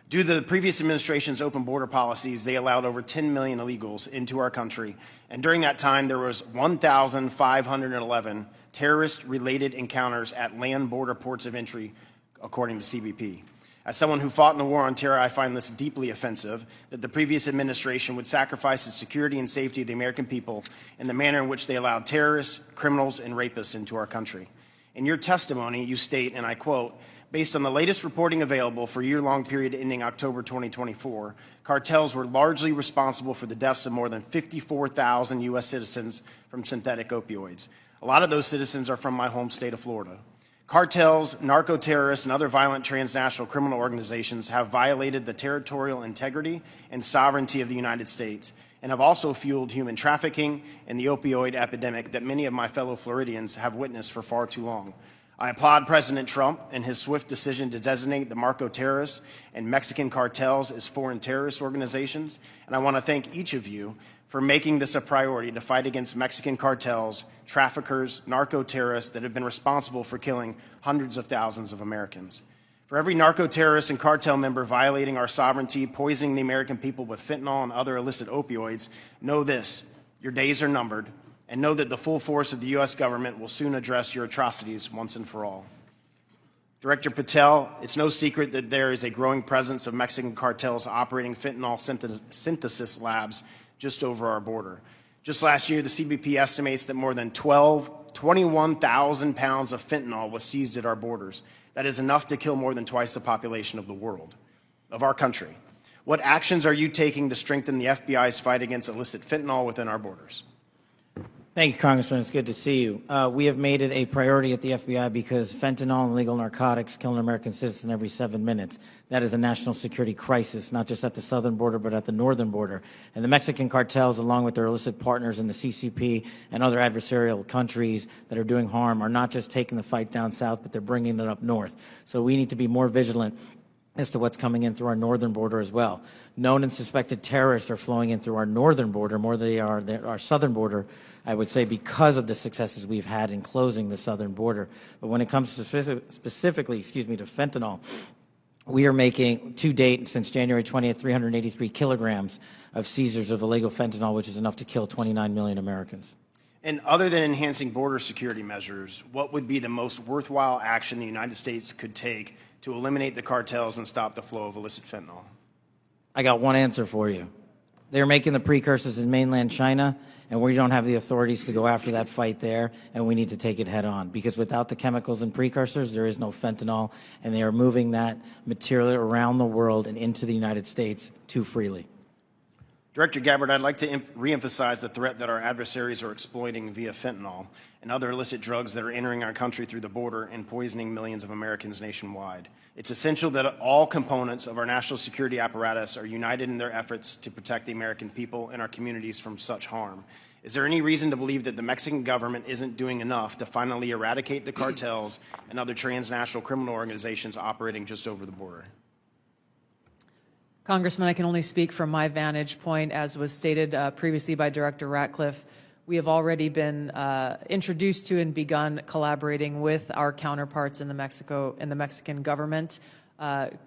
Due to the previous administration's open border policies, they allowed over 10 million illegals into our country. And during that time, there was 1,511 terrorist-related encounters at land border ports of entry, according to CBP. As someone who fought in the war on terror, I find this deeply offensive that the previous administration would sacrifice the security and safety of the American people in the manner in which they allowed terrorists, criminals, and rapists into our country. In your testimony, you state, and I quote, based on the latest reporting available for a year-long period ending October 2024, cartels were largely responsible for the deaths of more than 54,000 U.S. citizens from synthetic opioids. A lot of those citizens are from my home state of Florida. Cartels, narco-terrorists, and other violent transnational criminal organizations have violated the territorial integrity and sovereignty of the United States and have also fueled human trafficking and the opioid epidemic that many of my fellow Floridians have witnessed for far too long. I applaud President Trump and his swift decision to designate the narco-terrorists and Mexican cartels as foreign terrorist organizations, and I want to thank each of you for making this a priority to fight against Mexican cartels, traffickers, narco-terrorists that have been responsible for killing hundreds of thousands of Americans. For every narco-terrorist and cartel member violating our sovereignty, poisoning the American people with fentanyl and other illicit opioids, know this, your days are numbered, and know that the full force of the U.S. government will soon address your atrocities once and for all. Director Patel, it's no secret that there is a growing presence of Mexican cartels operating fentanyl synthesis labs just over our border. Just last year, the CBP estimates that more than 21,000 pounds of fentanyl was seized at our borders. That is enough to kill more than twice the population of the world, of our country. What actions are you taking to strengthen the FBI's fight against illicit fentanyl within our borders? Thank you, Congressman. It's good to see you. We have made it a priority at the FBI because fentanyl and illegal narcotics kill an American citizen every 7 minutes. That is a national security crisis, not just at the southern border, but at the northern border. And the Mexican cartels, along with their illicit partners in the CCP and other adversarial countries that are doing harm, are not just taking the fight down south, but they're bringing it up north. So we need to be more vigilant as to what's coming in through our northern border as well. Known and suspected terrorists are flowing in through our northern border more than they are our southern border, I would say, because of the successes we've had in closing the southern border. But when it comes to specifically to fentanyl, we are making, to date, since January 20th, 383 kilograms of seizures of illegal fentanyl, which is enough to kill 29 million Americans. And other than enhancing border security measures, what would be the most worthwhile action the United States could take to eliminate the cartels and stop the flow of illicit fentanyl? I got one answer for you. They're making the precursors in mainland China, and we don't have the authorities to go after that fight there, and we need to take it head on. Because without the chemicals and precursors, there is no fentanyl, and they are moving that material around the world and into the United States too freely. Director Gabbard, I'd like to reemphasize the threat that our adversaries are exploiting via fentanyl and other illicit drugs that are entering our country through the border and poisoning millions of Americans nationwide. It's essential that all components of our national security apparatus are united in their efforts to protect the American people and our communities from such harm. Is there any reason to believe that the Mexican government isn't doing enough to finally eradicate the cartels and other transnational criminal organizations operating just over the border? Congressman, I can only speak from my vantage point. As was stated previously by Director Ratcliffe, we have already been introduced to and begun collaborating with our counterparts in the Mexican government.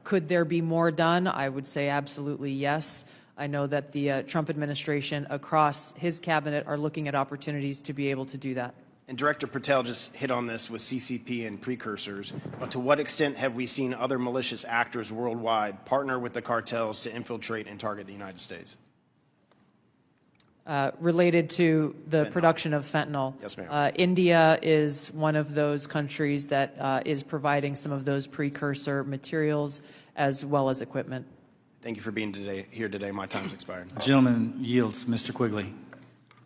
Could there be more done? I would say absolutely yes. I know that the Trump administration across his cabinet are looking at opportunities to be able to do that. And Director Patel just hit on this with CCP and precursors, but to what extent have we seen other malicious actors worldwide partner with the cartels to infiltrate and target the United States? Related to the production of fentanyl. Yes, ma'am. India is one of those countries that is providing some of those precursor materials as well as equipment. Thank you for being here today. My time's expired. The gentleman yields. Mr. Quigley.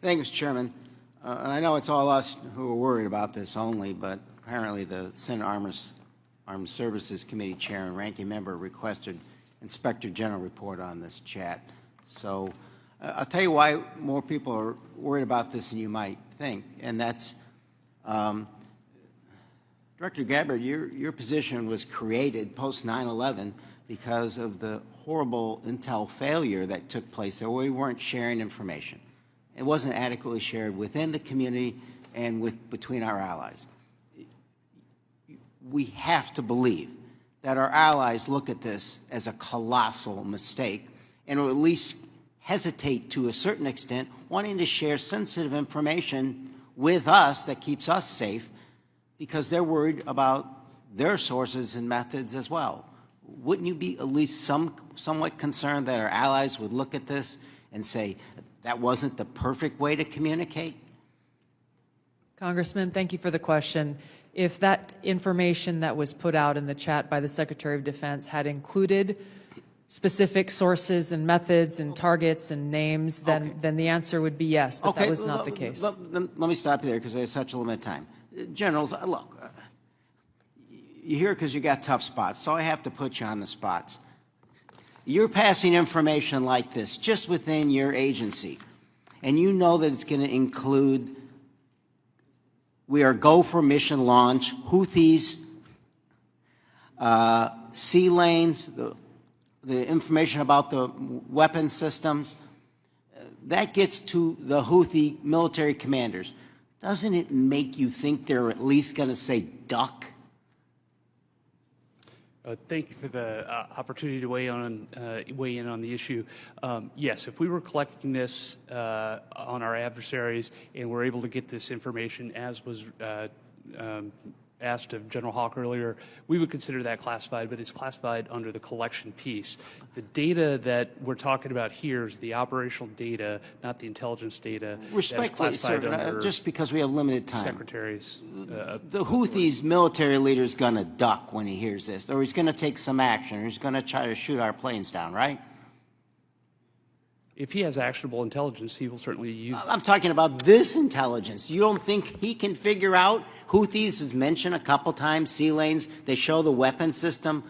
Thank you, Mr. Chairman. And I know it's all us who are worried about this only, but apparently the Senate Armed Services Committee Chair and Ranking Member requested Inspector General report on this chat. So I'll tell you why more people are worried about this than you might think, and that's Director Gabbard, your position was created post 9/11 because of the horrible intel failure that took place there where we weren't sharing information. It wasn't adequately shared within the community and between our allies. We have to believe that our allies look at this as a colossal mistake and will at least hesitate to a certain extent, wanting to share sensitive information with us that keeps us safe because they're worried about their sources and methods as well. Wouldn't you be at least somewhat concerned that our allies would look at this and say, that wasn't the perfect way to communicate? Congressman, thank you for the question. If that information that was put out in the chat by the Secretary of Defense had included specific sources and methods and targets and names, then the answer would be yes, but that was not the case. Let me stop you there because there's such a limited time. Generals, look, you're here because you got tough spots, so I have to put you on the spots. You're passing information like this just within your agency, and you know that it's going to include, we are go for mission launch, Houthis, sea lanes, the information about the weapon systems. That gets to the Houthi military commanders. Doesn't it make you think they're at least going to say duck? Thank you for the opportunity to weigh in on the issue. Yes, if we were collecting this on our adversaries and we're able to get this information as was asked of General Hawk earlier, we would consider that classified, but it's classified under the collection piece. The data that we're talking about here is the operational data, not the intelligence data. Respectfully, sir, just because we have limited time. Secretaries. The Houthis military leader is going to duck when he hears this, or he's going to take some action, or he's going to try to shoot our planes down, right? If he has actionable intelligence, he will certainly use I'm talking about this intelligence. You don't think he can figure out? Houthis is mentioned a couple times, sea lanes. They show the weapon system.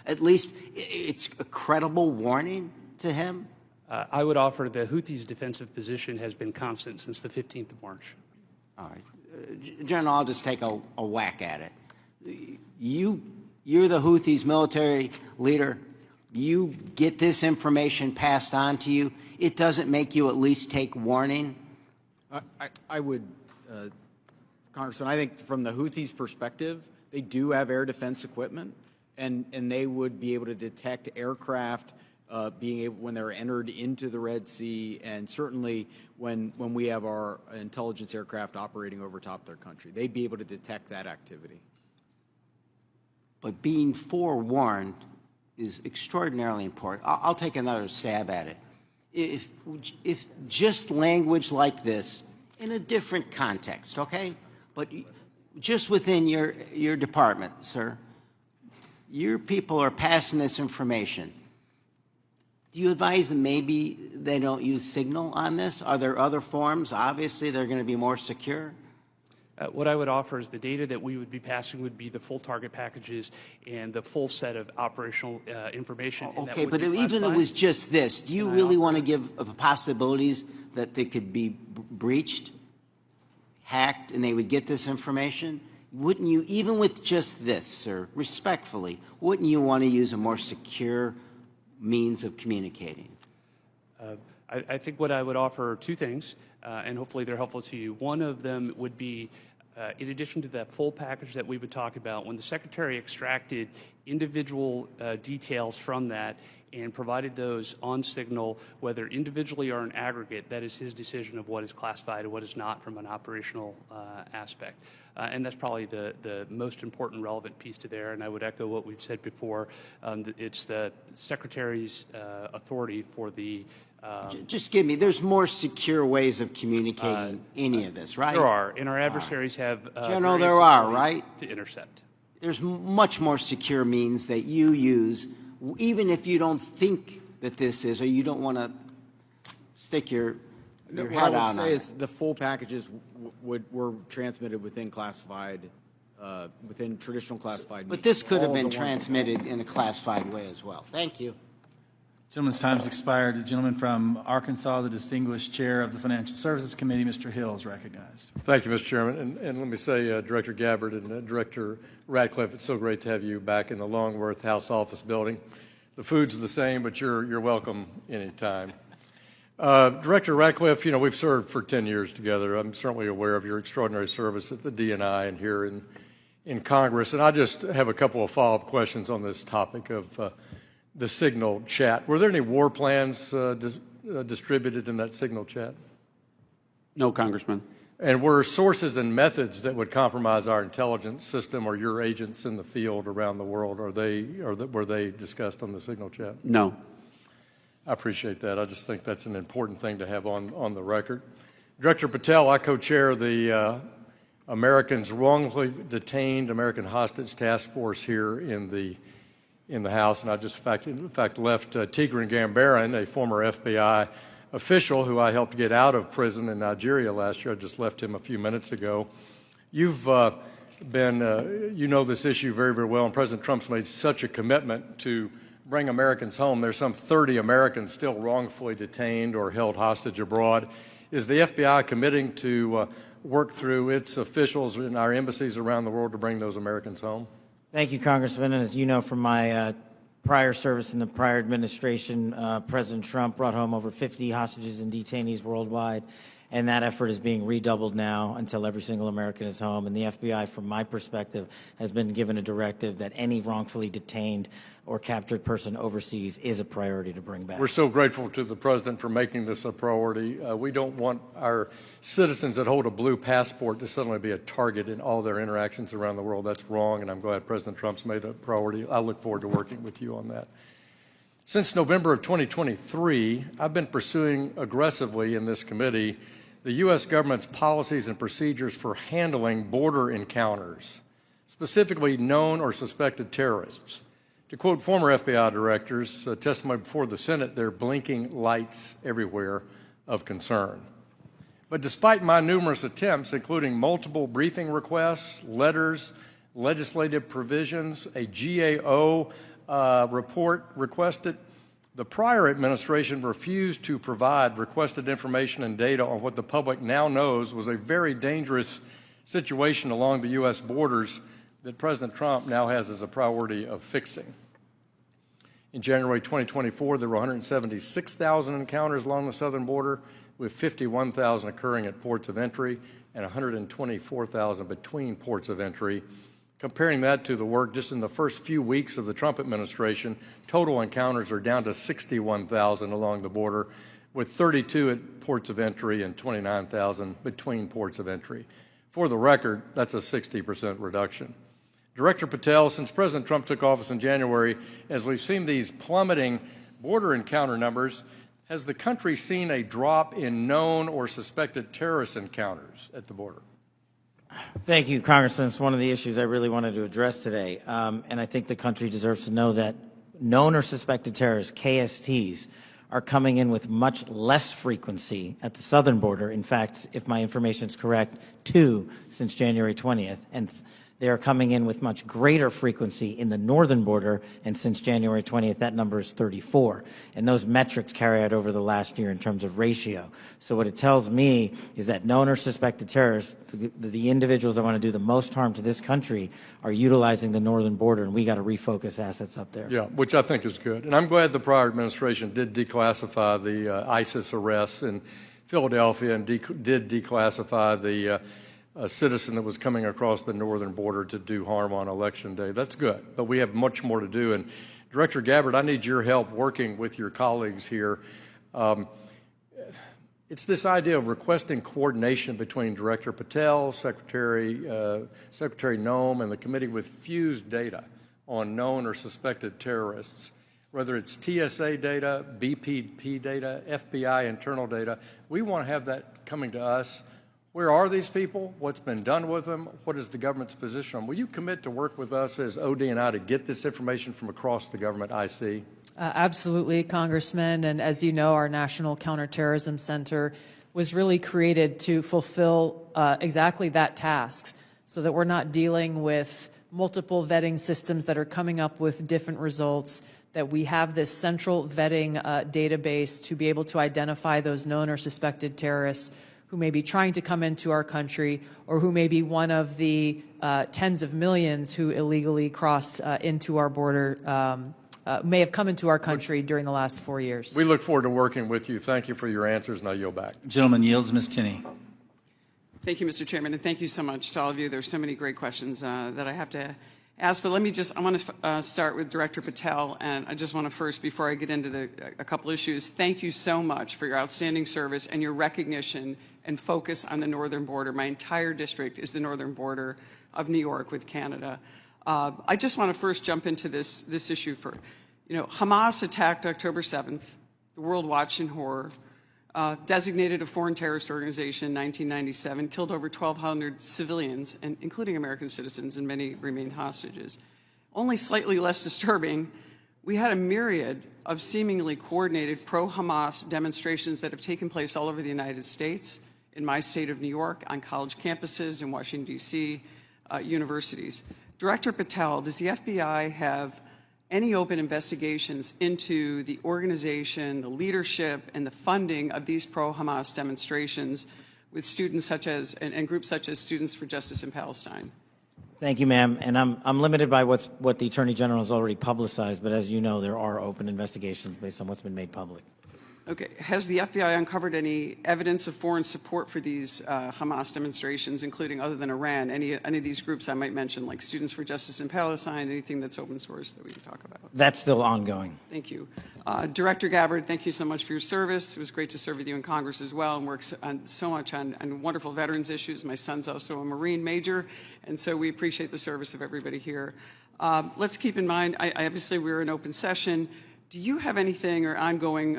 At least it's a credible warning to him. I would offer the Houthis' defensive position has been constant since the 15th of March. All right. General, I'll just take a whack at it. You're the Houthis' military leader. You get this information passed on to you. It doesn't make you at least take warning? I would, Congressman, I think from the Houthis' perspective, they do have air defense equipment, and they would be able to detect aircraft when they're entered into the Red Sea, and certainly when we have our intelligence aircraft operating over top their country. They'd be able to detect that activity. But being forewarned is extraordinarily important. I'll take another stab at it. If just language like this in a different context, okay? But just within your department, sir, your people are passing this information. Do you advise them maybe they don't use Signal on this? Are there other forms? Obviously, they're going to be more secure. What I would offer is the data that we would be passing would be the full target packages and the full set of operational information. Okay, but even if it was just this, do you really want to give the possibilities that they could be breached, hacked, and they would get this information? Wouldn't you, even with just this, sir, respectfully, wouldn't you want to use a more secure means of communicating? I think what I would offer are two things, and hopefully they're helpful to you. One of them would be, in addition to that full package that we would talk about, when the Secretary extracted individual details from that and provided those on Signal, whether individually or in aggregate, that is his decision of what is classified and what is not from an operational aspect. And that's probably the most important relevant piece to there. And I would echo what we've said before. It's the Secretary's authority for the just give me, there's more secure ways of communicating any of this, right? There are, and our adversaries have General, there are, right? To intercept. There's much more secure means that you use, even if you don't think that this is, or you don't want to stick your head out on it. What I would say is the full packages were transmitted within classified, within traditional classified. But this could have been transmitted in a classified way as well. Thank you. Gentleman's time's expired. The gentleman from Arkansas, the distinguished chair of the Financial Services Committee, Mr. Hill, is recognized. Thank you, Mr. Chairman. And let me say, Director Gabbard and Director Radcliffe, it's so great to have you back in the Longworth House Office building. The food's the same, but you're welcome anytime. Director Radcliffe, you know, we've served for 10 years together. I'm certainly aware of your extraordinary service at the DNI and here in Congress. And I just have a couple of follow-up questions on this topic of the Signal chat. Were there any war plans distributed in that Signal chat? No, Congressman. And were sources and methods that would compromise our intelligence system or your agents in the field around the world, were they discussed on the Signal chat? No. I appreciate that. I just think that's an important thing to have on the record. Director Patel, I co-chair the Americans Wrongfully Detained American Hostage Task Force here in the House, and I just in fact left Tigran Gambaryan, a former FBI official who I helped get out of prison in Nigeria last year. I just left him a few minutes ago. You've you know this issue very, very well, and President Trump's made such a commitment to bring Americans home. There's some 30 Americans still wrongfully detained or held hostage abroad. Is the FBI committing to work through its officials in our embassies around the world to bring those Americans home? Thank you, Congressman. And as you know from my prior service in the prior administration, President Trump brought home over 50 hostages and detainees worldwide, and that effort is being redoubled now until every single American is home. And the FBI, from my perspective, has been given a directive that any wrongfully detained or captured person overseas is a priority to bring back. We're so grateful to the President for making this a priority. We don't want our citizens that hold a blue passport to suddenly be a target in all their interactions around the world. That's wrong, and I'm glad President Trump's made it a priority. I look forward to working with you on that. Since November of 2023, I've been pursuing aggressively in this committee the U.S. government's policies and procedures for handling border encounters, specifically known or suspected terrorists. To quote former FBI directors, testimony before the Senate, there are blinking lights everywhere of concern. But despite my numerous attempts, including multiple briefing requests, letters, legislative provisions, a GAO report requested, the prior administration refused to provide requested information and data on what the public now knows was a very dangerous situation along the U.S. borders that President Trump now has as a priority of fixing. In January 2024, there were 176,000 encounters along the southern border, with 51,000 occurring at ports of entry and 124,000 between ports of entry. Comparing that to the work just in the first few weeks of the Trump administration, total encounters are down to 61,000 along the border, with 32 at ports of entry and 29,000 between ports of entry. For the record, that's a 60% reduction. Director Patel, since President Trump took office in January, as we've seen these plummeting border encounter numbers, has the country seen a drop in known or suspected terrorist encounters at the border? Thank you, Congressman. It's one of the issues I really wanted to address today. And I think the country deserves to know that known or suspected terrorists, KSTs, are coming in with much less frequency at the southern border. In fact, if my information is correct, 2 since January 20th. And they are coming in with much greater frequency in the northern border, and since January 20th, that number is 34. And those metrics carry out over the last year in terms of ratio. So what it tells me is that known or suspected terrorists, the individuals that want to do the most harm to this country, are utilizing the northern border, and we got to refocus assets up there. Yeah, which I think is good. And I'm glad the prior administration did declassify the ISIS arrests in Philadelphia and did declassify the a citizen that was coming across the northern border to do harm on Election Day. That's good, but we have much more to do. And Director Gabbard, I need your help working with your colleagues here. It's this idea of requesting coordination between Director Patel, Secretary Noem, and the committee with fused data on known or suspected terrorists. Whether it's TSA data, BPP data, FBI internal data, we want to have that coming to us. Where are these people? What's been done with them? What is the government's position on them? Will you commit to work with us as OD and I to get this information from across the government IC? Absolutely, Congressman. And as you know, our National Counterterrorism Center was really created to fulfill exactly that task, so that we're not dealing with multiple vetting systems that are coming up with different results, that we have this central vetting database to be able to identify those known or suspected terrorists who may be trying to come into our country, or who may be one of the tens of millions who illegally crossed into our border, may have come into our country during the last 4 years. We look forward to working with you. Thank you for your answers, and I yield back. Gentleman yields. Ms. Tinney. Thank you, Mr. Chairman, and thank you so much to all of you. There's so many great questions that I have to ask, but I want to start with Director Patel, and I just want to first, before I get into a couple issues, thank you so much for your outstanding service and your recognition and focus on the northern border. My entire district is the northern border of New York with Canada. I just want to first jump into this issue for, Hamas attacked October 7th. The world watched in horror. Designated a foreign terrorist organization in 1997, killed over 1,200 civilians, and including American citizens, and many remain hostages. Only slightly less disturbing, we had a myriad of seemingly coordinated pro-Hamas demonstrations that have taken place all over the United States, in my state of New York, on college campuses, in Washington, D.C., universities. Director Patel, does the FBI have any open investigations into the organization, the leadership, and the funding of these pro-Hamas demonstrations with students such as, and groups such as Students for Justice in Palestine? Thank you, ma'am. And I'm limited by what the Attorney General has already publicized, but as you know, there are open investigations based on what's been made public. Okay. Has the FBI uncovered any evidence of foreign support for these Hamas demonstrations, including, other than Iran, any of these groups I might mention, like Students for Justice in Palestine, anything that's open source that we can talk about? That's still ongoing. Thank you. Director Gabbard, thank you so much for your service. It was great to serve with you in Congress as well, and work so much on wonderful veterans issues. My son's also a Marine major, and so we appreciate the service of everybody here. Let's keep in mind, obviously we're in open session. Do you have anything or ongoing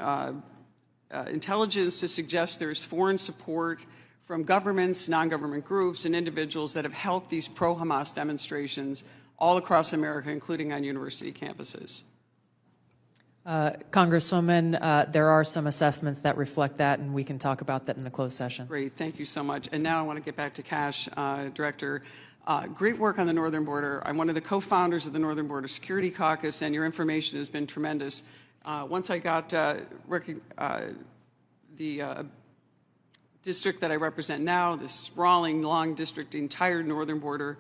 intelligence to suggest there's foreign support from governments, non-government groups, and individuals that have helped these pro-Hamas demonstrations all across America, including on university campuses? Congresswoman, there are some assessments that reflect that, and we can talk about that in the closed session. Great, thank you so much. And now I want to get back to Cash, Director. Great work on the northern border. I'm one of the co-founders of the Northern Border Security Caucus, and your information has been tremendous. Once I got the district that I represent now, this sprawling, long district, the entire northern border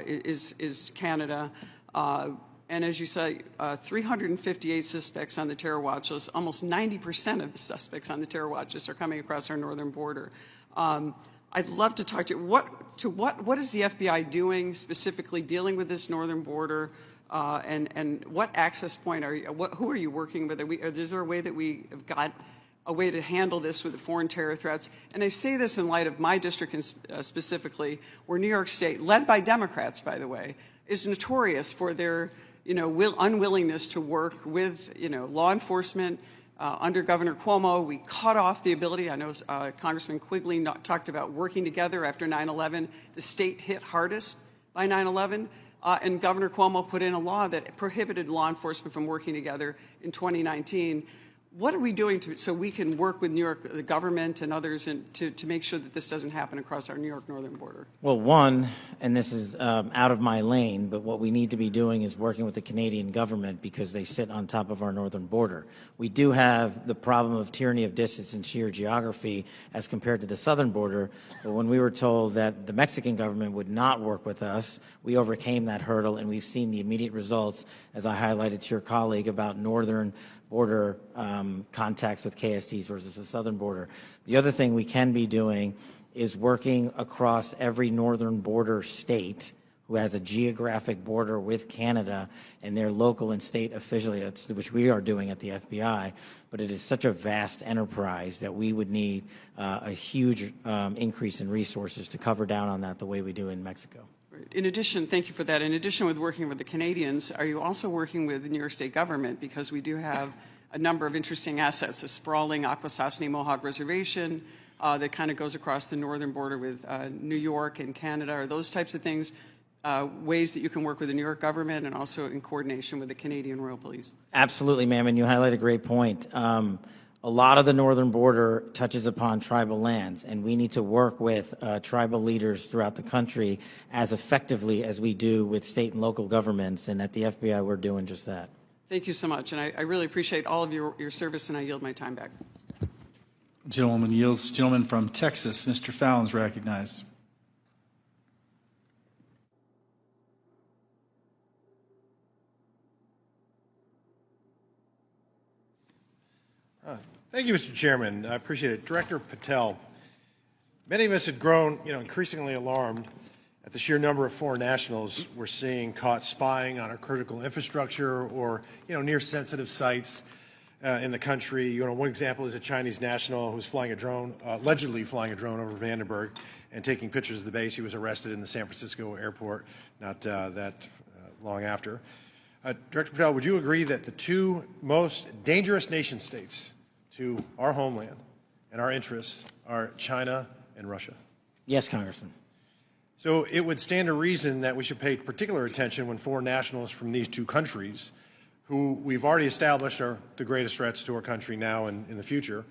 is Canada. And as you say, 358 suspects on the terror watch list. Almost 90% of the suspects on the terror watch list are coming across our northern border. I'd love to talk to you. What is the FBI doing specifically dealing with this northern border? And what access point are you? Who are you working with? Is there a way that we have got a way to handle this with the foreign terror threats? And I say this in light of my district specifically, where New York State, led by Democrats, by the way, is notorious for their unwillingness to work with law enforcement. Under Governor Cuomo, we cut off the ability. I know Congressman Quigley talked about working together after 9/11. The state hit hardest by 9/11. And Governor Cuomo put in a law that prohibited law enforcement from working together in 2019. What are we doing so we can work with New York, the government and others, to make sure that this doesn't happen across our New York northern border? Well, one, and this is out of my lane, but what we need to be doing is working with the Canadian government because they sit on top of our northern border. We do have the problem of tyranny of distance and sheer geography as compared to the southern border, but when we were told that the Mexican government would not work with us, we overcame that hurdle, and we've seen the immediate results, as I highlighted to your colleague, about northern border contacts with KSTs versus the southern border. The other thing we can be doing is working across every northern border state who has a geographic border with Canada and their local and state affiliates, which we are doing at the FBI, but it is such a vast enterprise that we would need a huge increase in resources to cover down on that the way we do in Mexico. In addition, thank you for that. In addition with working with the Canadians, are you also working with the New York State government? Because we do have a number of interesting assets, a sprawling Akwesasne Mohawk Reservation that kind of goes across the northern border with New York and Canada. Are those types of things ways that you can work with the New York government and also in coordination with the Canadian Royal Police? Absolutely, ma'am, and you highlight a great point. A lot of the northern border touches upon tribal lands, and we need to work with tribal leaders throughout the country as effectively as we do with state and local governments, and at the FBI we're doing just that. Thank you so much, and I really appreciate all of your service, and I yield my time back. Gentleman yields. Gentleman from Texas, Mr. Fallon's recognized. Thank you, Mr. Chairman. I appreciate it. Director Patel, many of us had grown, increasingly alarmed at the sheer number of foreign nationals we're seeing caught spying on our critical infrastructure or, near sensitive sites in the country. One example is a Chinese national who was flying a drone, allegedly flying a drone over Vandenberg and taking pictures of the base. He was arrested in the San Francisco airport not that long after. Director Patel, would you agree that the two most dangerous nation states to our homeland and our interests are China and Russia? Yes, Congressman. So it would stand to reason that we should pay particular attention when foreign nationals from these two countries, who we've already established are the greatest threats to our country now and in the future,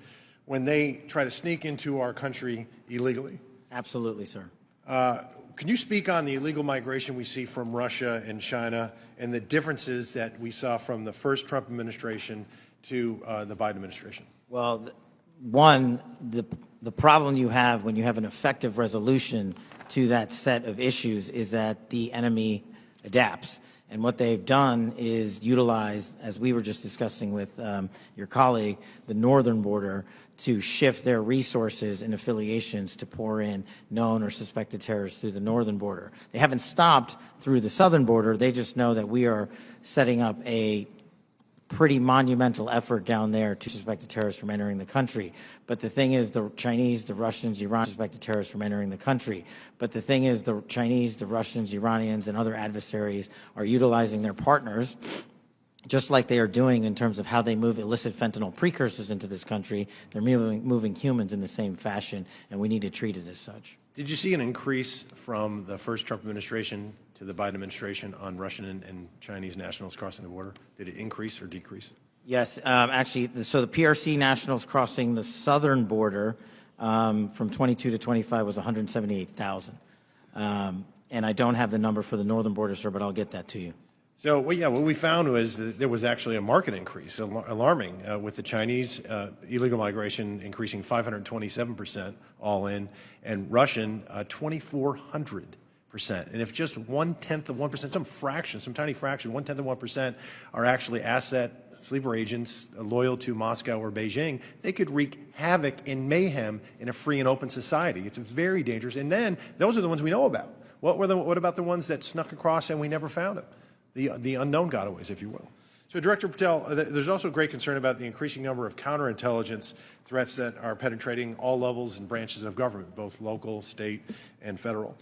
when they try to sneak into our country illegally. Absolutely, sir. Can you speak on the illegal migration we see from Russia and China and the differences that we saw from the first Trump administration to the Biden administration? Well, one, the problem you have when you have an effective resolution to that set of issues is that the enemy adapts. And what they've done is utilize, as we were just discussing with your colleague, the northern border to shift their resources and affiliations to pour in known or suspected terrorists through the northern border. They haven't stopped through the southern border. They just know that we are setting up a pretty monumental effort down there to suspected terrorists from entering the country. But the thing is, the Chinese, the Russians, Iranians suspected terrorists from entering the country. But the thing is, the Chinese, the Russians, Iranians, and other adversaries are utilizing their partners just like they are doing in terms of how they move illicit fentanyl precursors into this country, they're moving humans in the same fashion, and we need to treat it as such. Did you see an increase from the first Trump administration to the Biden administration on Russian and Chinese nationals crossing the border? Did it increase or decrease? Yes, actually, so the PRC nationals crossing the southern border from 22 to 25 was 178,000. And I don't have the number for the northern border, sir, but I'll get that to you. So, well, yeah, what we found was that there was actually a market increase, alarming, with the Chinese illegal migration increasing 527% all in, and Russian 2,400%. And if just 1/10 of 1%, some fraction, some tiny fraction, 1/10 of 1% are actually asset sleeper agents loyal to Moscow or Beijing, they could wreak havoc and mayhem in a free and open society. It's very dangerous. And then those are the ones we know about. What about the ones that snuck across and we never found them? The unknown gotaways, if you will. So, Director Patel, there's also great concern about the increasing number of counterintelligence threats that are penetrating all levels and branches of government, both local, state, and federal.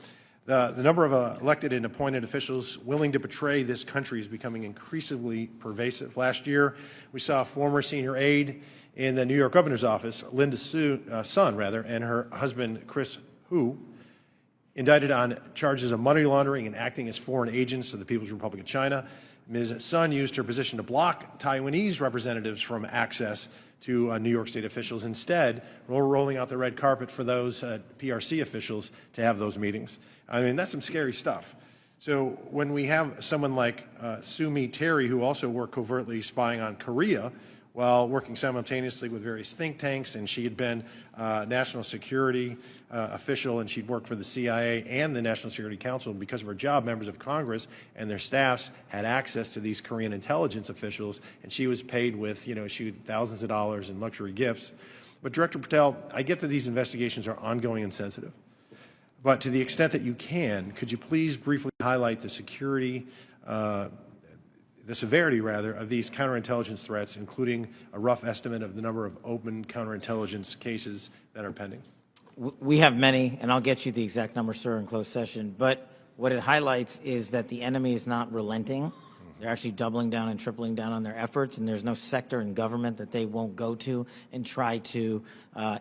The number of elected and appointed officials willing to betray this country is becoming increasingly pervasive. Last year, we saw a former senior aide in the New York governor's office, Linda Sun, and her husband, Chris Hu, indicted on charges of money laundering and acting as foreign agents of the People's Republic of China. Ms. Sun used her position to block Taiwanese representatives from access to New York State officials. Instead, we're rolling out the red carpet for those PRC officials to have those meetings. I mean, that's some scary stuff. So when we have someone like Sue Mi Terry, who also worked covertly spying on Korea while working simultaneously with various think tanks, and she had been national security official, and she'd worked for the CIA and the National Security Council. And because of her job, members of Congress and their staffs had access to these Korean intelligence officials, and she was paid with, thousands of dollars in luxury gifts. But Director Patel, I get that these investigations are ongoing and sensitive. But to the extent that you can, could you please briefly highlight the severity of these counterintelligence threats, including a rough estimate of the number of open counterintelligence cases that are pending? We have many, and I'll get you the exact number, sir, in closed session. But what it highlights is that the enemy is not relenting. They're actually doubling down and tripling down on their efforts, and there's no sector in government that they won't go to and try to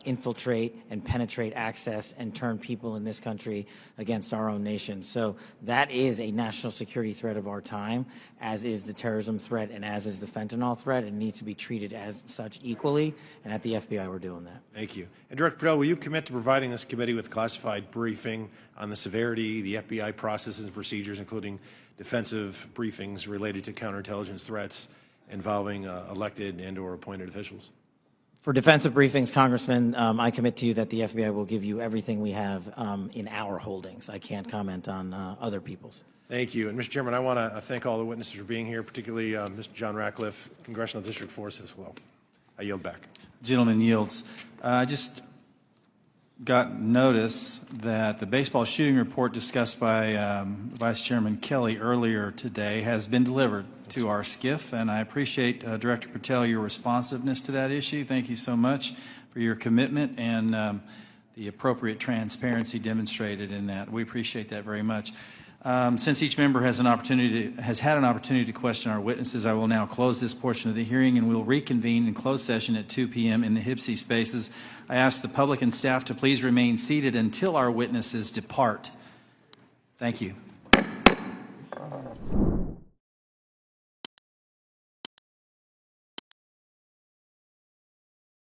infiltrate and penetrate access and turn people in this country against our own nation. So that is a national security threat of our time, as is the terrorism threat and as is the fentanyl threat. It needs to be treated as such equally, and at the FBI we're doing that. Thank you. And Director Patel, will you commit to providing this committee with classified briefing on the severity, the FBI processes and procedures, including defensive briefings related to counterintelligence threats involving elected and or appointed officials? For defensive briefings, Congressman, I commit to you that the FBI will give you everything we have in our holdings. I can't comment on other people's. Thank you. And Mr. Chairman, I want to thank all the witnesses for being here, particularly Mr. John Ratcliffe, Congressional District Force as well. I yield back. Gentleman yields. I just got notice that the baseball shooting report discussed by Vice Chairman Kelly earlier today has been delivered to our SCIF, and I appreciate, Director Patel, your responsiveness to that issue. Thank you so much for your commitment and the appropriate transparency demonstrated in that. We appreciate that very much. Since each member has had an opportunity to question our witnesses, I will now close this portion of the hearing, and we'll reconvene in closed session at 2 p.m. in the HIPSI spaces. I ask the public and staff to please remain seated until our witnesses depart. Thank you.